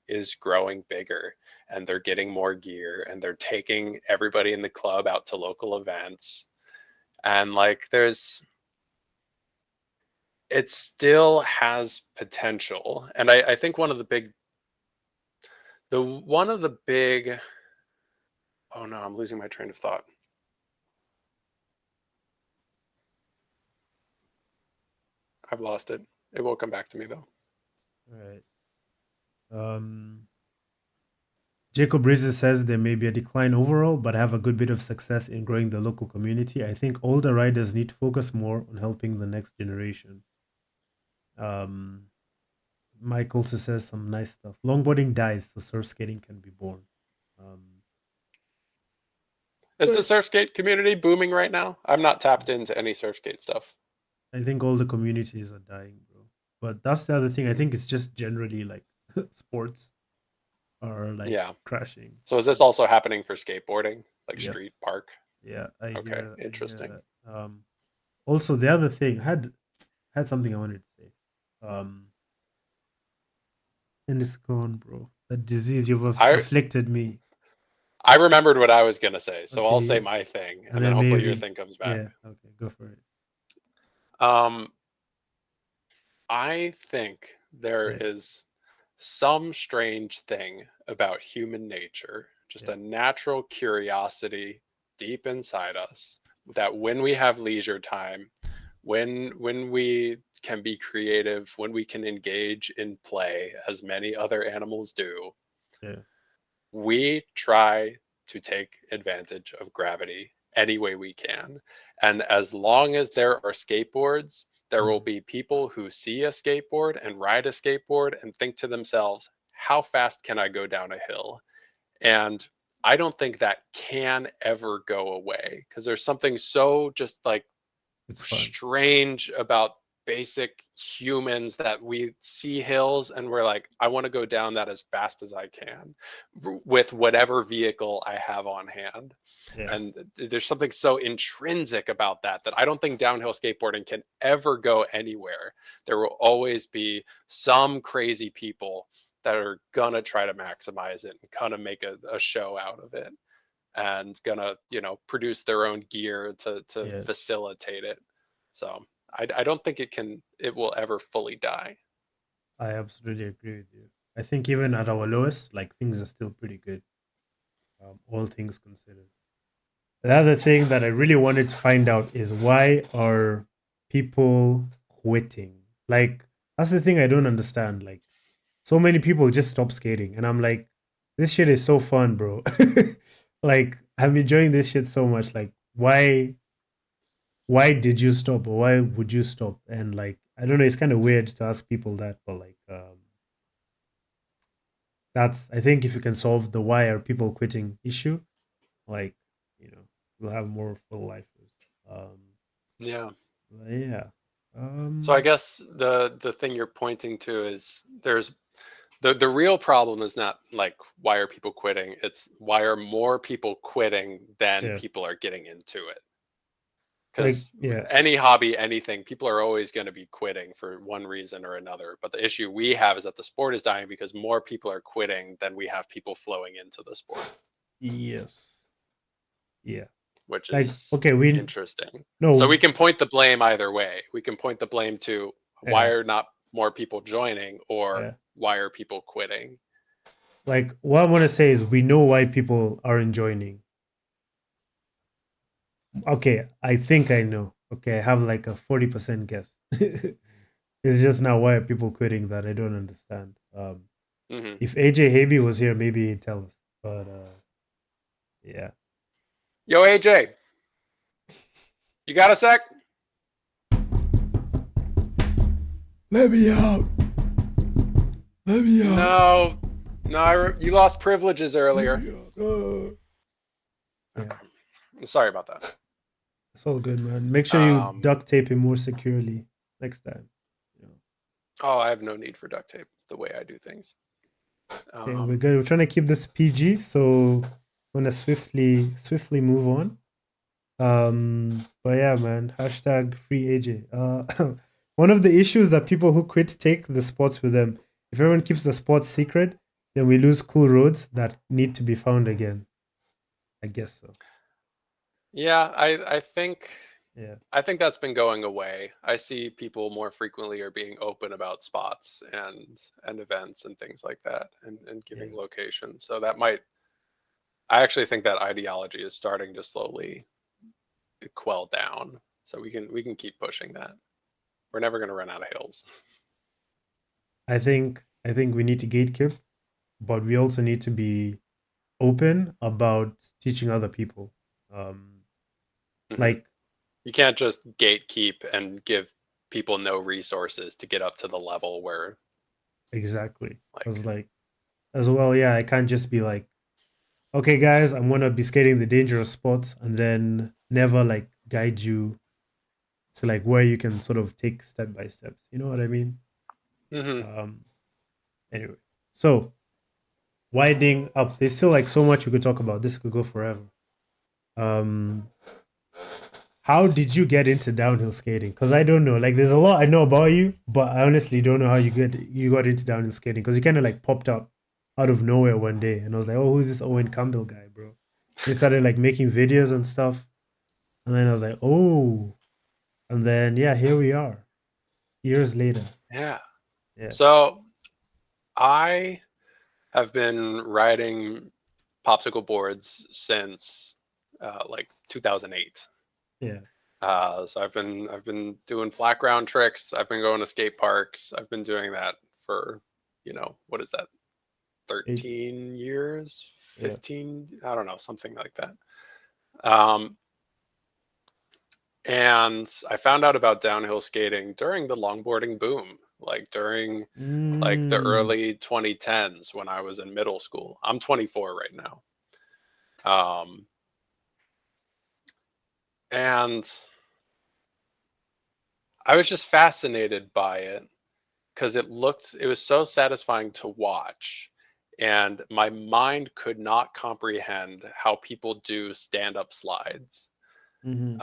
is growing bigger, and they're getting more gear, and they're taking everybody in the club out to local events. And like it still has potential. And I think one of the big, oh no, I'm losing my train of thought. I've lost it. It will come back to me though. All right. Jacob Rizzo says there may be a decline overall, but have a good bit of success in growing the local community. I think older riders need to focus more on helping the next generation. Mike also says some nice stuff. Longboarding dies, so surf skating can be born. Is the surf skate community booming right now? I'm not tapped into any surf skate stuff. I think all the communities are dying, bro. But that's the other thing. I think it's just generally like sports are like crashing. So is this also happening for skateboarding, like Yes. street park? Yeah. Okay, interesting. Also, the other thing had something I wanted to say. And it's gone, bro. The disease you've afflicted me. I remembered what I was gonna say, so Okay, I'll say my thing, and then hopefully your thing comes back. Yeah. Okay, go for it. I think there is some strange thing about human nature, just a natural curiosity deep inside us, that when we have leisure time, when we can be creative, when we can engage in play as many other animals do, we try to take advantage of gravity any way we can. And as long as there are skateboards, there will be people who see a skateboard and ride a skateboard and think to themselves, how fast can I go down a hill? And I don't think that can ever go away, because there's something so just like strange about basic humans that we see hills and we're like, I want to go down that as fast as I can with whatever vehicle I have on hand. And there's something so intrinsic about that I don't think downhill skateboarding can ever go anywhere. There will always be some crazy people that are gonna try to maximize it and kind of make a show out of it, and gonna, produce their own gear to facilitate it. So I don't think it will ever fully die. I absolutely agree with you. I think even at our lowest, like, things are still pretty good, all things considered. The other thing that I really wanted to find out is, why are people quitting? Like, that's the thing I don't understand. Like, so many people just stop skating, and I'm like, this shit is so fun, bro. Like, I'm enjoying this shit so much. Like, why did you stop, or why would you stop? And like, I don't know, it's kind of weird to ask people that, but like, that's, I think if you can solve the why are people quitting issue, like, we'll have more full lifers. So I guess the thing you're pointing to is there's the real problem is not like, why are people quitting? It's, why are more people quitting than people are getting into it? Because any hobby, anything, people are always going to be quitting for one reason or another. But the issue we have is that the sport is dying because more people are quitting than we have people flowing into the sport. Yes. Yeah. Which like, is interesting. No. So we can point the blame either way. We can point the blame to why are not more people joining, or why are people quitting? Like, what I want to say is, we know why people aren't joining. Okay, I think I know. Okay, I have like a 40% guess. It's just now, why are people quitting, that I don't understand. If AJ Habe was here, maybe he'd tell us. But yeah. Yo, AJ, you got a sec? Let me out. Let me out. No, you lost privileges earlier. Sorry about that. It's all good, man. Make sure you duct tape him more securely next time. Oh, I have no need for duct tape the way I do things. Okay, we're good. We're trying to keep this PG, so I'm gonna swiftly move on. But yeah, man. Hashtag free AJ. One of the issues that people who quit take the spots with them. If everyone keeps the spots secret, then we lose cool roads that need to be found again. I guess so. Yeah, I think Yeah. that's been going away. I see people more frequently are being open about spots and events and things like that, and giving Yeah. locations. So that might, I actually think that ideology is starting to slowly quell down. So we can keep pushing that. We're never going to run out of hills. I think we need to gatekeep, but we also need to be open about teaching other people. Mhm. Like You can't just gatekeep and give people no resources to get up to the level where, exactly. I like, was like, as well, yeah, I can't just be like, okay, guys, I'm gonna be skating the dangerous spots and then never like guide you to like where you can sort of take step by steps. You know what I mean? mhm. Um, anyway, so winding up, there's still like so much we could talk about. This could go forever. Um, how did you get into downhill skating? Because I don't know. Like, there's a lot I know about you, but I honestly don't know how you got into downhill skating. Because you kind of like popped up out of nowhere one day, and I was like, "Oh, who's this Owen Campbell guy, bro?" They started like making videos and stuff, and then I was like, "Oh," and then yeah, here we are, years later. Yeah. Yeah, So I have been riding popsicle boards since like 2008. yeah, So I've been doing flat ground tricks. I've been going to skate parks. I've been doing that for, what is that? eight, 13 years, yeah. 15, I don't know, something like that. Um, and I found out about downhill skating during the longboarding boom, like during like the Mm, early 2010s when I was in middle school. I'm 24 right now. Um, and I was just fascinated by it because it was so satisfying to watch. And my mind could not comprehend how people do stand up slides, mm-hmm,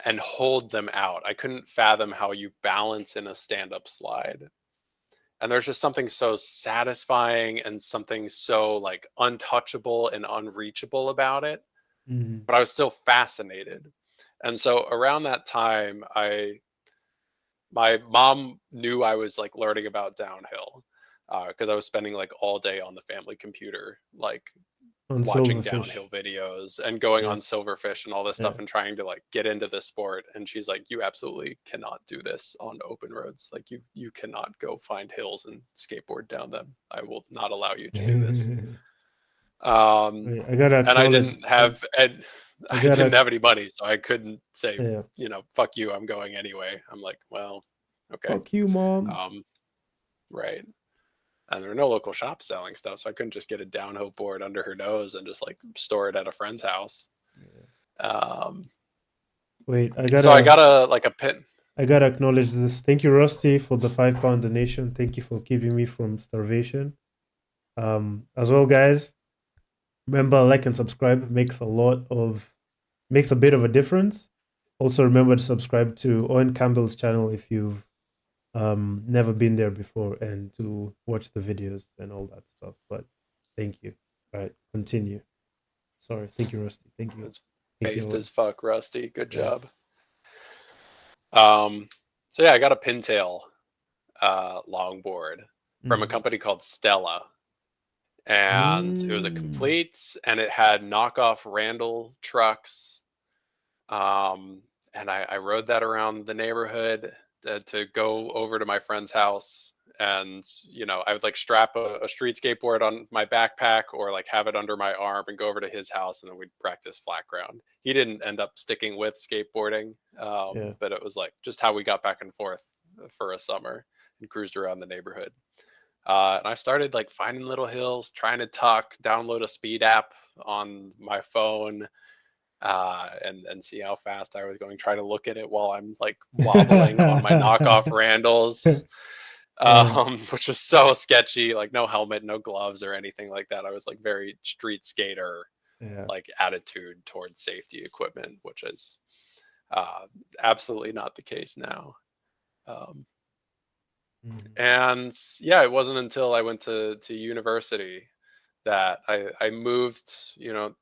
and hold them out. I couldn't fathom how you balance in a stand up slide. And there's just something so satisfying and something so like untouchable and unreachable about it. mm-hmm. But I was still fascinated. And so around that time, my mom knew I was like learning about downhill, because I was spending like all day on the family computer, like On watching Silverfish. downhill videos and going Yeah, on Silverfish and all this yeah. stuff and trying to like get into the sport. And she's like, "You absolutely cannot do this on open roads. Like you cannot go find hills and skateboard down them. I will not allow you to do this." Um, Wait, I gotta and I acknowledge. didn't have and I I didn't gotta. have any money, so I couldn't say, Yeah. "Fuck you, I'm going anyway." I'm like, "Well, okay." Fuck you, mom. Um, right. And there were no local shops selling stuff, so I couldn't just get a downhill board under her nose and just like store it at a friend's house. Um, Wait, so I got a pin. I gotta acknowledge this. Thank you, Rusty, for the £5 donation. Thank you for keeping me from starvation. As well, guys. Remember, like and subscribe makes a bit of a difference. Also, remember to subscribe to Owen Campbell's channel if you've never been there before, and to watch the videos and all that stuff. But thank you. All right, continue. Sorry, thank you, Rusty. It's Thank you, based Owen. as fuck, Rusty. Good Yeah. job. Um, so yeah, I got a pintail longboard from a Mhm. company called Stella, and it was a Mm. complete, and it had knockoff Randall trucks. And I rode that around the neighborhood, to go over to my friend's house. And, I would like strap a street skateboard on my backpack or like have it under my arm and go over to his house and then we'd practice flat ground. He didn't end up sticking with skateboarding, Yeah. but it was like just how we got back and forth for a summer and cruised around the neighborhood. And I started like finding little hills, trying to download a speed app on my phone, and see how fast I was going. Try to look at it while I'm like wobbling on my knockoff Randalls, Yeah. which was so sketchy. Like no helmet, no gloves or anything like that. I was like very street skater Yeah. like attitude towards safety equipment, which is uh, absolutely not the case now. Um, Mhm. and yeah, it wasn't until I went to university that I moved,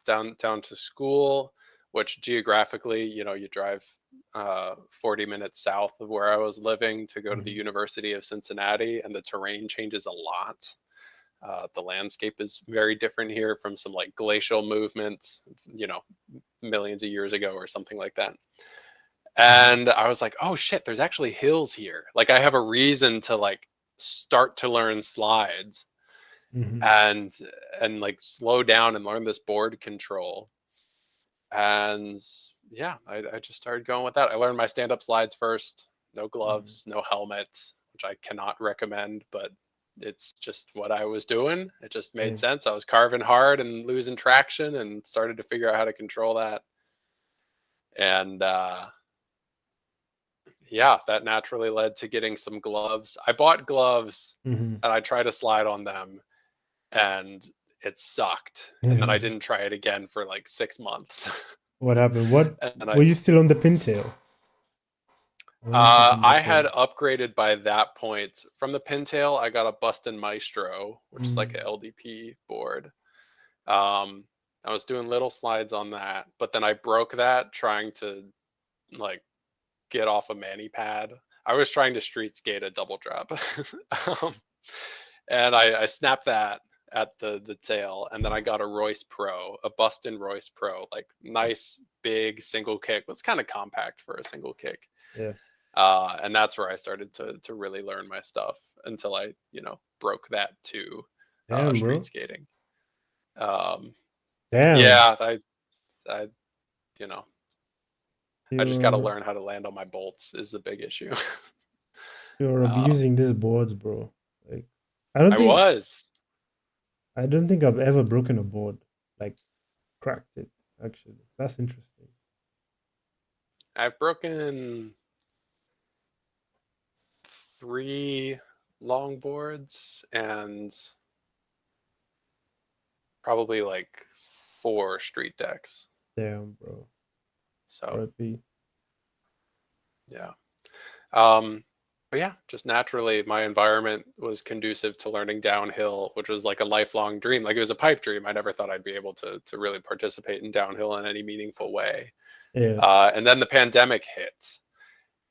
down to school, which geographically, you drive 40 minutes south of where I was living to go to the Mhm. University of Cincinnati, and the terrain changes a lot. The landscape is very different here from some like glacial movements, millions of years ago or something like that. And I was like, oh shit, there's actually hills here. Like I have a reason to like start to learn slides Mhm. and like slow down and learn this board control. And yeah, I just started going with that. I learned my stand-up slides first. No Mhm. gloves, no helmets, which I cannot recommend, but it's just what I was doing. It just made Yeah. sense. I was carving hard and losing traction and started to figure out how to control that. And yeah, that naturally led to getting some gloves. I bought gloves Mhm. and I tried to slide on them and it sucked. And then I didn't try it again for like 6 months. What happened? What And were you still on the pintail? Or was it something I had before? upgraded by that point. From the Pintail, I got a Bustin Maestro, which is like Mm. a LDP board. Um, I was doing little slides on that, but then I broke that trying to like get off a mani pad. I was trying to street skate a double drop, um, and I snapped that at the tail, and then I got a Royce Pro, a Bustin Royce Pro, like nice big single kick. It's kind of compact for a single kick. Yeah. And that's where I started to really learn my stuff until I broke that to Damn, street bro. skating. Um, Damn. yeah, I you know I just got to You're learn how to land on my bolts is the big issue. you're um, abusing these boards, bro. Like I don't I think was I don't think I've ever broken a board. Like cracked it, actually. That's interesting. I've broken 3 longboards and probably like 4 street decks. Damn, bro. So RIP. yeah. Um, but yeah, just naturally, my environment was conducive to learning downhill, which was like a lifelong dream. Like it was a pipe dream. I never thought I'd be able to really participate in downhill in any meaningful way. Yeah. And then the pandemic hit,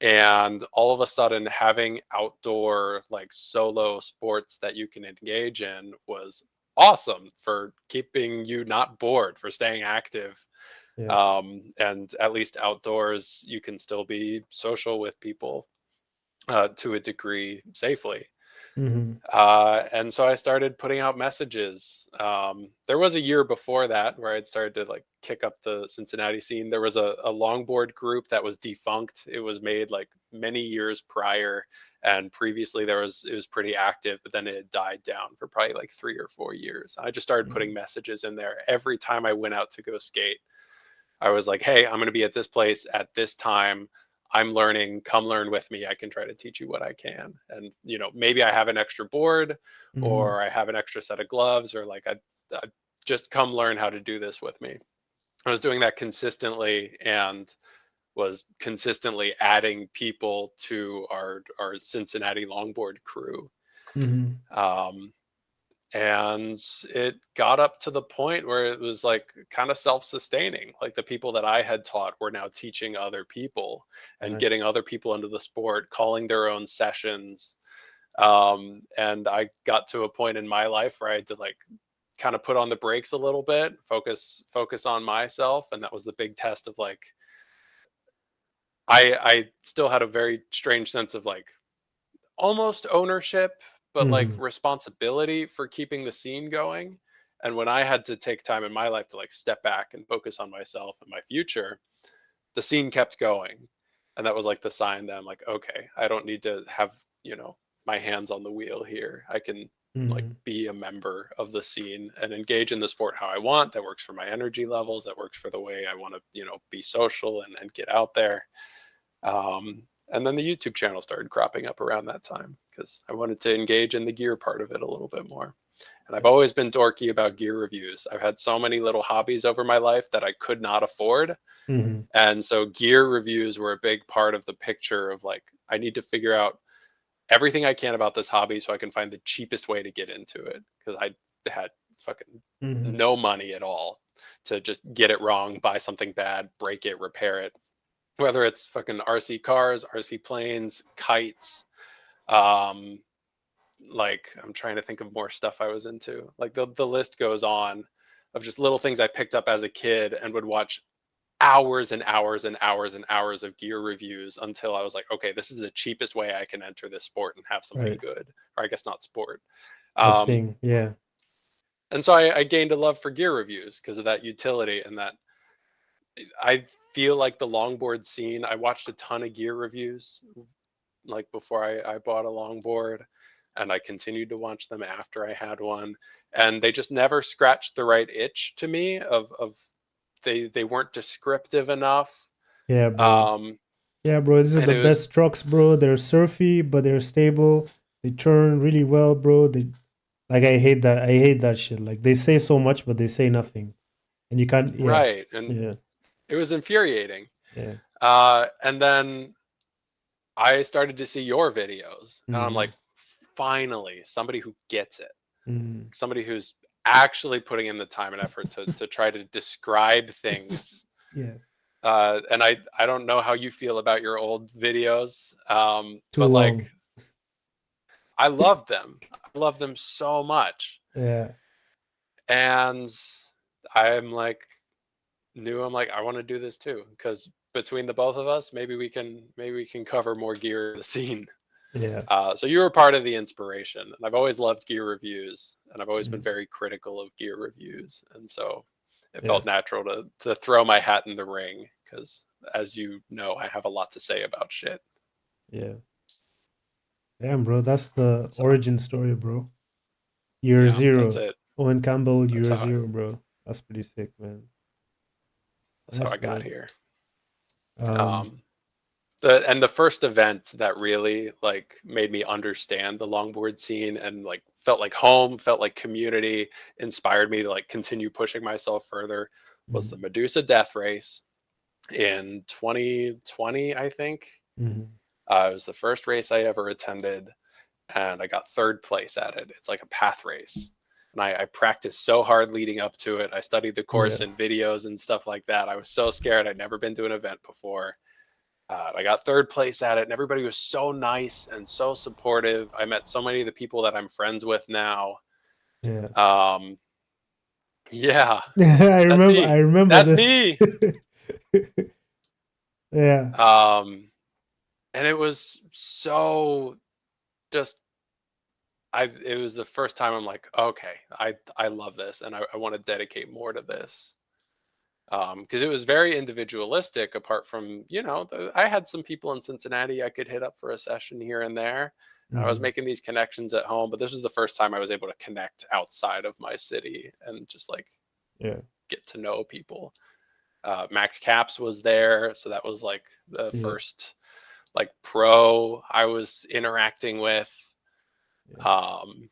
and all of a sudden, having outdoor like solo sports that you can engage in was awesome for keeping you not bored, for staying active. Yeah. And at least outdoors, you can still be social with people to a degree safely. Mm-hmm. And so I started putting out messages. There was a year before that where I'd started to like kick up the Cincinnati scene. There was a longboard group that was defunct. It was made like many years prior, and previously it was pretty active, but then it had died down for probably like 3 or 4 years. I just started putting messages in there every time I went out to go skate. I was like, hey, I'm going to be at this place at this time. I'm learning. Come learn with me. I can try to teach you what I can. And, maybe I have an extra board Mm-hmm. or I have an extra set of gloves or like I just come learn how to do this with me. I was doing that consistently and was consistently adding people to our Cincinnati longboard crew. Mm-hmm. Um, and it got up to the point where it was like kind of self-sustaining. Like the people that I had taught were now teaching other people and Nice. getting other people into the sport, calling their own sessions. And I got to a point in my life where I had to like kind of put on the brakes a little bit, focus on myself. And that was the big test of like I still had a very strange sense of like almost ownership, but like Mm-hmm. responsibility for keeping the scene going. And when I had to take time in my life to like step back and focus on myself and my future, the scene kept going. And that was like the sign that I'm like, okay, I don't need to have, my hands on the wheel here. I can like Mm-hmm. be a member of the scene and engage in the sport how I want. That works for my energy levels. That works for the way I want to, be social and get out there. And then the YouTube channel started cropping up around that time because I wanted to engage in the gear part of it a little bit more. And I've Yeah. always been dorky about gear reviews. I've had so many little hobbies over my life that I could not afford. Mm-hmm. And so gear reviews were a big part of the picture of like, I need to figure out everything I can about this hobby so I can find the cheapest way to get into it. Because I had fucking Mhm. no money at all to just get it wrong, buy something bad, break it, repair it. Whether it's fucking RC cars, RC planes, kites, um, like I'm trying to think of more stuff I was into. Like the list goes on of just little things I picked up as a kid and would watch hours and hours and hours and hours of gear reviews until I was like, okay, this is the cheapest way I can enter this sport and have something Right. good. Or I guess not sport. The Um, thing. Yeah. and so I gained a love for gear reviews because of that utility and that I feel like the longboard scene. I watched a ton of gear reviews like before I bought a longboard, and I continued to watch them after I had one, and they just never scratched the right itch to me of they weren't descriptive enough. Yeah, bro. Um, Yeah, bro. This is and the it was best trucks, bro. They're surfy, but they're stable. They turn really well, bro. They like I hate that. I hate that shit. Like they say so much, but they say nothing. And you can't. Yeah. right, and Yeah. it was infuriating. Yeah. And then I started to see your videos, and I'm Mhm. like, finally, somebody who gets it, Mhm. somebody who's actually putting in the time and effort to try to describe things. Yeah. And I don't know how you feel about your old videos, Too but like long. I love them. I love them so much. Yeah. And I'm like I'm like I want to do this too because between the both of us, maybe we can cover more gear in the scene. Yeah. So you were part of the inspiration, and I've always loved gear reviews, and I've always been Mhm. very critical of gear reviews, and so it Yeah. felt natural to throw my hat in the ring because, as you know, I have a lot to say about shit. Yeah. Damn, bro. That's the So origin story, bro. Year yeah, that's zero. it. Owen Campbell, That's year how zero, bro. That's pretty sick, man. I Nice, got man. here. Um, Um, the first event that really like made me understand the longboard scene and like felt like home, felt like community, inspired me to like continue pushing myself further was the mhm, Medusa Death Race in 2020, I think. mhm. It was the first race I ever attended, and I got third place at it. It's like a path race. And I practiced so hard leading up to it. I studied the course Yeah. and videos and stuff like that. I was so scared. I'd never been to an event before. I got third place at it, and everybody was so nice and so supportive. I met so many of the people that I'm friends with now. Yeah. Um, yeah, I that's remember. I me. remember That's this. me. Yeah. And it was so just it was the first time I'm like, okay, I love this and I want to dedicate more to this. Because it was very individualistic apart from, I had some people in Cincinnati I could hit up for a session here and there. And I was Mhm. making these connections at home, but this was the first time I was able to connect outside of my city and just like Yeah. get to know people. Max Caps was there, so that was like the Yeah. first like pro I was interacting with. Yeah. Um,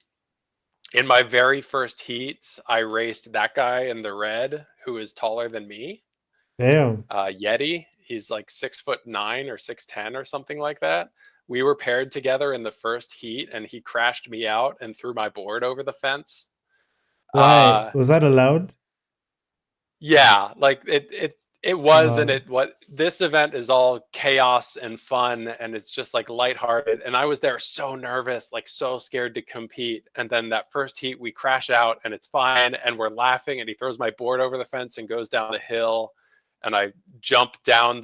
in my very first heats, I raced that guy in the red who is taller than me. Damn. Yeti. He's like 6'9" or 6'10" or something like that. We were paired together in the first heat, and he crashed me out and threw my board over the fence. Why Uh, was that allowed? yeah, like it was, and Wow. it what this event is all chaos and fun, and it's just like lighthearted. And I was there so nervous, like so scared to compete. And then that first heat, we crash out, and it's fine, and we're laughing. And he throws my board over the fence and goes down the hill, and I jump down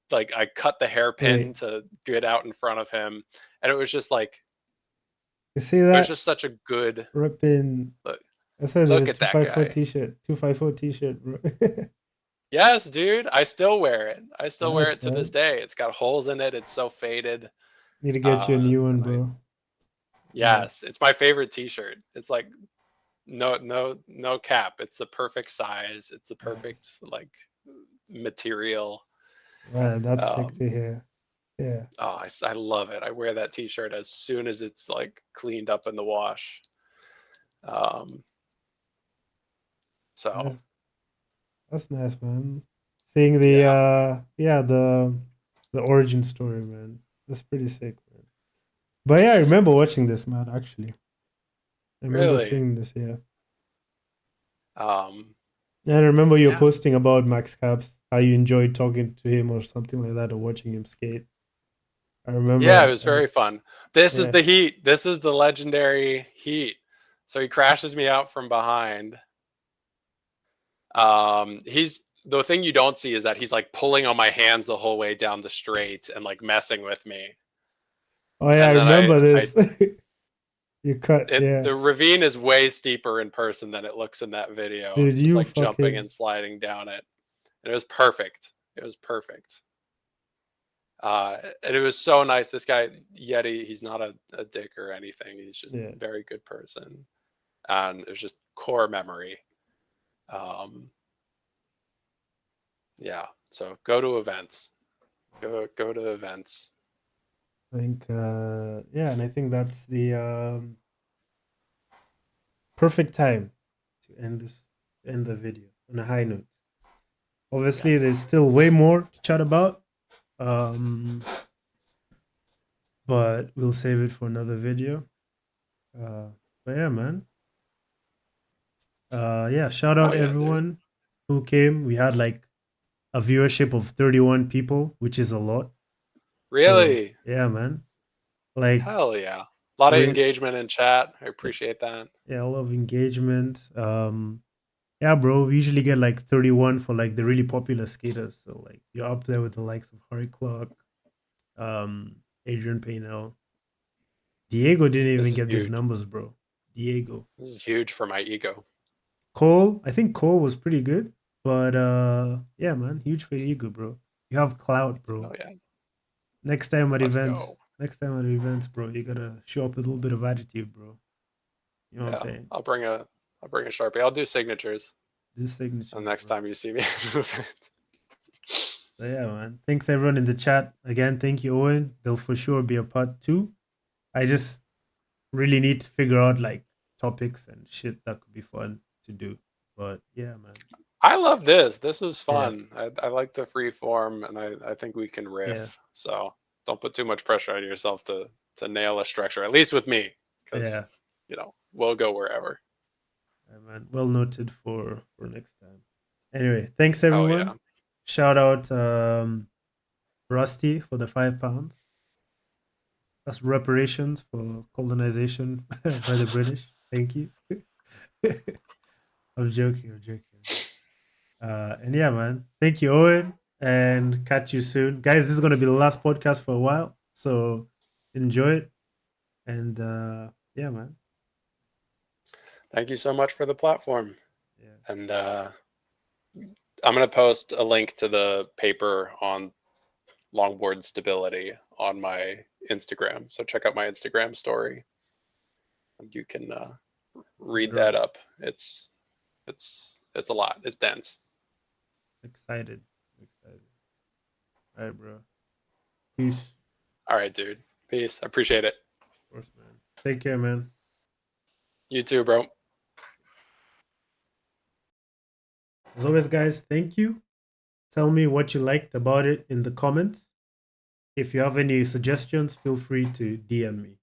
like I cut the hairpin Wait. to get out in front of him, and it was just like You see it was that? just such a good Ripping. look. I said it's Look a at that 254 guy. t-shirt. 254 t-shirt, bro. Yes, dude. I still wear it. I still wear Nice, it to this man. day. It's got holes in it. It's so faded. Need to get you a new one, And I bro. Yeah. yes, it's my favorite t-shirt. It's like no cap. It's the perfect size. It's the perfect Nice. like material. Man, that's sick Um to hear. Yeah. I love it. I wear that t-shirt as soon as it's like cleaned up in the wash. Um so Yeah. That's nice, man. Seeing the yeah, yeah, the origin story, man. That's pretty sick, man. But yeah, I remember watching this, man, actually. I remember really. seeing this, yeah. I remember you Yeah. posting about Max Caps, how you enjoyed talking to him or something like that, or watching him skate. I remember. Yeah, it was very fun. This is yeah. the heat. This is the legendary heat. So he crashes me out from behind. He's the thing you don't see is that he's like pulling on my hands the whole way down the straight and like messing with me. Oh yeah, I And then remember this. You cut, yeah. the ravine is way steeper in person than it looks in that video. Dude, Just you like jumping fucking. and sliding down it. And it was perfect. It was perfect. And it was so nice. This guy, Yeti, he's not a dick or anything. He's just Yeah. a very good person. And it was just core memory. Yeah. So go to events. Go to events. I think, yeah, and I think that's the perfect time to end the video on a high note. Obviously, Yes. there's still way more to chat about, but we'll save it for another video. But yeah, man. Yeah, shout out Oh yeah, dude. everyone who came. We had like a viewership of 31 people, which is a lot. Really? So, yeah, man. Like, Hell yeah. A lot of we engagement in chat. I appreciate that. yeah, a lot of engagement. Yeah, bro. We usually get like 31 for like the really popular skaters. So like you're up there with the likes of Harry Clark, Adrian Paynell. Diego didn't This even is get these huge. numbers, bro. Diego. This is huge for my ego. Cole, I think Cole was pretty good. But yeah, man, huge for ego, bro. You have clout, bro. Oh yeah. Next time at Let's events, go. bro, you gotta show up with a little bit of attitude, bro. You know what I'm Yeah. saying? I'll bring a Sharpie. I'll do signatures Do signature. the next bro. time you see me. So yeah, man. Thanks everyone in the chat. Again, thank you, Owen. There'll for sure be a part 2. I just really need to figure out like topics and shit that could be fun to do. But yeah, man. I love this. This was Yeah. fun. I like the free form, and I think we can riff. Yeah. So don't put too much pressure on yourself to nail a structure. At least with me, because Yeah. we'll go wherever. Yeah, man. Well noted for next time. Anyway, thanks Oh everyone. yeah. Shout out Rusty for the £5. That's reparations for colonization by the British. Thank you. I'm joking. And yeah, man. Thank you, Owen. And catch you soon. Guys, this is going to be the last podcast for a while. So enjoy it. And yeah, man. Thank you so much for the platform. Yeah. And I'm going to post a link to the paper on longboard stability on my Instagram. So check out my Instagram story. And you can read that up. It's a lot. It's dense. Excited. All right, bro. Peace. All right, dude. Peace. I appreciate it. Of course, man. Take care, man. You too, bro. As always, guys, thank you. Tell me what you liked about it in the comments. If you have any suggestions, feel free to DM me.